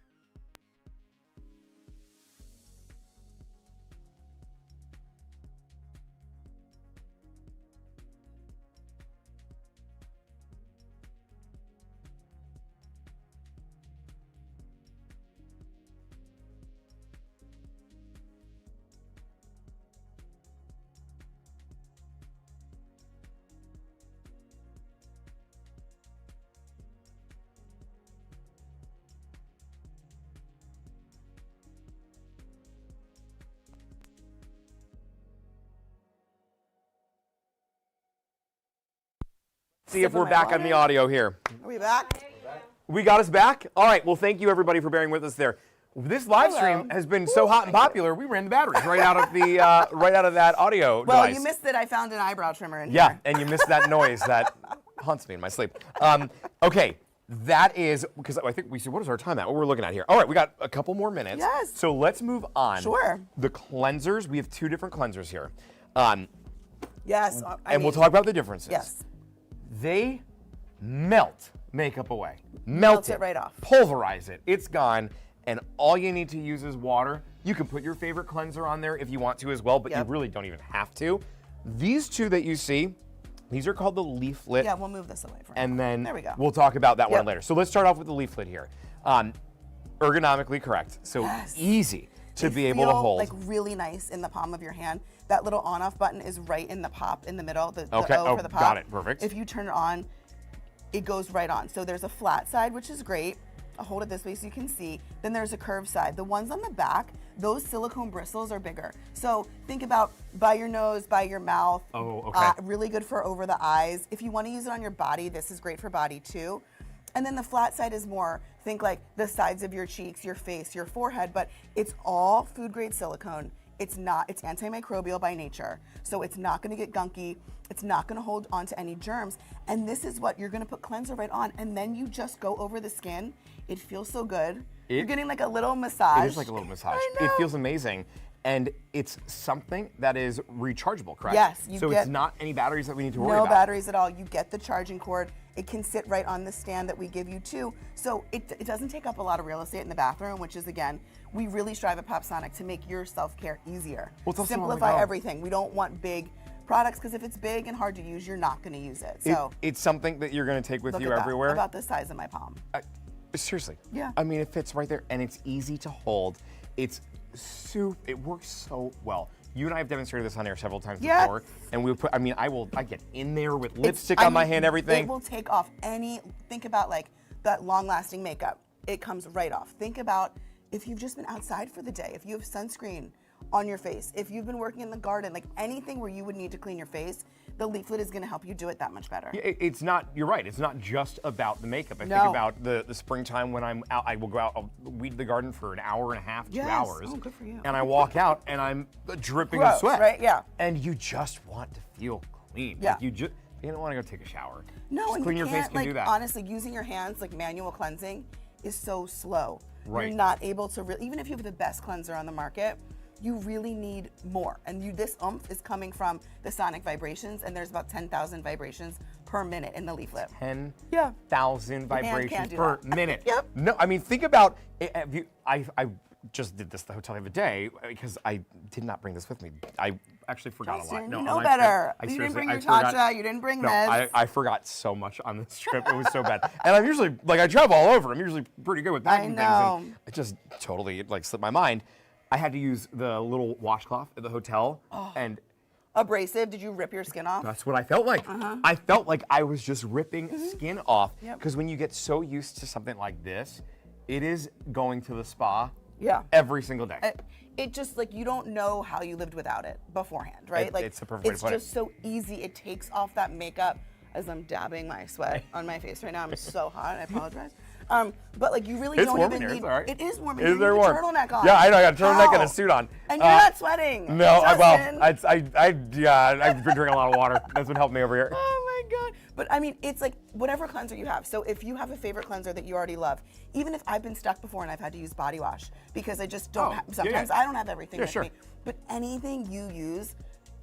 see if Sip of we're my back on water. the audio here. Are we back? We got us back? All right, well, thank you everybody for bearing with us there. This live stream has been so hot and popular, we ran the batteries right out of the right out of that audio Well, device. you missed it. I found an eyebrow trimmer in Yeah, here. and you missed that noise that haunts me in my sleep. Okay, that is, because I think we said, what is our time at? What we're looking at here? All right, we got a couple more minutes. Yes. So let's move on. Sure. The cleansers, we have 2 different cleansers here. Yes. And we'll talk about the differences. Yes. They melt makeup away. Melt it right off. Pulverize it. It's gone. And all you need to use is water. You can put your favorite cleanser on there if you want to as well, but Yep. you really don't even have to. These 2 that you see, these are called the leaflet. Yeah, we'll move this away from And then There we go. we'll talk about that one Yep. later. So let's start off with the leaflet here. Ergonomically correct. So Yes. easy to They be able to feel, hold. like really nice in the palm of your hand. That little on-off button is right in the pop in the middle, the Okay. O Oh, for the pop. got it. Perfect. If you turn it on, it goes right on. So there's a flat side, which is great. I'll hold it this way so you can see. Then there's a curved side. The ones on the back, those silicone bristles are bigger. So think about by your nose, by your mouth. Oh, okay. Really good for over the eyes. If you want to use it on your body, this is great for body too. And then the flat side is more, think like the sides of your cheeks, your face, your forehead, but it's all food grade silicone. It's antimicrobial by nature. So it's not gonna get gunky. It's not gonna hold on to any germs. And this is what you're gonna put cleanser right on. And then you just go over the skin. It feels so good. You're getting like a little massage. It is like a little massage. I know. It feels amazing. And it's something that is rechargeable, correct? Yes. So it's not any batteries that we need to worry No about. batteries at all. You get the charging cord. It can sit right on the stand that we give you too. So it doesn't take up a lot of real estate in the bathroom, which is, again, we really strive at Popsonic to make your self-care easier. Well, it's also on the Simplify go. everything. We don't want big products because if it's big and hard to use, you're not going to use it. So It's something that you're going to take with look you at that. everywhere. About the size of my palm. Seriously. Yeah. I mean, it fits right there, and it's easy to hold. It works so well. You and I have demonstrated this on air several times Yes. before, and we put. I mean, I get in there with lipstick on my hand, everything. It will take off any. Think about like that long-lasting makeup. It comes right off. Think about if you've just been outside for the day. If you have sunscreen on your face. If you've been working in the garden, like anything where you would need to clean your face, the leaflet is going to help you do it that much better. It's not, you're right, it's not just about the makeup. I No. think about the springtime when I'm out, I will go out, I'll weed the garden for an hour and a half, 2 Yes. hours. Oh, good for you. And I walk out and I'm dripping Gross, with sweat. right? Yeah. And you just want to feel clean. Yeah. Like you don't want to go take a shower. No, just and clean you your can't, face can like, do that. honestly, using your hands, like manual cleansing, is so slow. Right. You're not able to really, even if you have the best cleanser on the market, you really need more. And this oomph is coming from the sonic vibrations, and there's about 10,000 vibrations per minute in the leaflet. 10,000 vibrations can't do per that. minute. Yep. No, I mean, think about, I just did this at the hotel the other day because I did not bring this with me. I actually forgot a lot. Jason, you on know my better. trip, You didn't bring I your forgot- Tatcha, you didn't bring no, this. I forgot so much on this trip. It was so bad. And I'm usually, like, I travel all over. I'm usually pretty good with packing things. And it just totally, like, slipped my mind. I had to use the little washcloth at the hotel, and Abrasive, did you rip your skin off? that's what I felt like. I felt like I was just ripping skin off. Yep. Because when you get so used to something like this, it is going to the spa Yeah. every single day. It just, like, you don't know how you lived without it beforehand, right? It's the perfect way to put it. It's just so easy. It takes off that makeup as I'm dabbing my sweat on my face right now. I'm so hot. I apologize. But like you really It's don't warm even in here, need. it's all right. It is warm. It You is very have a warm. turtleneck on. Yeah, I know. I got a turtleneck and How? a suit on. And you're not sweating. No, Justin. I've been drinking a lot of water. That's been helping me over here. Oh my God. But I mean, it's like whatever cleanser you have. So if you have a favorite cleanser that you already love, even if I've been stuck before and I've had to use body wash because I just don't have, sometimes I don't have everything with me. But anything you use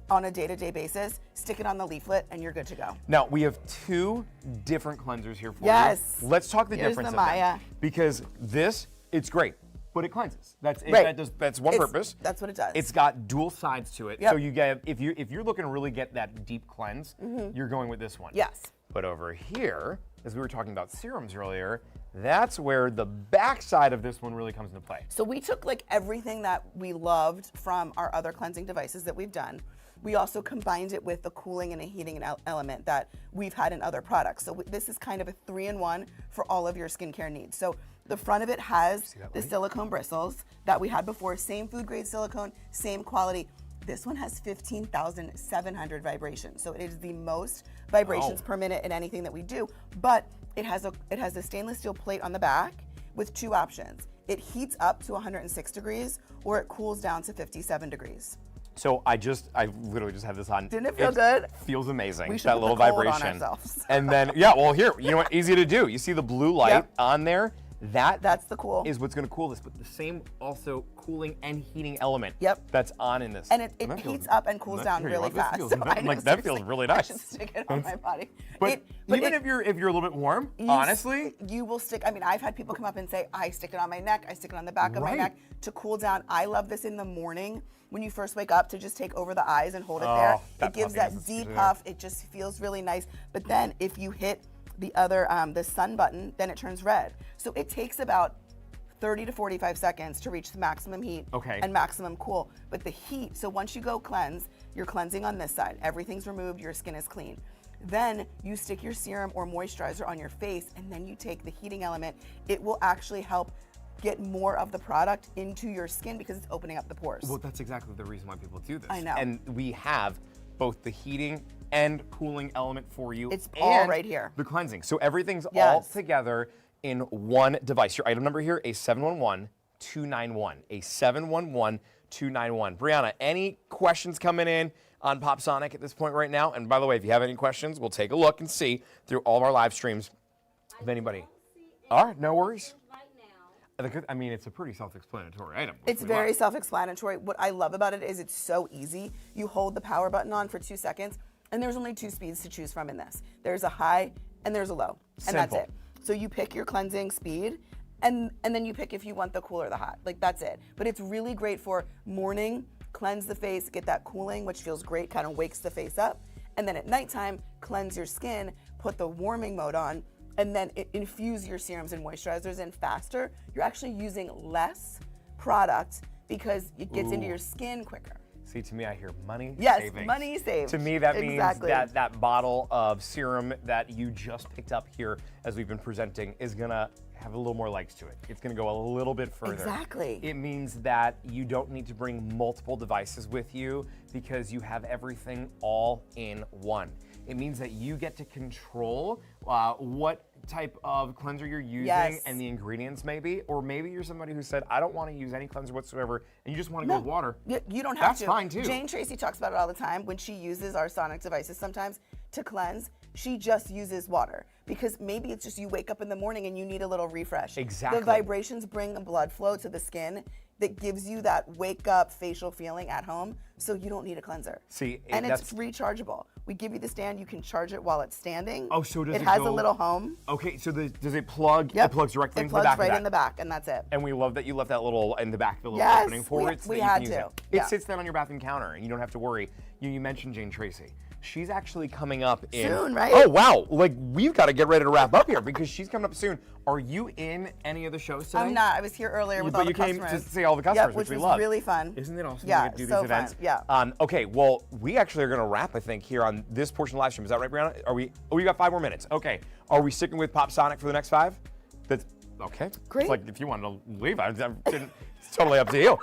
on a day-to-day basis, stick it on the leaflet and you're good to go. Now, we have two different cleansers here for Yes. you. Let's talk the Here's difference the of Maya. them. Because this, it's great, but it cleanses. That's it, Right. that's one purpose. That's what it does. It's got dual sides to it. Yep. So you get, if you're looking to really get that deep cleanse, you're going with this one. Yes. But over here, as we were talking about serums earlier, that's where the back side of this one really comes into play. So we took like everything that we loved from our other cleansing devices that we've done. We also combined it with a cooling and a heating element that we've had in other products. So this is kind of a 3-in-1 for all of your skincare needs. So the front of it has the silicone bristles that we had before, same food grade silicone, same quality. This one has 15,700 vibrations. So it is the most vibrations per minute in anything that we do, but it has a stainless steel plate on the back with two options. It heats up to 106 degrees or it cools down to 57 degrees. So I literally just had this on. Didn't it feel good? Feels amazing. We should that put little the cold on vibration. ourselves. And then, yeah, well here, you know what, easy to do. You see the blue light Yep. on there? That's the cool. Is what's gonna cool this, but the same also cooling and heating element Yep. that's on in this. And it that feels- heats up and cools down here you really go. This fast. feels- So I I'm know, like, that feels seriously, really I nice. should stick it on my body. But even if you're a little bit warm, honestly, you will stick. I mean, I've had people come up and say, I stick it on my neck, I stick it on the back of my Right. neck to cool down. I love this in the morning when you first wake up to just take over the eyes and hold it there. that It gives puffiness that is deep good. puff. It just feels really nice. But then if you hit the other, the sun button, then it turns red. So it takes about 30 to 45 seconds to reach the maximum heat and maximum cool. But the heat, so once you go cleanse, you're cleansing on this side. Everything's removed, your skin is clean. Then you stick your serum or moisturizer on your face, and then you take the heating element. It will actually help get more of the product into your skin because it's opening up the pores. Well, that's exactly the reason why people do this. I know. And we have both the heating and cooling element for you. It's all and right here. The cleansing. So everything's all Yes. together in one device. Your item number here, a 711-291. A 711-291. Brianna, any questions coming in on PopSonic at this point right now? And by the way, if you have any questions, we'll take a look and see through all of our live streams if anybody. All right, no worries. I mean, it's a pretty self-explanatory item. It's very self-explanatory. What I love about it is it's so easy. You hold the power button on for 2 seconds, and there's only 2 speeds to choose from in this. There's a high and there's a low, and that's Simple. it. So you pick your cleansing speed, and then you pick if you want the cool or the hot. Like, that's it. But it's really great for morning, cleanse the face, get that cooling, which feels great, kind of wakes the face up. And then at nighttime, cleanse your skin, put the warming mode on, and then infuse your serums and moisturizers in faster. You're actually using less product because it gets into your skin quicker. See, to me, I hear money Yes, savings. money saved. To me, that means Exactly. that bottle of serum that you just picked up here as we've been presenting is gonna have a little more legs to it. It's gonna go a little bit further. Exactly. It means that you don't need to bring multiple devices with you because you have everything all in one. It means that you get to control what type of cleanser you're using Yes. and the ingredients maybe, or maybe you're somebody who said, I don't want to use any cleanser whatsoever, and you just want to go with water. You don't have That's to. fine too. Jane Tracy talks about it all the time. When she uses our sonic devices sometimes to cleanse, she just uses water because maybe it's just you wake up in the morning and you need a little refresh. Exactly. The vibrations bring a blood flow to the skin that gives you that wake up facial feeling at home, so you don't need a cleanser. See, and it's that's- rechargeable. We give you the stand, you can charge it while it's standing. Oh, so does it has go- a little home. Okay, so does it plug? Yep. It plugs directly It into the plugs back right of that. in the back, and that's it. And we love that you left that little in the back, the little Yes, opening for we- it. So we that you can had use to. It, Yeah. it sits down on your bathroom counter, and you don't have to worry. You mentioned Jane Tracy. She's actually coming up in Soon, right? Oh wow! Like we've got to get ready to wrap up here because she's coming up soon. Are you in any of the shows today? I'm not. I was here earlier with But all you the customers. came to see all the customers, Yep, which we was love. really fun. Isn't it awesome Yeah, to get to do so these events? fun. Yeah. Okay, well, we actually are going to wrap, I think, here on this portion of the live stream. Is that right, Brianna? Are we? Oh, we got 5 more minutes. Okay. Are we sticking with PopSonic for the next 5? That's okay. Great. It's like if you wanted to leave, it's totally up to you.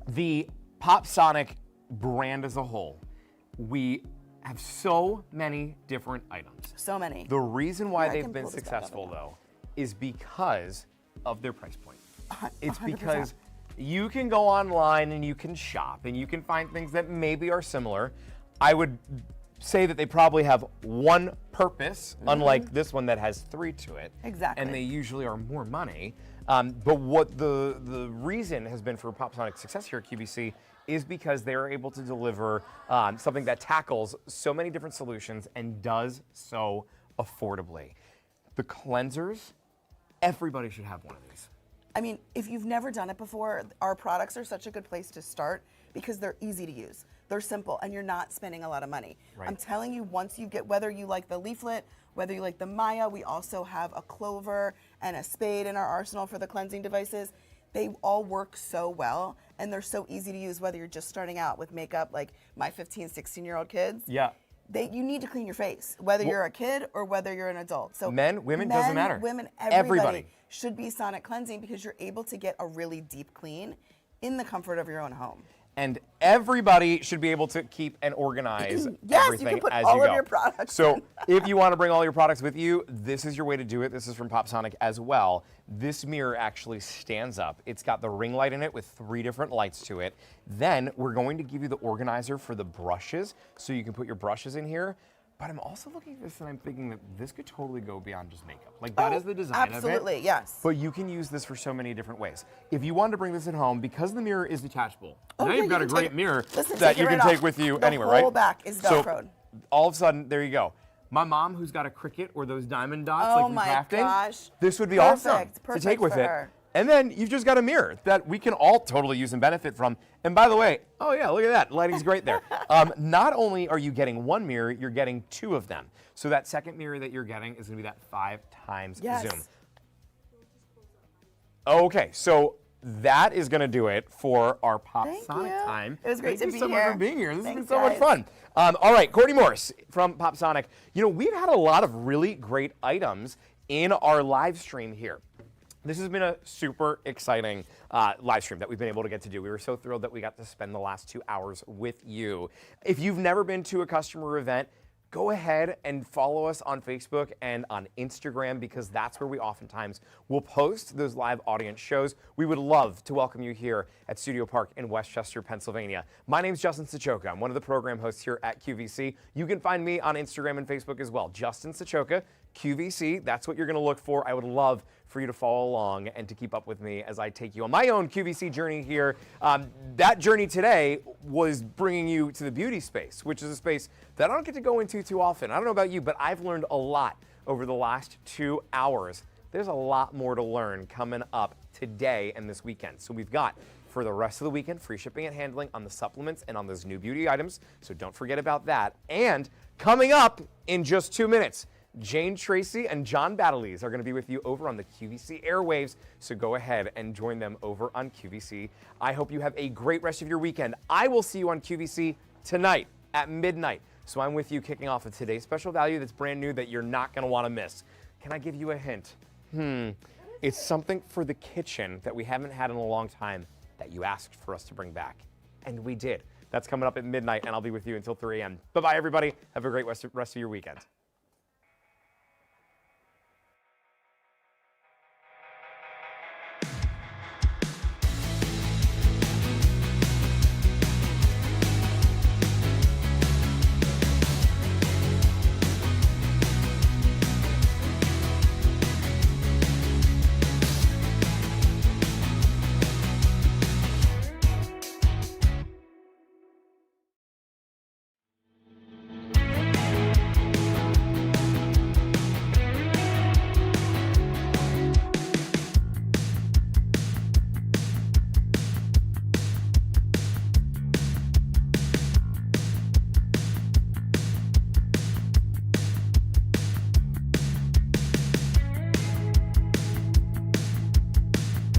The PopSonic brand as a whole, we have so many different items. So many. The reason why Yeah, I they've can been pull this back up successful, now. though, is because of their price point. It's 100%. because you can go online and you can shop and you can find things that maybe are similar. I would say that they probably have one purpose, unlike this one that has 3 to it. Exactly. And they usually are more money. But what the reason has been for PopSonic's success here at QVC is because they're able to deliver something that tackles so many different solutions and does so affordably. The cleansers, everybody should have one of these. I mean, if you've never done it before, our products are such a good place to start because they're easy to use. They're simple and you're not spending a lot of money. Right. I'm telling you, once you get, whether you like the leaflet, whether you like the Maya, we also have a clover and a spade in our arsenal for the cleansing devices. They all work so well and they're so easy to use whether you're just starting out with makeup like my 15, 16-year-old kids. Yeah. You need to clean your face, whether you're a kid or whether you're an adult. So Men, women, doesn't matter. Women, Everybody. should be sonic cleansing because you're able to get a really deep clean in the comfort of your own home. And everybody should be able to keep and organize Yes, you everything can put as all you of go. your products So in. if you want to bring all your products with you, this is your way to do it. This is from PopSonic as well. This mirror actually stands up. It's got the ring light in it with 3 different lights to it. Then we're going to give you the organizer for the brushes so you can put your brushes in here. But I'm also looking at this and I'm thinking that this could totally go beyond just makeup. Like that is the design of it. Absolutely, yes. But you can use this for so many different ways. If you wanted to bring this at home, because the mirror is detachable, now yeah, you've you got a can great take it- mirror listen, that take it you can right take off. with you The anywhere, right? whole back is Velcroed. So all of a sudden, there you go. My mom, who's got a Cricut or those diamond dots Oh like from my crafting, gosh. this would be awesome Perfect, to take perfect with for it. her. And then you've just got a mirror that we can all totally use and benefit from. And by the way, oh yeah, look at that. Lighting's great there. Not only are you getting one mirror, you're getting 2 of them. So that second mirror that you're getting is gonna be that 5 times Yes. zoom. Okay, so that is going to do it for our Pop Thank Sonic you. time. It was great Thank to you be so much here. for being here. This has been Thanks, so much guys. fun. All right, Courtney Morse from Pop Sonic. You know, we've had a lot of really great items in our live stream here. This has been a super exciting live stream that we've been able to get to do. We were so thrilled that we got to spend the last 2 hours with you. If you've never been to a customer event, go ahead and follow us on Facebook and on Instagram, because that's where we oftentimes will post those live audience shows. We would love to welcome you here at Studio Park in Westchester, Pennsylvania. My name's Justin Sachoka. I'm one of the program hosts here at QVC. You can find me on Instagram and Facebook as well. Justin Sachoka, QVC, that's what you're going to look for. I would love for you to follow along and to keep up with me as I take you on my own QVC journey here. That journey today was bringing you to the beauty space, which is a space that I don't get to go into too often. I don't know about you, but I've learned a lot over the last 2 hours. There's a lot more to learn coming up today and this weekend. So we've got, for the rest of the weekend, free shipping and handling on the supplements and on those new beauty items. So don't forget about that. And coming up in just 2 minutes, Jane Tracy and John Battlelees are going to be with you over on the QVC airwaves, so go ahead and join them over on QVC. I hope you have a great rest of your weekend. I will see you on QVC tonight at midnight. So I'm with you kicking off with today's special value that's brand new that you're not going to want to miss. Can I give you a hint? It's something for the kitchen that we haven't had in a long time that you asked for us to bring back, and we did. That's coming up at midnight, and I'll be with you until 3 a.m. Bye-bye, everybody. Have a great rest of your weekend.